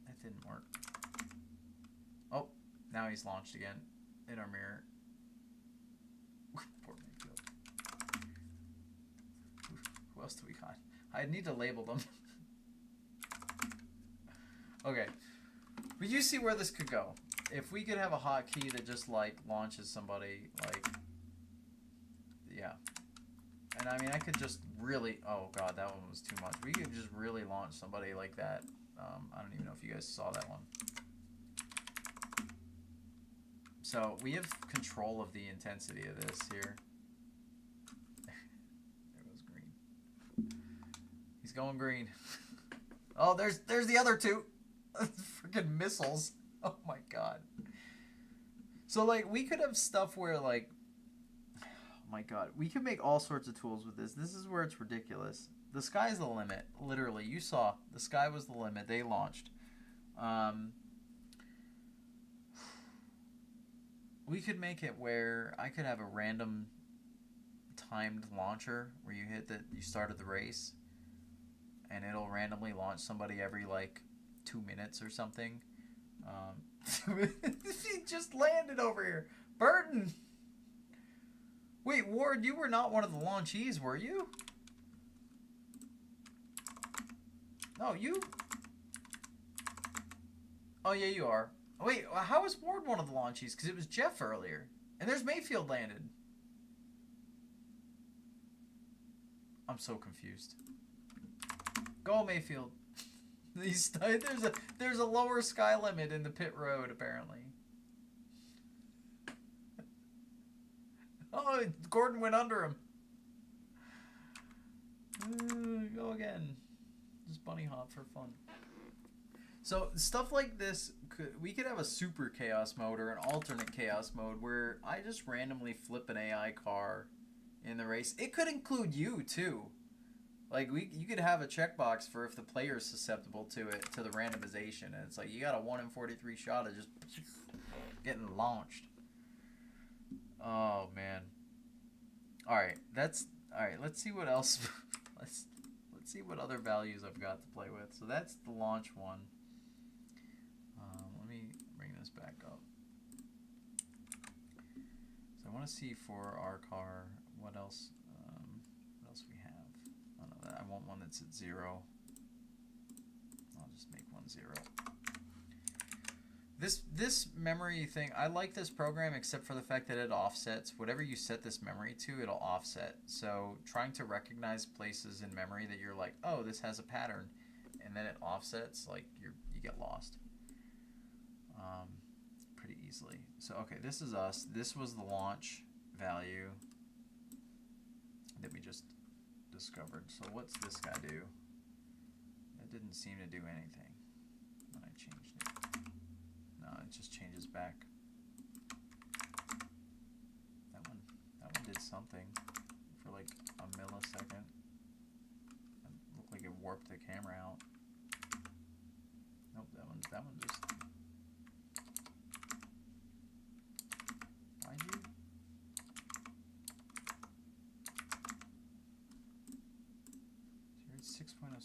[SPEAKER 1] That didn't work. Oh, now he's launched again. In our mirror. Poor Mayfield. Who else do we got? I need to label them. Okay. But you see where this could go. If we could have a hotkey that just, like, launches somebody, like... Yeah. And, I mean, I could just really... Oh, God, that one was too much. We could just really launch somebody like that. I don't even know if you guys saw that one. So, we have control of the intensity of this here. There goes green. He's going green. Oh, there's the other two. Freaking missiles. Oh, my God. So, like, we could have stuff where, like... Oh, my God. We could make all sorts of tools with this. This is where it's ridiculous. The sky's the limit. Literally. You saw. The sky was the limit. They launched. We could make it where I could have a random timed launcher where you hit that you started the race and it'll randomly launch somebody every like 2 minutes or something. He just landed over here. Burton! Wait, Ward, you were not one of the launchees, were you? No, you... Oh, yeah, you are. Wait, how was Ward one of the launchees? Because it was Jeff earlier. And there's Mayfield landed. I'm so confused. Go, Mayfield. There's a lower sky limit in the pit road, apparently. Oh, Gordon went under him. Go again. Just bunny hop for fun. So stuff like this, we could have a super chaos mode or an alternate chaos mode where I just randomly flip an AI car in the race. It could include you too. Like you could have a checkbox for if the player is susceptible to it, to the randomization, and it's like you got a 1 in 43 shot of just getting launched. Oh man. All right, let's see what else. let's see what other values I've got to play with. So that's the launch one. Let me bring this back up. So I want to see for our car what else we have. Oh, no, I want one that's at 0. I'll just make one 0. This memory thing, I like this program except for the fact that it offsets. Whatever you set this memory to, it'll offset. So trying to recognize places in memory that you're like, oh, this has a pattern, and then it offsets, like you get lost pretty easily. So okay, this is us. This was the launch value that we just discovered. So what's this guy do? It didn't seem to do anything when I changed it. No, it just changes back. That one did something for like a millisecond. It looked like it warped the camera out. Nope, that one just... Why'd you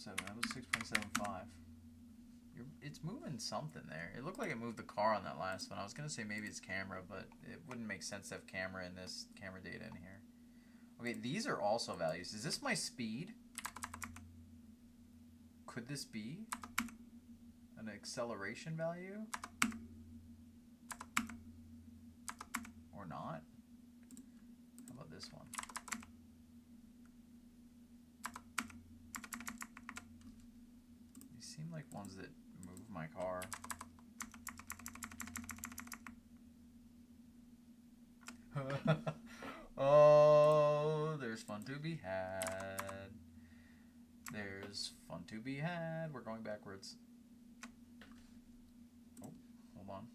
[SPEAKER 1] 6.7. That was 6.75. It's moving something there. It looked like it moved the car on that last one. I was going to say maybe it's camera, but it wouldn't make sense to have camera in this camera data in here. Okay, these are also values. Is this my speed? Could this be an acceleration value? Or not? How about this one? These seem like ones that move my car. Oh, there's fun to be had. There's fun to be had. We're going backwards. Oh, hold on.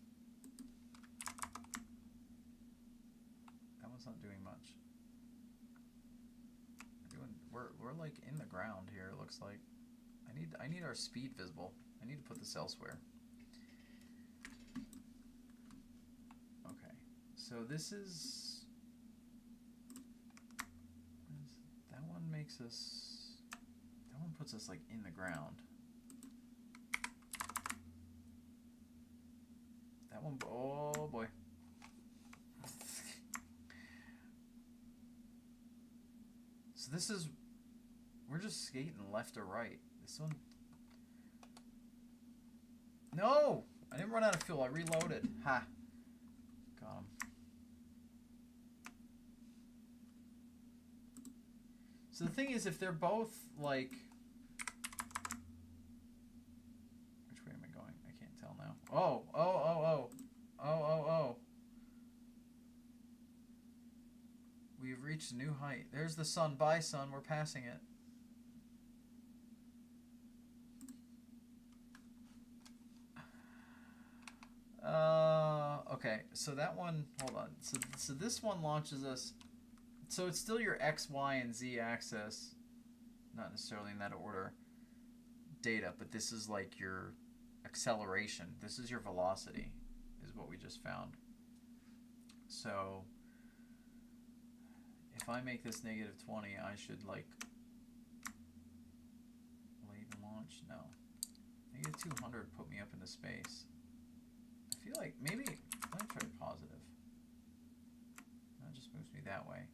[SPEAKER 1] That one's not doing much. We're like in the ground here, it looks like. I need our speed visible. I need to put this elsewhere. Okay. So this is that one makes us, that one puts us like in the ground. That one, oh boy. So this is, we're just skating left or right. This one, no! I didn't run out of fuel, I reloaded. Ha! Got him. So the thing is, if they're both like, which way am I going? I can't tell now. Oh, oh, oh, oh, oh, oh, oh. We've reached a new height. There's the sun. Bye, sun. We're passing it. Okay. So that one, hold on. So this one launches us. So it's still your X, Y, and Z axis, not necessarily in that order, data, but this is like your acceleration. This is your velocity, is what we just found. So if I make this negative 20, I should like late launch? No. Negative 200 put me up into space. I feel like maybe, let me try positive. That just moves me that way.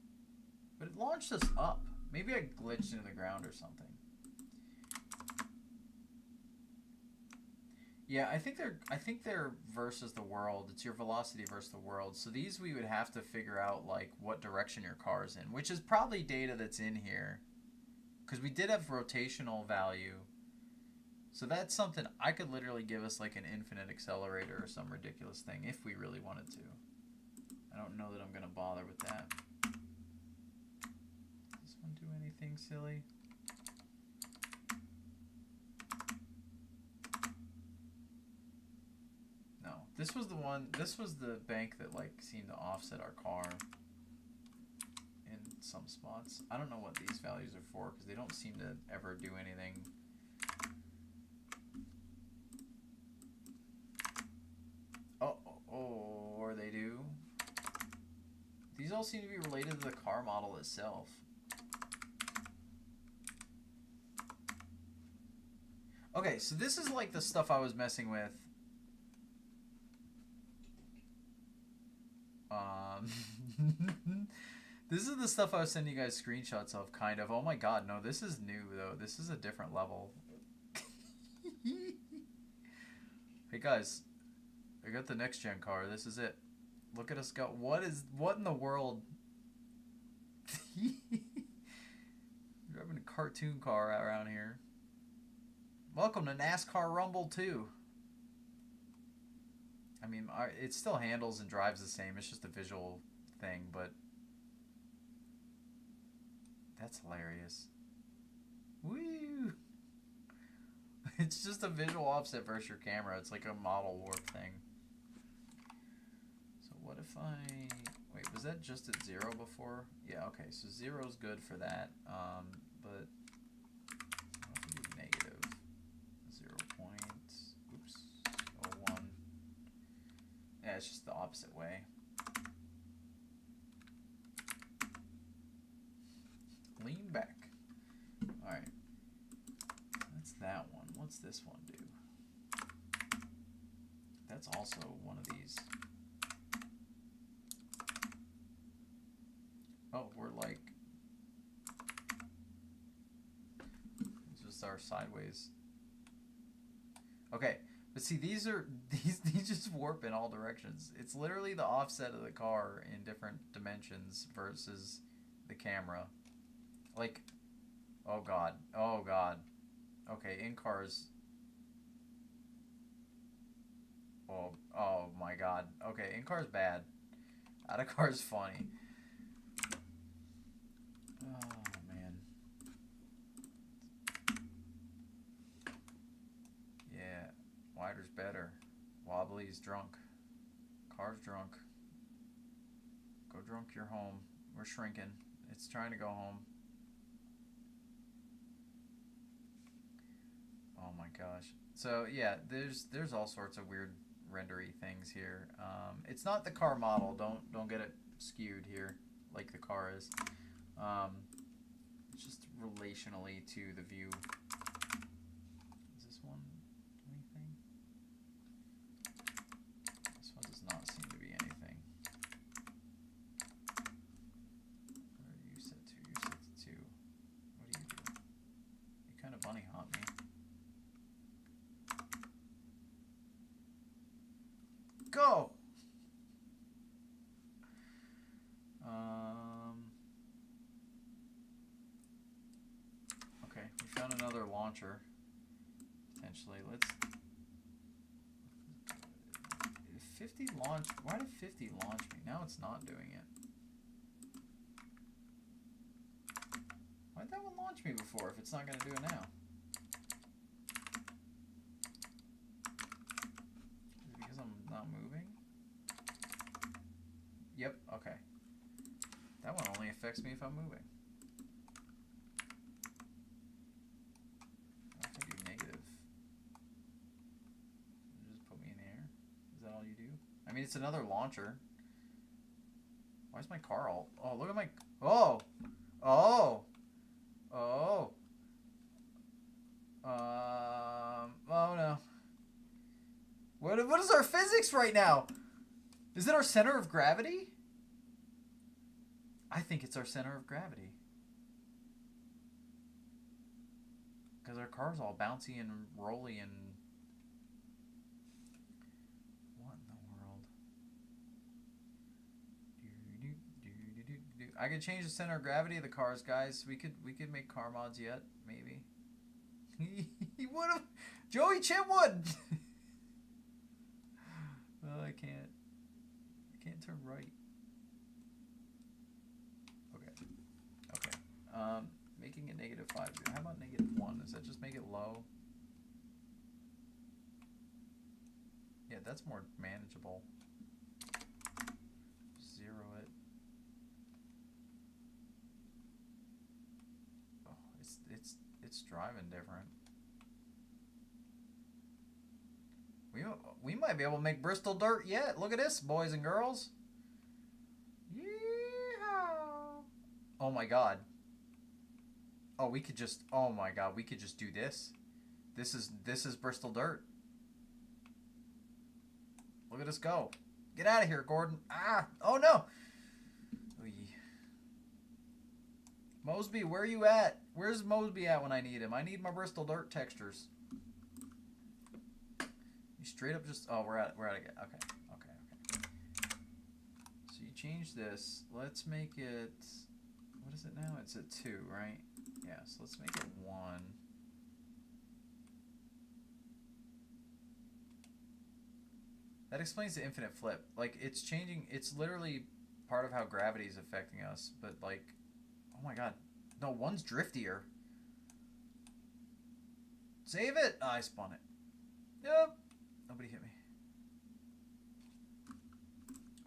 [SPEAKER 1] But it launched us up. Maybe I glitched into the ground or something. Yeah, I think they're versus the world. It's your velocity versus the world. So these we would have to figure out like what direction your car is in, which is probably data that's in here. Because we did have rotational value. So that's something I could literally give us like an infinite accelerator or some ridiculous thing if we really wanted to. I don't know that I'm going to bother with that. Do anything silly? No. This was the one, this was the bank that like seemed to offset our car in some spots. I don't know what these values are for because they don't seem to ever do anything. Or they do. These all seem to be related to the car model itself. Okay, so this is like the stuff I was messing with. This is the stuff I was sending you guys screenshots of, kind of. Oh my god, no, this is new, though. This is a different level. Hey, guys. I got the next-gen car. This is it. Look at us go. What in the world? You're driving a cartoon car around here. Welcome to NASCAR Rumble 2. I mean, it still handles and drives the same. It's just a visual thing, but that's hilarious. Woo! It's just a visual offset versus your camera. It's like a model warp thing. So what if I... Wait, was that just at 0 before? Yeah, okay, so 0 is good for that. But... negative 0 points. Oops. 0.1. Yeah, it's just the opposite way. Lean back. Alright. that's also one of these. Oh, we're like... It's just our sideways. Okay, but see, these are... These just warp in all directions. It's literally the offset of the car in different dimensions versus the camera. Like... Oh god. Oh god. Okay, in cars... Oh my god. Okay, in car's bad. Out of car's funny. Oh man. Yeah. Wider's better. Wobbly's drunk. Car's drunk. Go drunk, you're home. We're shrinking. It's trying to go home. Oh my gosh. So yeah, there's all sorts of weird rendery things here. It's not the car model. Don't get it skewed here like the car is. It's just relationally to the view. Does this one do anything? This one does not seem to be anything. What are you set to? You're set to 2. What do you do? You kind of bunny hop me. Go! Okay, we found another launcher. Potentially. Let's... 50 launch... Why did 50 launch me? Now it's not doing it. Why'd that one launch me before if it's not going to do it now? Is it because I'm not moving? Yep, okay. That one only affects me if I'm moving. What if I do negative? Just put me in the air? Is that all you do? I mean, it's another launcher. Why is my car all... Oh, look at my... Oh! Oh! Oh! Oh no. What is our physics right now? Is it our center of gravity? I think it's our center of gravity. Because our car's all bouncy and rolly and... What in the world? I could change the center of gravity of the cars, guys. We could make car mods yet, maybe. He would have... Joey Chitwood! Oh, I can't turn right. Okay. Making it -5. How about -1? Does that just make it low? Yeah, that's more manageable. 0 it. Oh, it's driving different. We might be able to make Bristol dirt yet. Look at this, boys and girls. Yeehaw! Oh my god. Oh, we could just... Oh my god, we could just do this. This is Bristol dirt. Look at us go. Get out of here, Gordon. Ah! Oh no! Oy. Mosby, where are you at? Where's Mosby at when I need him? I need my Bristol dirt textures. You straight up just... Oh, we're at it. Okay. So you change this. Let's make it... What is it now? It's at 2, right? Yeah, so let's make it 1. That explains the infinite flip. Like, it's changing... It's literally part of how gravity is affecting us. But, like... Oh my god. No, 1's driftier. Save it! Oh, I spun it. Yep. Nobody hit me.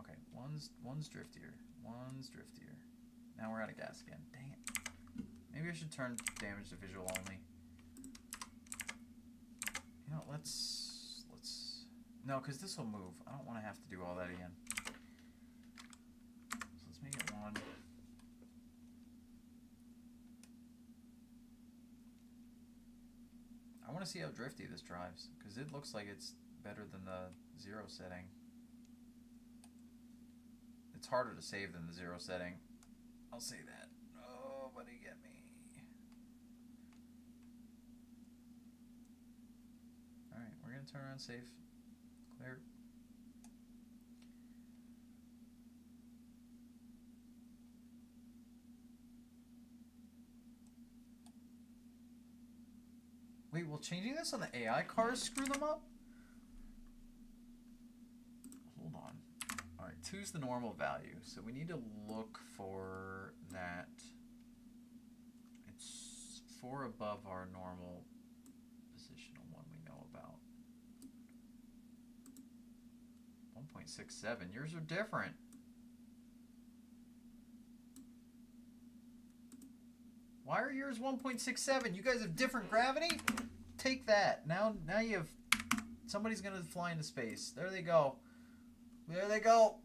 [SPEAKER 1] Okay, one's driftier. One's driftier. Now we're out of gas again. Dang it. Maybe I should turn damage to visual only. You know, let's... No, because this will move. I don't want to have to do all that again. So let's make it 1. I want to see how drifty this drives, because it looks like it's better than the 0 setting. It's harder to save than the 0 setting. I'll say that. Oh, buddy, get me. Alright, we're going to turn around safe. Clear. Wait, will changing this on the AI cars screw them up? Hold on. Alright, 2's the normal value. So we need to look for that. It's 4 above our normal positional one we know about. 1.67. Yours are different. Why are yours 1.67? You guys have different gravity? Take that. Now you have... Somebody's going to fly into space. There they go. There they go.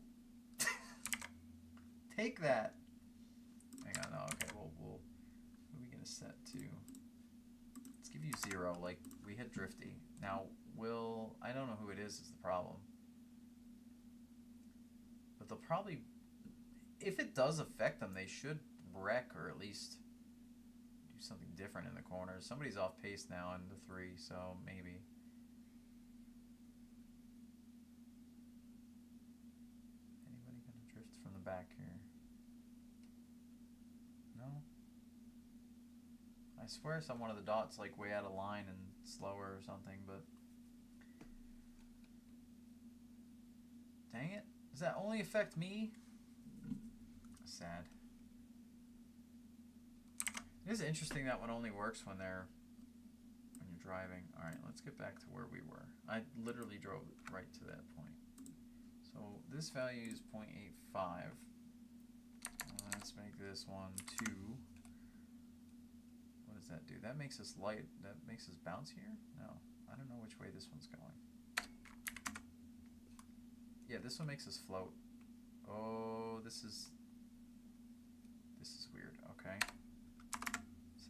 [SPEAKER 1] Take that. Hang on. No, okay. We'll what are we going to set to? Let's give you 0. Like, we hit Drifty. Now, I don't know who it is the problem. But they'll probably... If it does affect them, they should wreck or at least... something different in the corners. Somebody's off pace now in the 3, so maybe. Anybody gonna drift from the back here? No? I swear some one of the dots like way out of line and slower or something, but dang it. Does that only affect me? Sad. It is interesting that one only works when you're driving. All right, let's get back to where we were. I literally drove right to that point. So this value is 0.85. Let's make this one 2. What does that do? That makes us light. That makes us bounce here? No, I don't know which way this one's going. Yeah, this one makes us float. Oh, this is weird. Okay.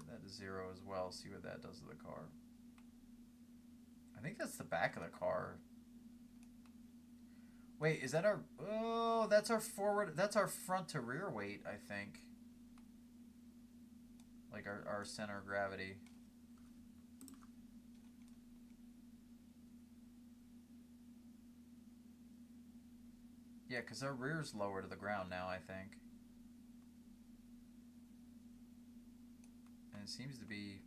[SPEAKER 1] That is 0 as well. See what that does to the car. I think that's the back of the car. Wait, is that our... Oh, that's our forward... That's our front to rear weight, I think. Like our center of gravity. Yeah, because our rear's lower to the ground now, I think. And it seems to be...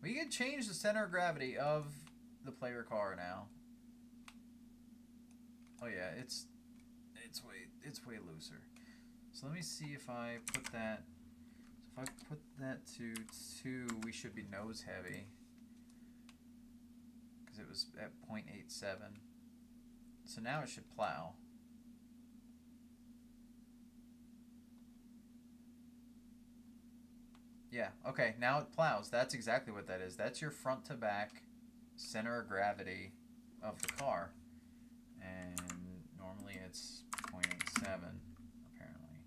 [SPEAKER 1] We can change the center of gravity of the player car now. Oh yeah, it's way looser. So let me see if I put that... So if I put that to 2, we should be nose heavy. Because it was at 0.87. So now it should plow. Yeah, okay, now it plows. That's exactly what that is. That's your front to back center of gravity of the car. And normally it's 0.87, apparently.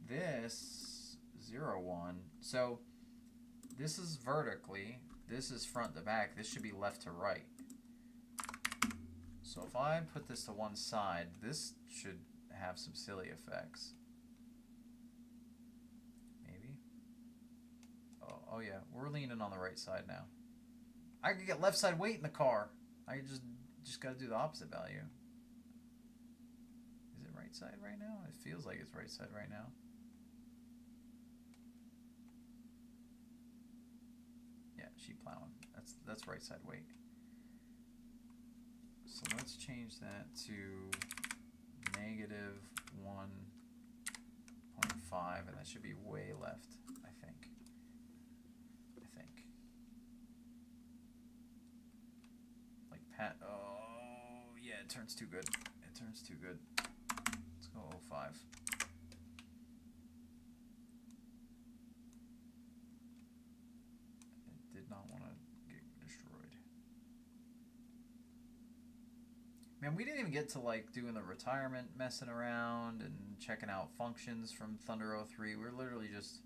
[SPEAKER 1] This, 0.1. So this is vertically, this is front to back. This should be left to right. So if I put this to one side, this should have some silly effects. Oh yeah, we're leaning on the right side now. I could get left side weight in the car. I just got to do the opposite value. Is it right side right now? It feels like it's right side right now. Yeah, sheep plowing. That's right side weight. So let's change that to negative 1.5, and that should be way left, I think. Like Pat. Oh yeah, it turns too good. It turns too good. Let's go 0.5. It did not want to get destroyed. Man, we didn't even get to like doing the retirement, messing around and checking out functions from Thunder 03. We're literally just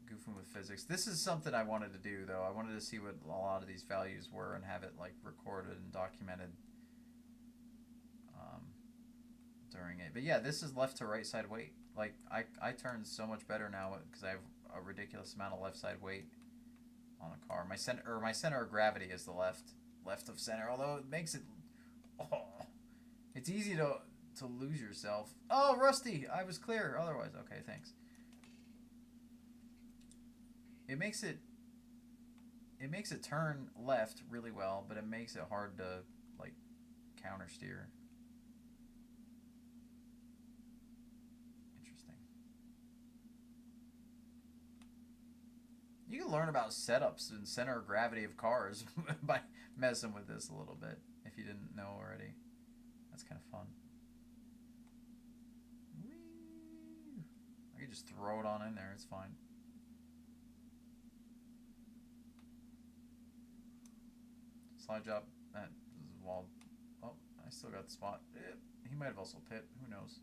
[SPEAKER 1] goofing with physics. This is something I wanted to do, though. I wanted to see what a lot of these values were and have it like recorded and documented during it. But yeah, this is left to right side weight. Like I turn so much better now because I have a ridiculous amount of left side weight on a car. My center of gravity is the left of center. Although it makes it, it's easy to lose yourself. Oh, Rusty, I was clear. Otherwise, okay, thanks. It makes it turn left really well, but it makes it hard to like counter steer. Interesting. You can learn about setups and center of gravity of cars by messing with this a little bit if you didn't know already. That's kind of fun. Whee! I could just throw it on in there. It's fine. Slide job. That is wall. Oh, I still got the spot. He might have also pit. Who knows?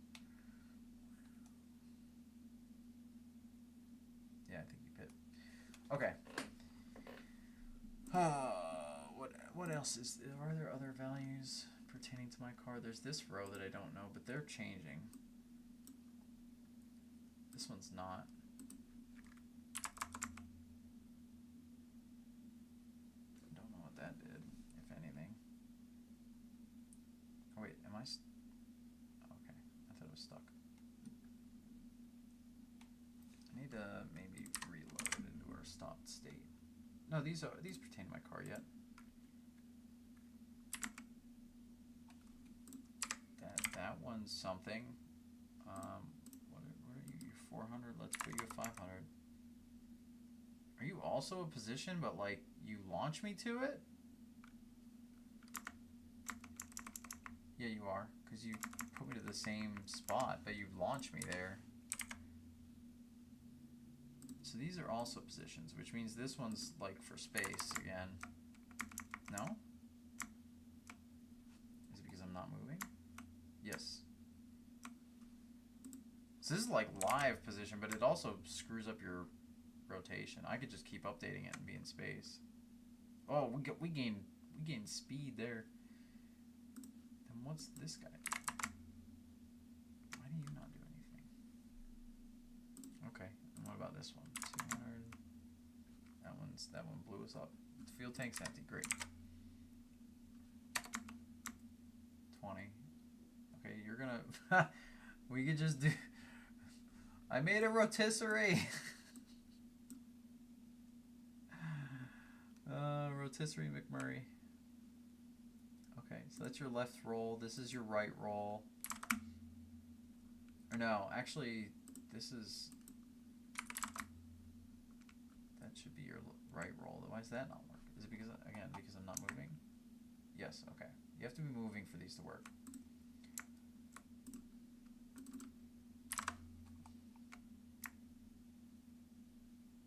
[SPEAKER 1] Yeah, I think he pit. Okay. What else is? Are there other values pertaining to my car? There's this row that I don't know, but they're changing. This one's not. Don't know what that did, if anything. Oh wait, am I? Okay, I thought it was stuck. I need to maybe reload it into our stopped state. No, these pertain to my car yet. That one's something. What are you? You're 400. Let's put you at 500. Are you also a position, but like you launch me to it? Yeah, you are, because you put me to the same spot, but you launch me there. So these are also positions, which means this one's like for space again. No? Is it because I'm not moving? Yes. So this is like live position, but it also screws up your rotation. I could just keep updating it and be in space. Oh, we gained speed there. Then what's this guy do? Why do you not do anything? Okay, and what about this one? 200. That one blew us up. The fuel tank's empty. Great. 20. Okay, you're gonna. We could just do. I made a rotisserie. Rotisserie McMurray. Okay, so that's your left roll. This is your right roll. Or no, actually, this is. That should be your right roll. Why is that not work? Is it because I'm not moving? Yes. Okay. You have to be moving for these to work.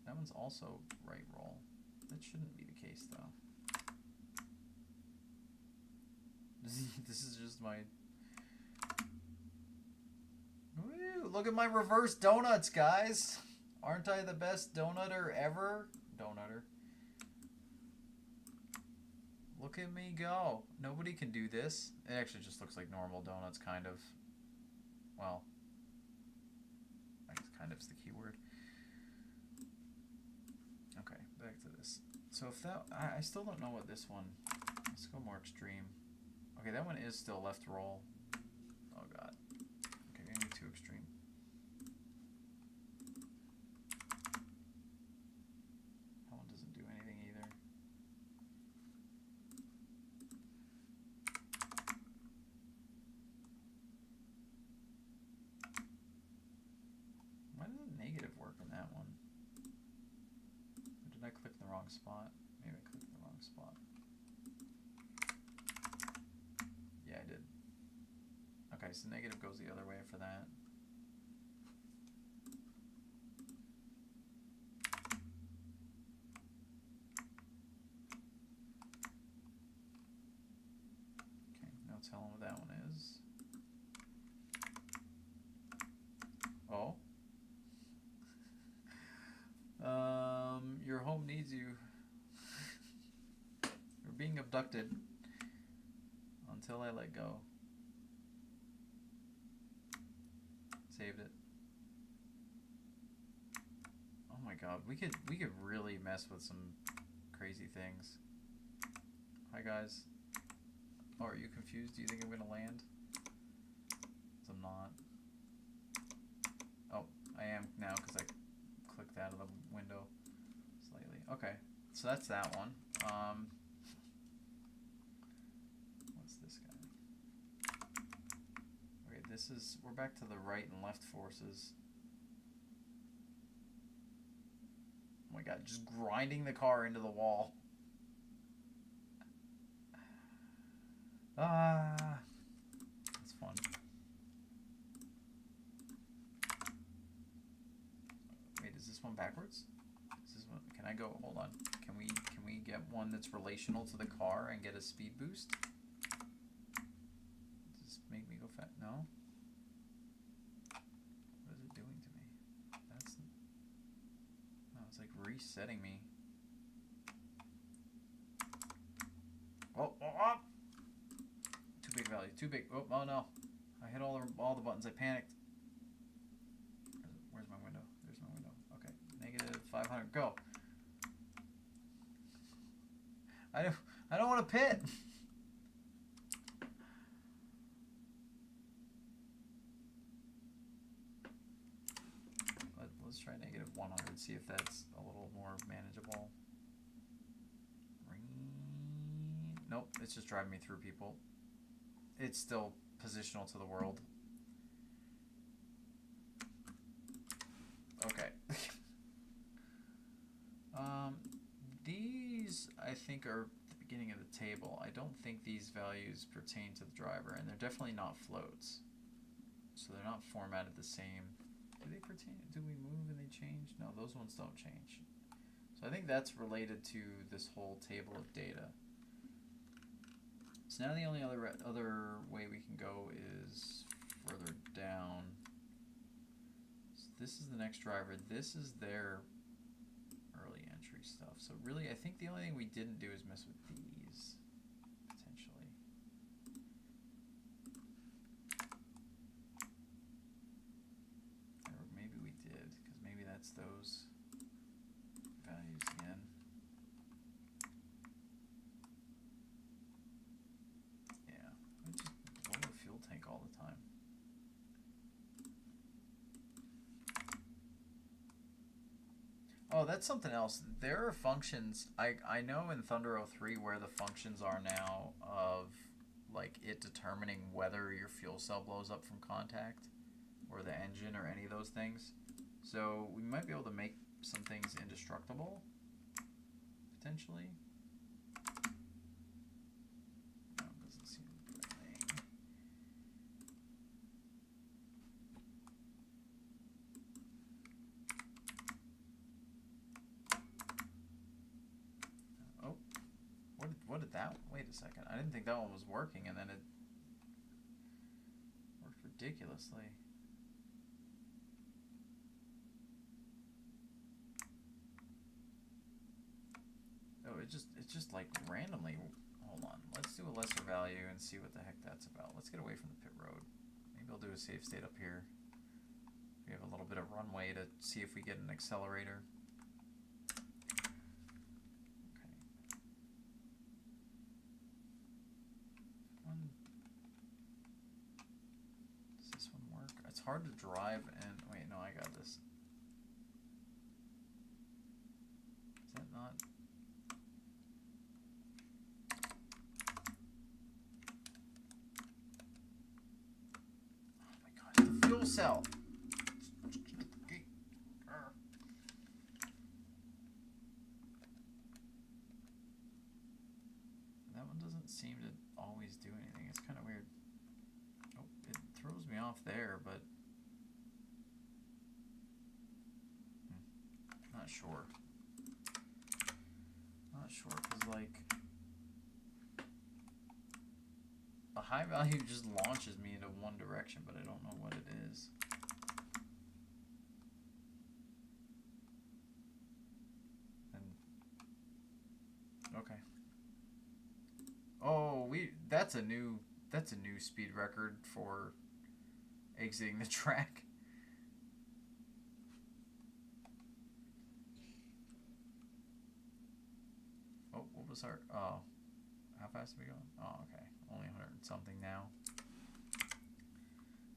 [SPEAKER 1] That one's also right roll. That shouldn't be the case, though. This is just my... Woo, look at my reverse donuts, guys! Aren't I the best donutter ever? Donutter. Look at me go. Nobody can do this. It actually just looks like normal donuts, kind of. Well, I guess kind of is the key word. Okay, back to this. So if that, I still don't know what this one, let's go more extreme. Okay, that one is still left roll. Oh god. Okay, gonna be too extreme. That one doesn't do anything either. Why did the negative work in that one? Or did I click in the wrong spot? Maybe I clicked in the wrong spot. Yeah, I did. Okay, so negative goes the other way for that. Okay, now tell them what that one is. Oh. abducted until I let go. Saved it. Oh my god, we could really mess with some crazy things. Hi guys. Oh, are you confused? Do you think I'm gonna land? 'Cause I'm not. Oh, I am now because I clicked out of the window slightly. Okay, so that's that one. What's this guy? Okay, this is, we're back to the right and left forces. Oh my god, just grinding the car into the wall. Ah, that's fun. Wait, is this one backwards? Is this one? Can I go? Hold on. Can we get one that's relational to the car and get a speed boost? Does this make me go fast? No. What is it doing to me? That's. No, it's like resetting me. Oh, oh, oh! Too big value. Too big. Oh, oh no! I hit all the buttons. I panicked. Where's my window? There's my window. Okay, negative 500. Go. I don't want to pit. Let's try negative 100. See if that's a little more manageable. Nope, it's just driving me through people. It's still positional to the world. Okay. These, I think, are the beginning of the table. I don't think these values pertain to the driver, and they're definitely not floats. So they're not formatted the same. Do they pertain? Do we move and they change? No, those ones don't change. So I think that's related to this whole table of data. So now the only other way we can go is further down. So this is the next driver. This is their early entry stuff. So really, I think the only thing we didn't do is mess with these, potentially. Or maybe we did, because maybe that's those values again. Yeah, we just blow the fuel tank all the time. Oh, that's something else. There are functions, I know in Thunder 03 where the functions are now of like it determining whether your fuel cell blows up from contact or the engine or any of those things. So we might be able to make some things indestructible, potentially. No, it doesn't seem the thing. Oh, what did that? Wait a second. I didn't think that one was working, and then it worked ridiculously. Oh, it just like randomly. Hold on. Let's do a lesser value and see what the heck that's about. Let's get away from the pit road. Maybe I'll do a safe state up here. We have a little bit of runway to see if we get an accelerator. Does this one work? It's hard to drive and wait, no, I got this. Is that not? Oh my god, the fuel cell. That one doesn't seem to always do anything. It's kind of weird. Oh, it throws me off there, but not sure. Not sure, because like a high value just launches me into one direction, but I don't know what it is. And okay. that's a new speed record for exiting the track. Oh, what was our... Oh, how fast are we going? Oh, okay. Only 100 and something now.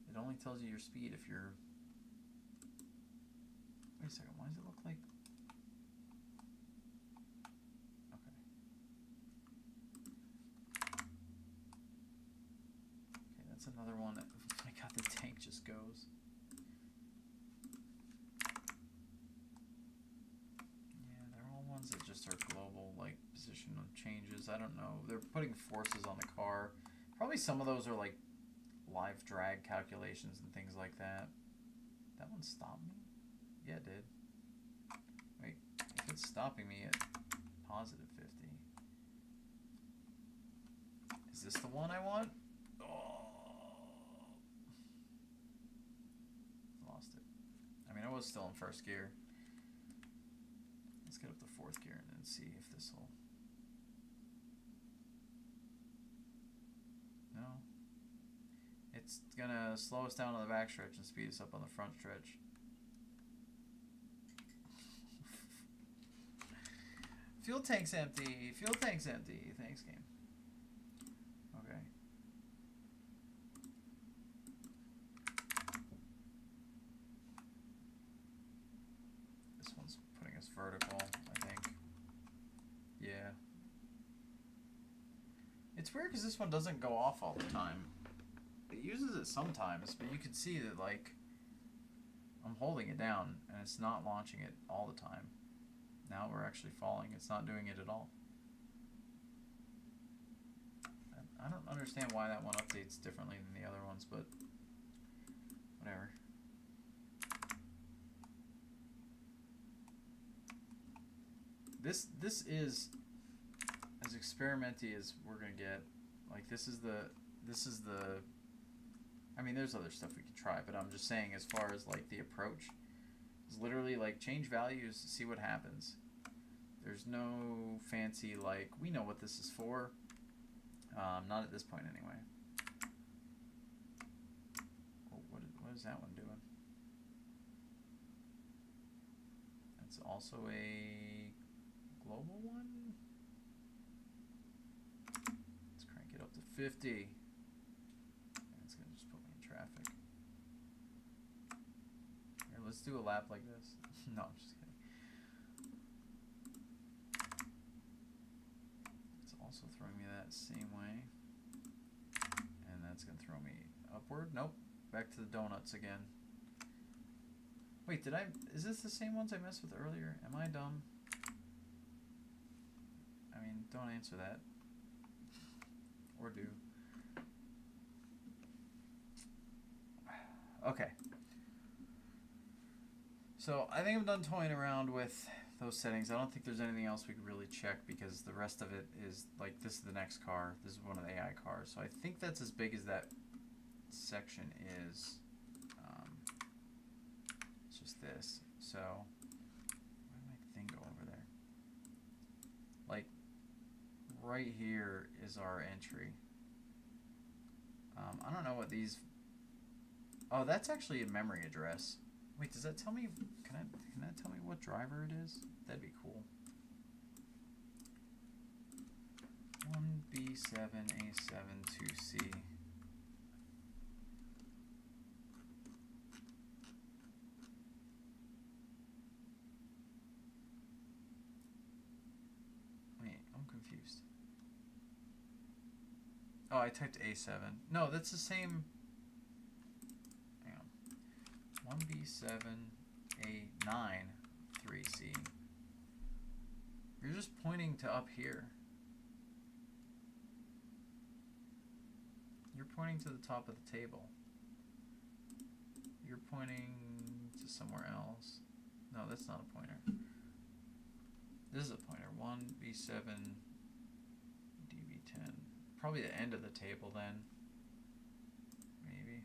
[SPEAKER 1] It only tells you your speed if you're... Wait a second, why does it look like... Okay. Okay, that's another one that... Oh my god, the tank just goes. Yeah, they're all ones that just are global, like, positional changes. I don't know. They're putting forces on the car. Probably some of those are, like, live drag calculations and things like that. That one stopped me? Yeah, it did. Wait, if it's stopping me at positive 50. Is this the one I want? Oh. Lost it. I mean, I was still in first gear. Let's get up to fourth gear and then see if this will... No. It's gonna slow us down on the back stretch and speed us up on the front stretch. Fuel tank's empty. Fuel tank's empty. Thanks, game. Okay. This one's putting us vertical, I think. Yeah. It's weird because this one doesn't go off all the time. It uses it sometimes, but you can see that, like, I'm holding it down and it's not launching it all the time. Now we're actually falling. It's not doing it at all. I don't understand why that one updates differently than the other ones, but whatever. This is as experimenty as we're gonna get. Like, this is the I mean, there's other stuff we could try, but I'm just saying, as far as, like, the approach, is literally, like, change values, see what happens. There's no fancy, like, we know what this is for. Not at this point, anyway. Oh, what is that one doing? That's also a global one. Let's crank it up to 50. Let's do a lap like this. No, I'm just kidding. It's also throwing me that same way. And that's going to throw me upward. Nope. Back to the donuts again. Wait, is this the same ones I messed with earlier? Am I dumb? I mean, don't answer that. Or do. Okay. So I think I'm done toying around with those settings. I don't think there's anything else we could really check, because the rest of it is, like, this is the next car. This is one of the AI cars. So I think that's as big as that section is. It's just this. So where did my thing go over there? Like, right here is our entry. I don't know what these... Oh, that's actually a memory address. Wait, does that tell me? Can that tell me what driver it is? That'd be cool. 1B7A7 2C. Wait, I'm confused. Oh, I typed A7. No, that's the same. 1B7A9 3C. You're just pointing to up here. You're pointing to the top of the table. You're pointing to somewhere else. No, that's not a pointer. This is a pointer. 1B7 DB10. Probably the end of the table then. Maybe.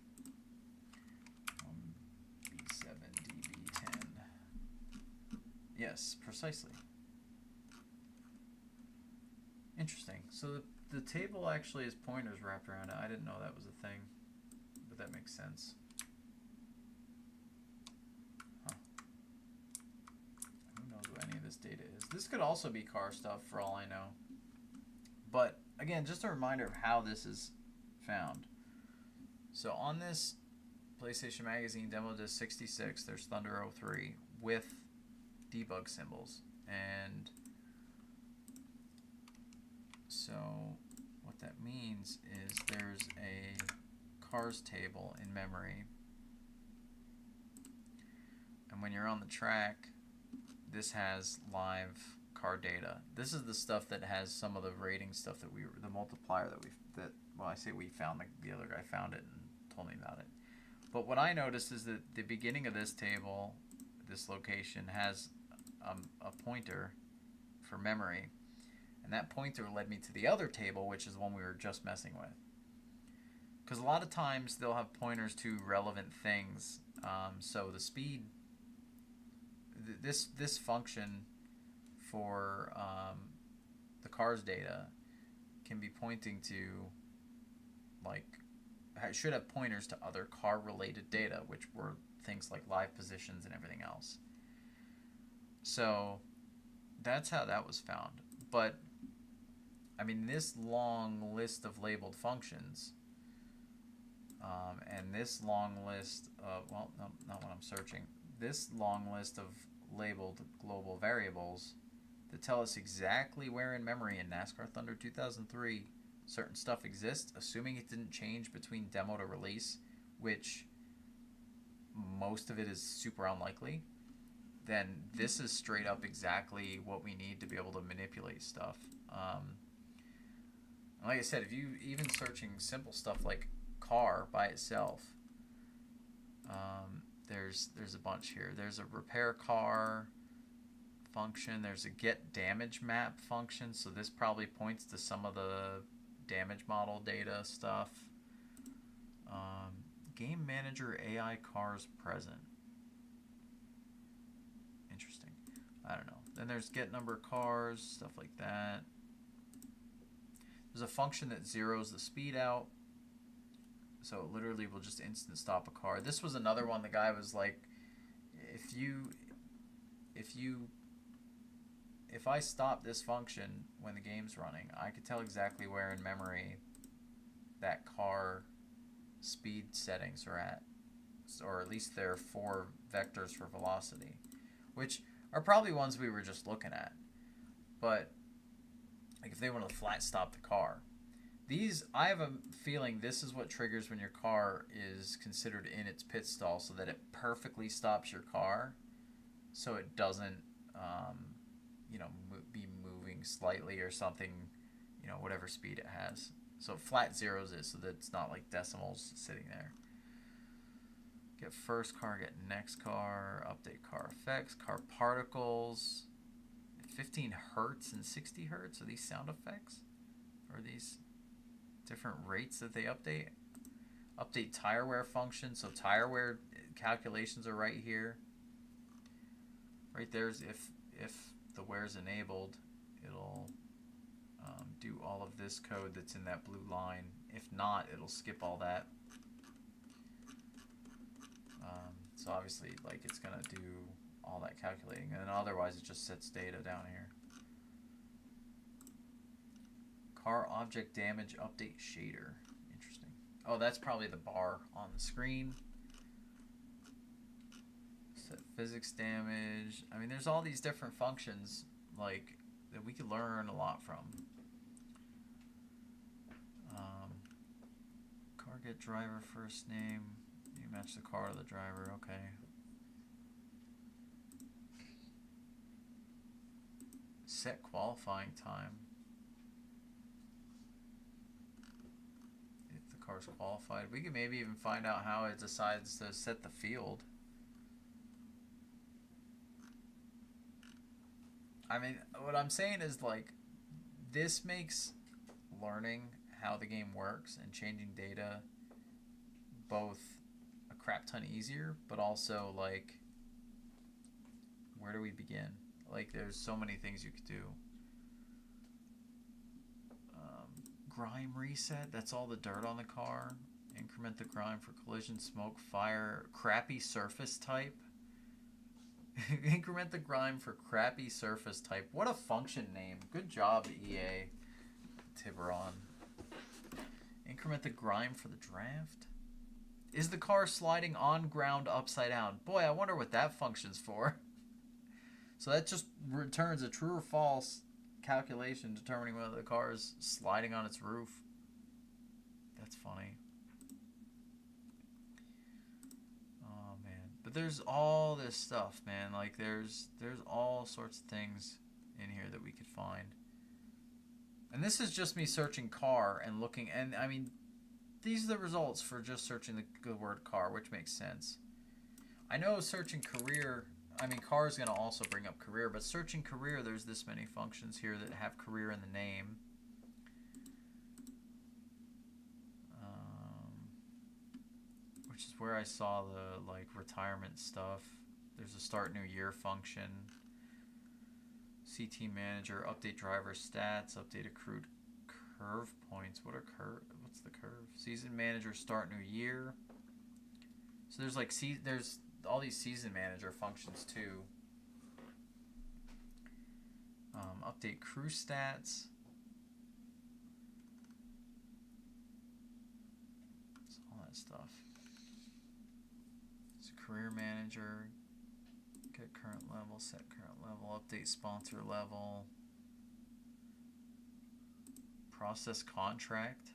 [SPEAKER 1] 1B7 DB10. Yes, precisely. Interesting. So the table actually has pointers wrapped around it. I didn't know that was a thing, but that makes sense. Huh. Who knows what any of this data is? This could also be car stuff for all I know. But again, just a reminder of how this is found. So on this PlayStation Magazine demo disc 66, there's Thunder 03 with debug symbols. And so what that means is there's a cars table in memory. And when you're on the track, this has live car data. This is the stuff that has some of the rating stuff that the multiplier well, I say we found, the other guy found it and told me about it. But what I noticed is that the beginning of this table, this location, has a pointer for memory. And that pointer led me to the other table, which is the one we were just messing with. Because a lot of times they'll have pointers to relevant things. So the speed, this function for the car's data can be pointing to, like, it should have pointers to other car related data, which were things like live positions and everything else. So that's how that was found. But I mean, this long list of labeled functions and this long list of, well, no, not what I'm searching, this long list of labeled global variables that tell us exactly where in memory in NASCAR Thunder 2003 certain stuff exists, assuming it didn't change between demo to release, which most of it is super unlikely, then this is straight up exactly what we need to be able to manipulate stuff. Like I said, if you even searching simple stuff like car by itself, there's a bunch here. There's a repair car function. There's a get damage map function. So this probably points to some of the damage model data stuff. Game manager AI cars present. Interesting. I don't know. Then there's get number cars, stuff like that. There's a function that zeroes the speed out. So it literally will just instant stop a car. This was another one. The guy was like, if I stop this function when the game's running, I could tell exactly where in memory that car speed settings are at. Or at least there are 4 vectors for velocity, which are probably ones we were just looking at. But like if they want to flat stop the car, I have a feeling this is what triggers when your car is considered in its pit stall, so that it perfectly stops your car, so it doesn't, be moving slightly or something, whatever speed it has. So flat zeros it so that it's not like decimals sitting there. Get first car, get next car, update car effects, car particles, 15 hertz and 60 hertz. Are these sound effects? Or are these different rates that they update? Update tire wear function. So tire wear calculations are right here. Right there's if the wear is enabled, it'll do all of this code that's in that blue line. If not, it'll skip all that. So obviously, like, it's gonna do all that calculating, and then otherwise it just sets data down here. Car object damage update shader. Interesting. Oh, that's probably the bar on the screen. Set physics damage. I mean, there's all these different functions, like, that we could learn a lot from. Car get driver first name. You match the car to the driver. Okay. Set qualifying time. If the car's qualified, we could maybe even find out how it decides to set the field. I mean, what I'm saying is, like, this makes learning how the game works and changing data both a crap ton easier, but also, like, where do we begin? Like, there's so many things you could do. grime reset. That's all the dirt on the car. Increment the grime for collision, smoke, fire, crappy surface type. Increment the grime for crappy surface type. What a function name. Good job, EA. Tiburon. Increment the grime for the draft. Is the car sliding on ground upside down? Boy, I wonder what that function's for. So that just returns a true or false calculation determining whether the car is sliding on its roof. That's funny. Oh man, but there's all this stuff, man. Like there's all sorts of things in here that we could find. And this is just me searching car and looking, and I mean, these are the results for just searching the word car, which makes sense. I know searching career, I mean, car is going to also bring up career, but searching career, there's this many functions here that have career in the name. Which is where I saw the like retirement stuff. There's a start new year function. CT manager, update driver stats, update accrued curve points. What's the curve? Season manager, start new year. So there's like there's all these season manager functions too. Update crew stats. It's all that stuff. It's a career manager. Get current level, set current level, update sponsor level. Process contract.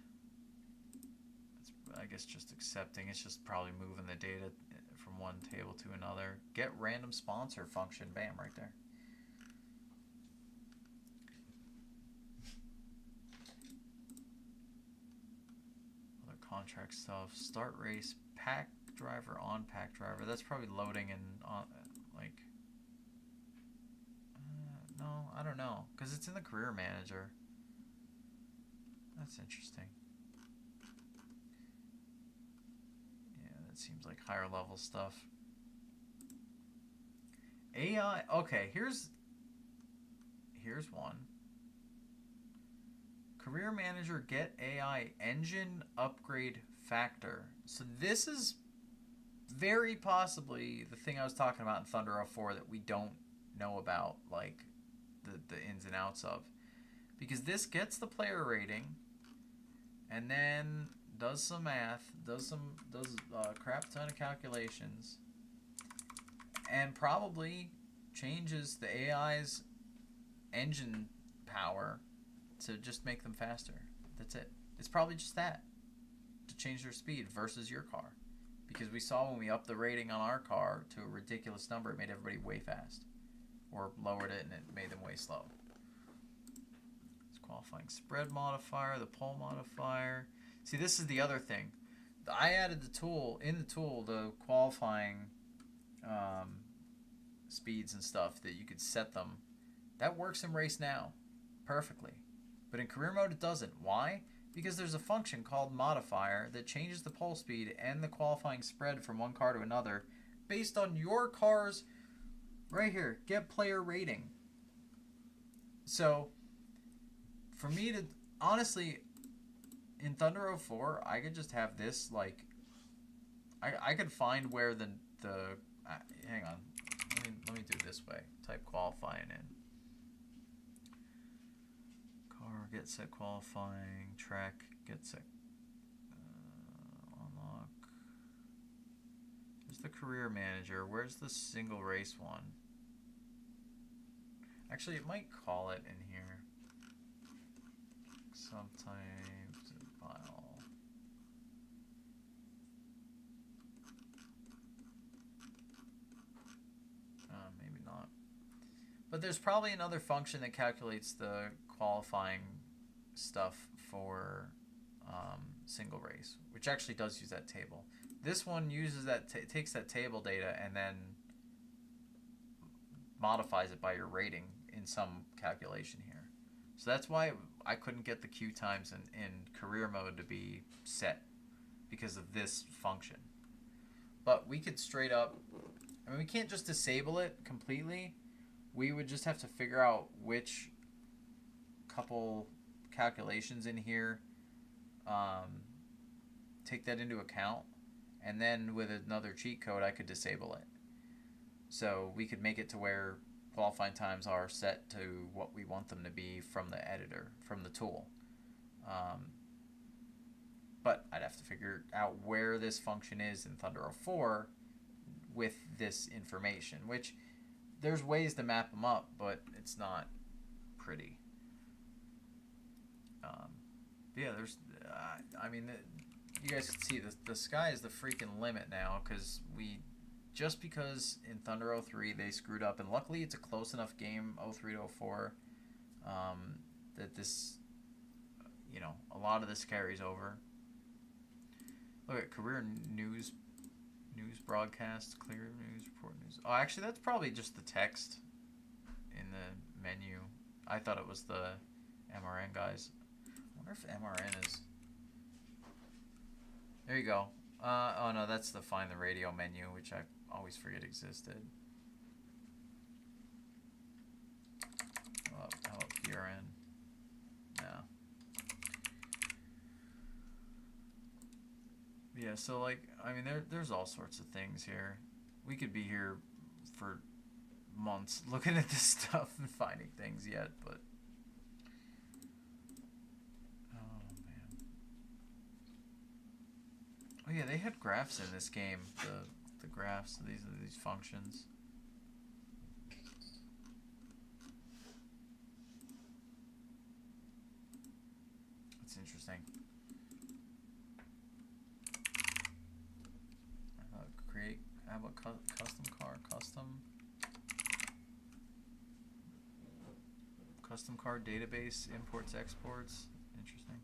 [SPEAKER 1] It's, I guess, just accepting. It's just probably moving the data from one table to another. Get random sponsor function. Bam, right there. Other contract stuff. Start race. Pack driver, on pack driver. That's probably loading and on, like. No, I don't know, because it's in the career manager. That's interesting. Yeah, that seems like higher level stuff. AI, okay, here's one. Career manager, get AI engine upgrade factor. So this is very possibly the thing I was talking about in Thunder 04 that we don't know about, like the ins and outs of, because this gets the player rating and then does some math, does a crap ton of calculations, and probably changes the AI's engine power to just make them faster. That's it. It's probably just that, to change their speed versus your car, because we saw when we upped the rating on our car to a ridiculous number, it made everybody way fast, or lowered it and it made them way slow. It's qualifying spread modifier, the pole modifier. See, this is the other thing. I added the tool, the qualifying speeds and stuff that you could set them. That works in race now perfectly. But in career mode it doesn't. Why? Because there's a function called modifier that changes the pole speed and the qualifying spread from one car to another based on your car's, right here, get player rating. So for me to, honestly, in Thunder 04, I could just have this, like, I could find where the hang on, let me do it this way. Type qualifying in. Car, get set qualifying, track, get set, unlock. There's the career manager. Where's the single race one? Actually, it might call it in here. Subtypes, file. Maybe not. But there's probably another function that calculates the qualifying stuff for single race, which actually does use that table. This one uses that, takes that table data and then modifies it by your rating in some calculation here. So that's why I couldn't get the queue times in career mode to be set, because of this function. But we could straight up, I mean, we can't just disable it completely. We would just have to figure out which couple calculations in here take that into account, and then with another cheat code I could disable it. So we could make it to where qualifying times are set to what we want them to be from the editor, from the tool. But I'd have to figure out where this function is in Thunder 04 with this information, which there's ways to map them up, but it's not pretty. Yeah, there's, you guys can see the sky is the freaking limit now, because because in Thunder 03 they screwed up, and luckily it's a close enough game, 03 to 04, that this, a lot of this carries over. Look at career news broadcast, clear news, report news. Oh, actually, that's probably just the text in the menu. I thought it was the MRN guys. I wonder if MRN is... There you go. Oh, no, that's the find the radio menu, which I always forget existed. How about PRN? No. Yeah, so there's all sorts of things here. We could be here for months looking at this stuff and finding things yet, but oh man. Oh yeah, they had graphs in this game. The graphs, these functions. That's interesting. How about custom car, custom car database, imports, exports. Interesting.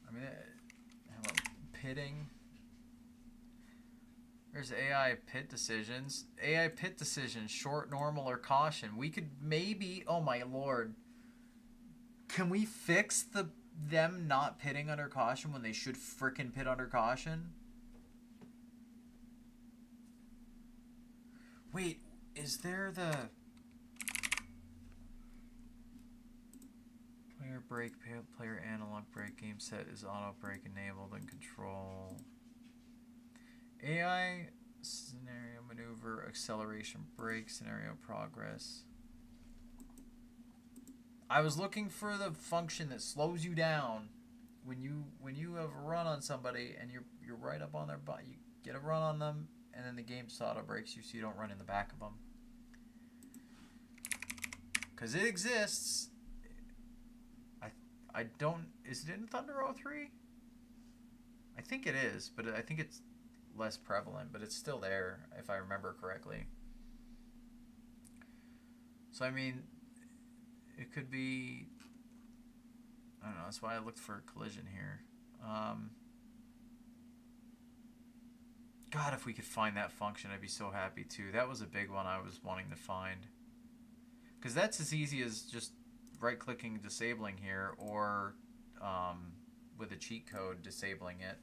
[SPEAKER 1] How about pitting? There's AI pit decisions. AI pit decisions, short, normal, or caution. We could maybe, oh my lord. Can we fix them not pitting under caution when they should frickin' pit under caution? Wait, is there the player brake, player analog brake, game set is auto brake enabled and control. AI scenario maneuver, acceleration brake, scenario progress. I was looking for the function that slows you down when you have a run on somebody and you're right up on their butt. You get a run on them, and then the game auto brakes you so you don't run in the back of them. Because it exists. I don't... Is it in Thunder 03? I think it is, but I think it's less prevalent, but it's still there, if I remember correctly. So, it could be... I don't know, that's why I looked for collision here. God, if we could find that function, I'd be so happy too. That was a big one I was wanting to find. Because that's as easy as just right-clicking, disabling here, or with a cheat code, disabling it.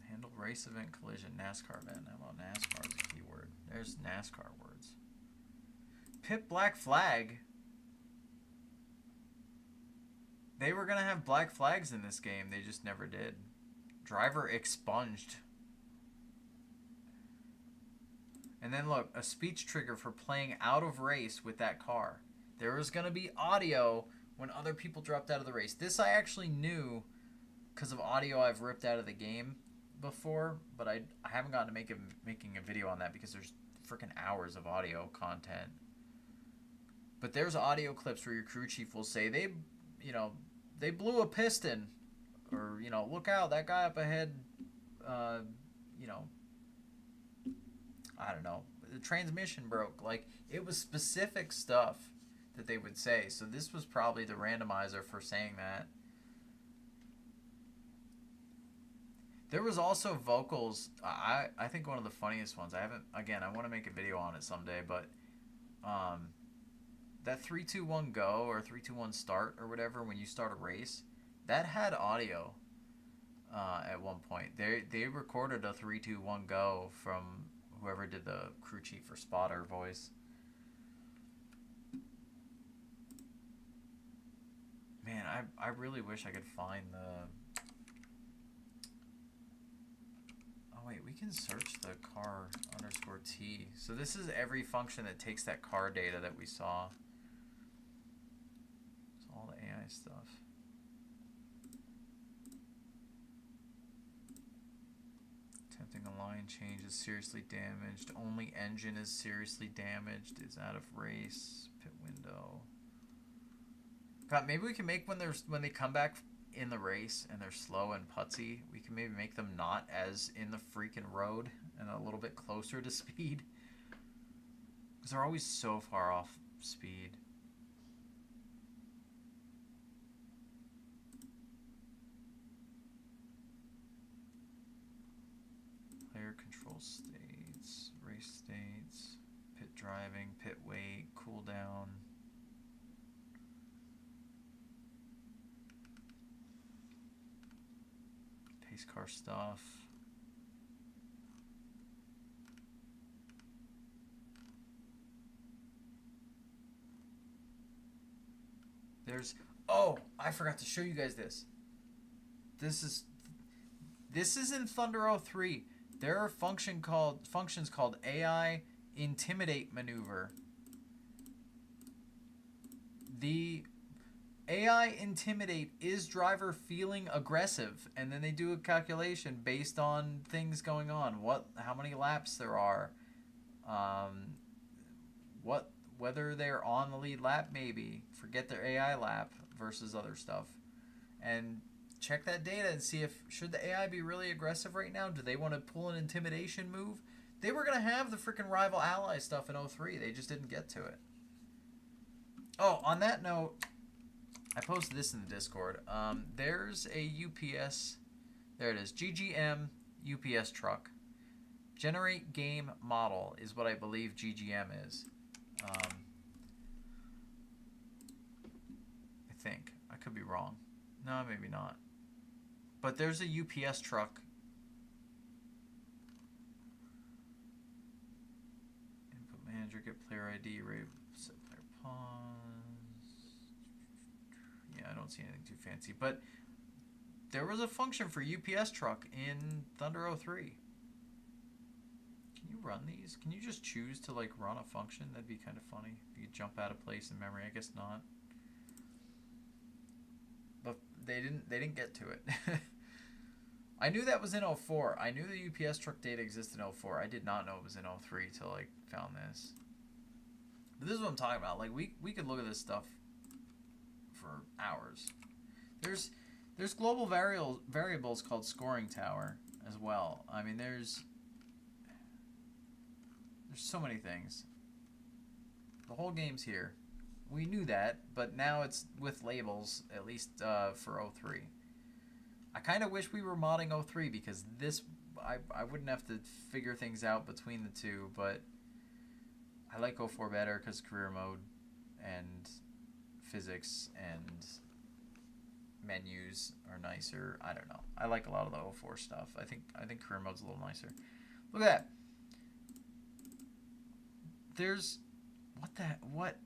[SPEAKER 1] Handle race event collision, NASCAR event. How about NASCAR as a keyword? There's NASCAR words. Pit black flag. They were going to have black flags in this game. They just never did. Driver expunged. And then look, a speech trigger for playing out of race with that car. There was going to be audio when other people dropped out of the race. This I actually knew because of audio I've ripped out of the game before, but I haven't gotten to making a video on that because there's freaking hours of audio content. But there's audio clips where your crew chief will say they blew a piston, or look out, that guy up ahead, I don't know, the transmission broke. Like, it was specific stuff that they would say. So this was probably the randomizer for saying that. There was also vocals. I think one of the funniest ones. I want to make a video on it someday, but that 3-2-1 go or 3-2-1 start or whatever when you start a race, that had audio at one point. They recorded a 3-2-1 go from whoever did the crew chief or spotter voice. I really wish I could find the... Oh wait, we can search the car underscore T. So this is every function that takes that car data that we saw. So all the AI stuff. Attempting a line change is seriously damaged. Only engine is seriously damaged. Is out of race. Pit window. God, maybe we can make when they come back in the race and they're slow and putsy, we can maybe make them not as in the freaking road and a little bit closer to speed. Because they're always so far off speed. Player control states, race states, pit driving, pit weight, cooldown. Pace car stuff. There's... Oh, I forgot to show you guys this. This is in Thunder 03. There are functions called AI Intimidate Maneuver. The AI Intimidate is driver feeling aggressive, and then they do a calculation based on things going on, how many laps there are, whether they're on the lead lap, maybe forget their AI lap versus other stuff, and check that data and see if should the AI be really aggressive right now. Do they want to pull an intimidation move? They were gonna have the freaking rival ally stuff in 03. They just didn't get to it. Oh, on that note, I posted this in the Discord. There's a UPS. There it is. GGM UPS truck. Generate game model is what I believe GGM is. I think. I could be wrong. No, maybe not. But there's a UPS truck. Input manager, get player ID, set player pawns. Yeah, I don't see anything too fancy. But there was a function for UPS truck in Thunder 03. Can you run these? Can you just choose to like run a function? That'd be kind of funny. You could jump out of place in memory. I guess not. But they didn't get to it. I knew that was in 04. I knew the UPS truck data existed in 04. I did not know it was in 03 till I found this. But this is what I'm talking about. Like we could look at this stuff for hours. There's global variables called scoring tower as well. I mean there's so many things. The whole game's here. We knew that, but now it's with labels, at least for 03. I kind of wish we were modding 03 because this, I wouldn't have to figure things out between the two, but I like 04 better because career mode and physics and menus are nicer. I don't know. I like a lot of the 04 stuff. I think career mode's a little nicer. Look at that. There's... What?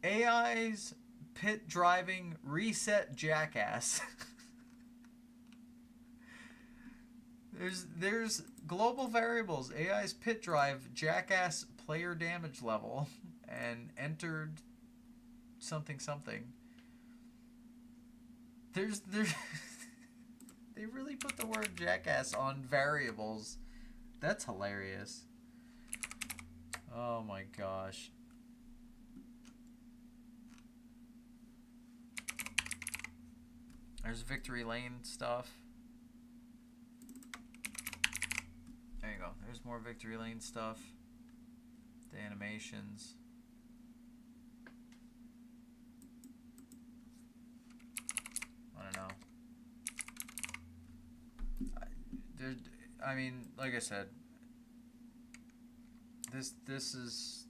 [SPEAKER 1] AI's pit driving reset jackass. There's global variables. AI's pit drive jackass player damage level and entered something. There's they really put the word jackass on variables. That's hilarious. Oh my gosh. There's victory lane stuff. There you go. There's more victory lane stuff. The animations. I don't know. I mean, like I said, this is...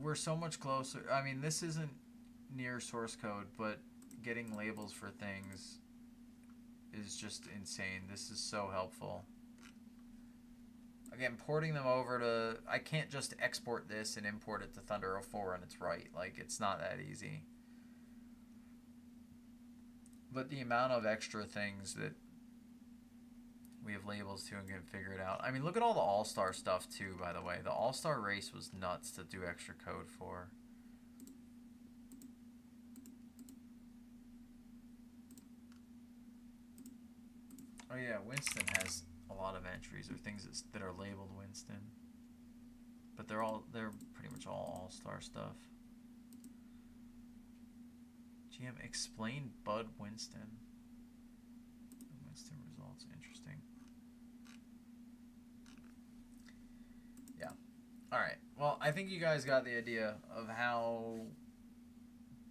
[SPEAKER 1] We're so much closer. I mean, this isn't near source code, but getting labels for things is just insane. This is so helpful. again, porting them over to, I can't just export this and import it to Thunder 04 and it's right. Like, it's not that easy. But the amount of extra things that we have labels to and can figure it out. I mean, look at all the All-Star stuff too, by the way. The All-Star race was nuts to do extra code for. Oh yeah, Winston has a lot of entries or things that are labeled Winston. But they're pretty much all All-Star stuff. GM explain Bud Winston. Winston results, interesting. Yeah. Alright. Well, I think you guys got the idea of how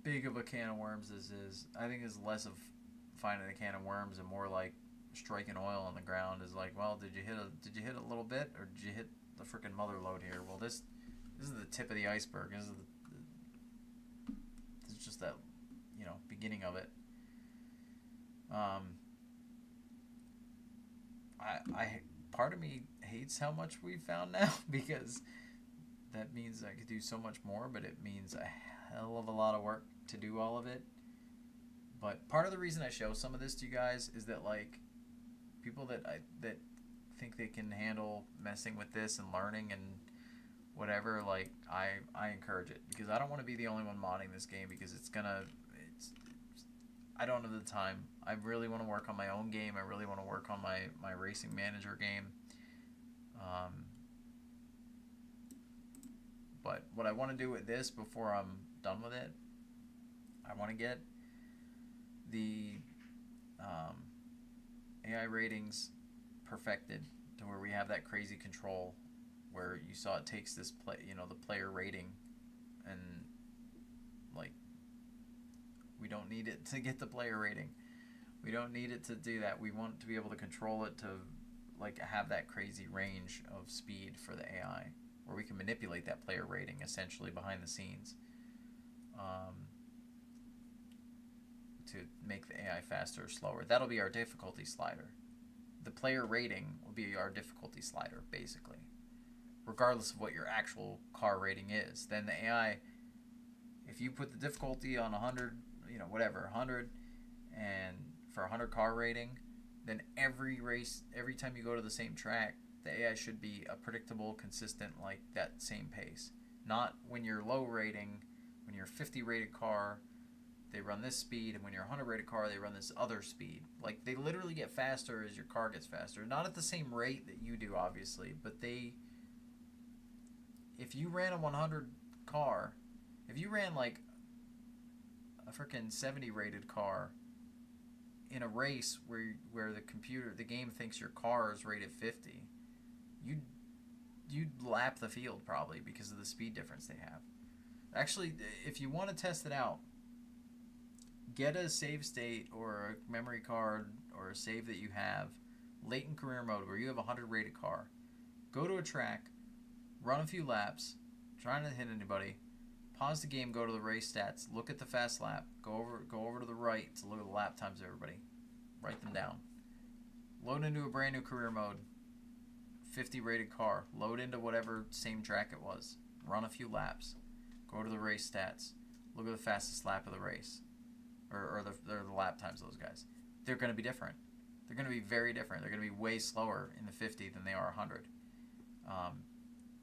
[SPEAKER 1] big of a can of worms this is. I think it's less of finding a can of worms and more like striking oil on the ground is like, well, did you hit a little bit or did you hit the freaking mother load here? Well, this is the tip of the iceberg. This is just that, you know, beginning of it. I part of me hates how much we found now because that means I could do so much more, but it means a hell of a lot of work to do all of it. But part of the reason I show some of this to you guys is that, like, people that think they can handle messing with this and learning and whatever, like, I encourage it because I don't want to be the only one modding this game because I don't have the time. I really want to work on my own game. I really want to work on my racing manager game. But what I want to do with this before I'm done with it, I want to get the AI ratings perfected to where we have that crazy control where you saw it takes this the player rating, and like we don't need it to get the player rating. We don't need it to do that. We want to be able to control it to like have that crazy range of speed for the AI where we can manipulate that player rating essentially behind the scenes to make the AI faster or slower. That'll be our difficulty slider. The player rating will be our difficulty slider, basically. Regardless of what your actual car rating is. Then the AI, if you put the difficulty on 100, 100, and for 100 car rating, then every race, every time you go to the same track, the AI should be a predictable, consistent, like that same pace. Not when you're low rating, when you're 50 rated car, they run this speed, and when you're a 100 rated car, they run this other speed. Like, they literally get faster as your car gets faster. Not at the same rate that you do, obviously, but if you ran a 100 car, if you ran like a freaking 70 rated car in a race where the game thinks your car is rated 50, you'd lap the field probably because of the speed difference they have. Actually, if you want to test it out, get a save state or a memory card or a save that you have late in career mode where you have a 100 rated car. Go to a track, run a few laps, try not to hit anybody, pause the game, go to the race stats, look at the fast lap, go over to the right to look at the lap times of everybody, write them down. Load into a brand new career mode, 50 rated car, load into whatever same track it was, run a few laps, go to the race stats, look at the fastest lap of the race, or the lap times of those guys. They're going to be different. They're going to be very different. They're going to be way slower in the 50 than they are 100.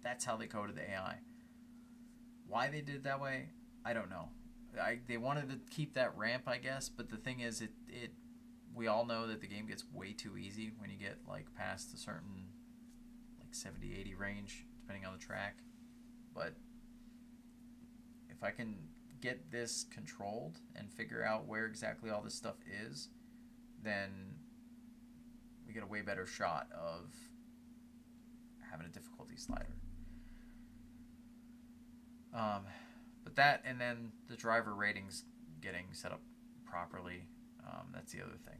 [SPEAKER 1] That's how they coded the AI. Why they did it that way, I don't know. They wanted to keep that ramp, I guess, but the thing is, we all know that the game gets way too easy when you get like past a certain like 70, 80 range, depending on the track. But if I can get this controlled and figure out where exactly all this stuff is, then we get a way better shot of having a difficulty slider. But that, and then the driver ratings getting set up properly, that's the other thing.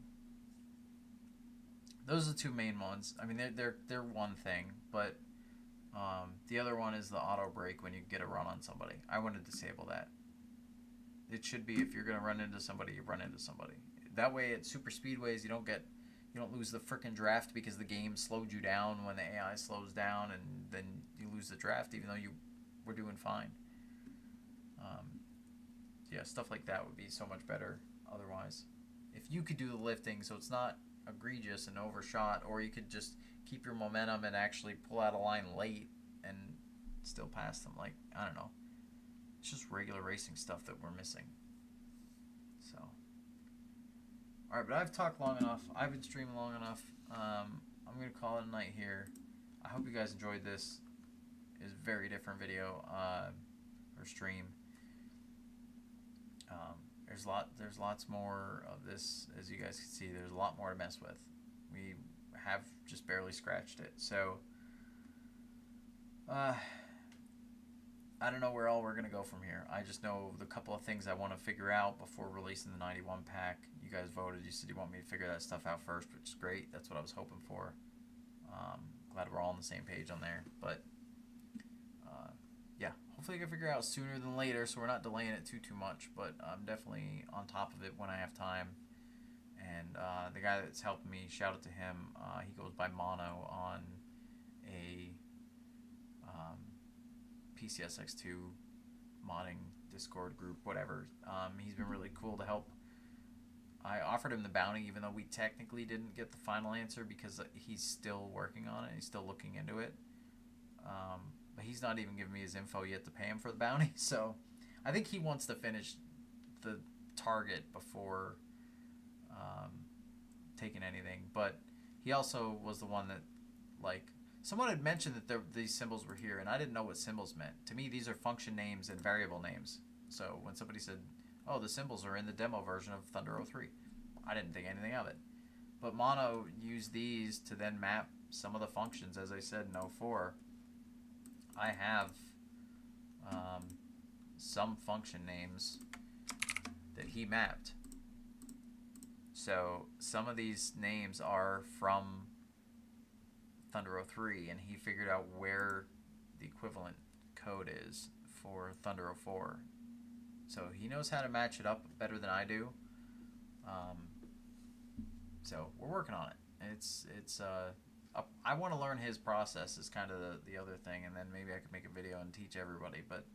[SPEAKER 1] Those are the two main ones. I mean, they're one thing, but the other one is the auto brake when you get a run on somebody. I want to disable that. It should be if you're going to run into somebody, you run into somebody. That way at super speedways, you don't get You don't lose the frickin' draft because the game slowed you down when the AI slows down, and then you lose the draft even though you were doing fine. Yeah, stuff like that would be so much better otherwise. If you could do the lifting so it's not egregious and overshot, or you could just keep your momentum and actually pull out a line late and still pass them. Like, I don't know. It's just regular racing stuff that we're missing. So, alright, but I've talked long enough. I've been streaming long enough. I'm going to call it a night here. I hope you guys enjoyed this. It's a very different video or stream. There's lots more of this, as you guys can see. There's a lot more to mess with. We have just barely scratched it. So, I don't know where all we're gonna go from here. I just know the couple of things I want to figure out before releasing the 91 pack. You guys voted. You said you want me to figure that stuff out first, which is great. That's what I was hoping for. Glad we're all on the same page on there. But yeah, hopefully I can figure it out sooner than later, so we're not delaying it too much. But I'm definitely on top of it when I have time. And the guy that's helping me, shout out to him. He goes by Mono on a PCSX2 modding Discord group, whatever. He's been really cool to help. I offered him the bounty even though we technically didn't get the final answer because he's still working on it. He's still looking into it. But he's not even giving me his info yet to pay him for the bounty. So I think he wants to finish the target before taking anything. But he also was the one that, like, someone had mentioned that these symbols were here, and I didn't know what symbols meant. To me, these are function names and variable names. So when somebody said, oh, the symbols are in the demo version of Thunder 03, I didn't think anything of it. But Mono used these to then map some of the functions, as I said in 04. I have some function names that he mapped. So some of these names are from Thunder 03, and he figured out where the equivalent code is for Thunder 04. So he knows how to match it up better than I do. So we're working on it. I want to learn his process is kind of the other thing, and then maybe I could make a video and teach everybody. But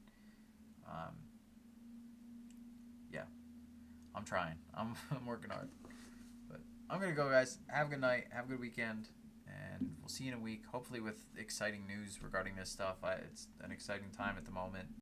[SPEAKER 1] yeah, I'm trying. I'm working hard. But I'm gonna go, guys. Have a good night. Have a good weekend. And we'll see you in a week, hopefully with exciting news regarding this stuff. It's an exciting time at the moment.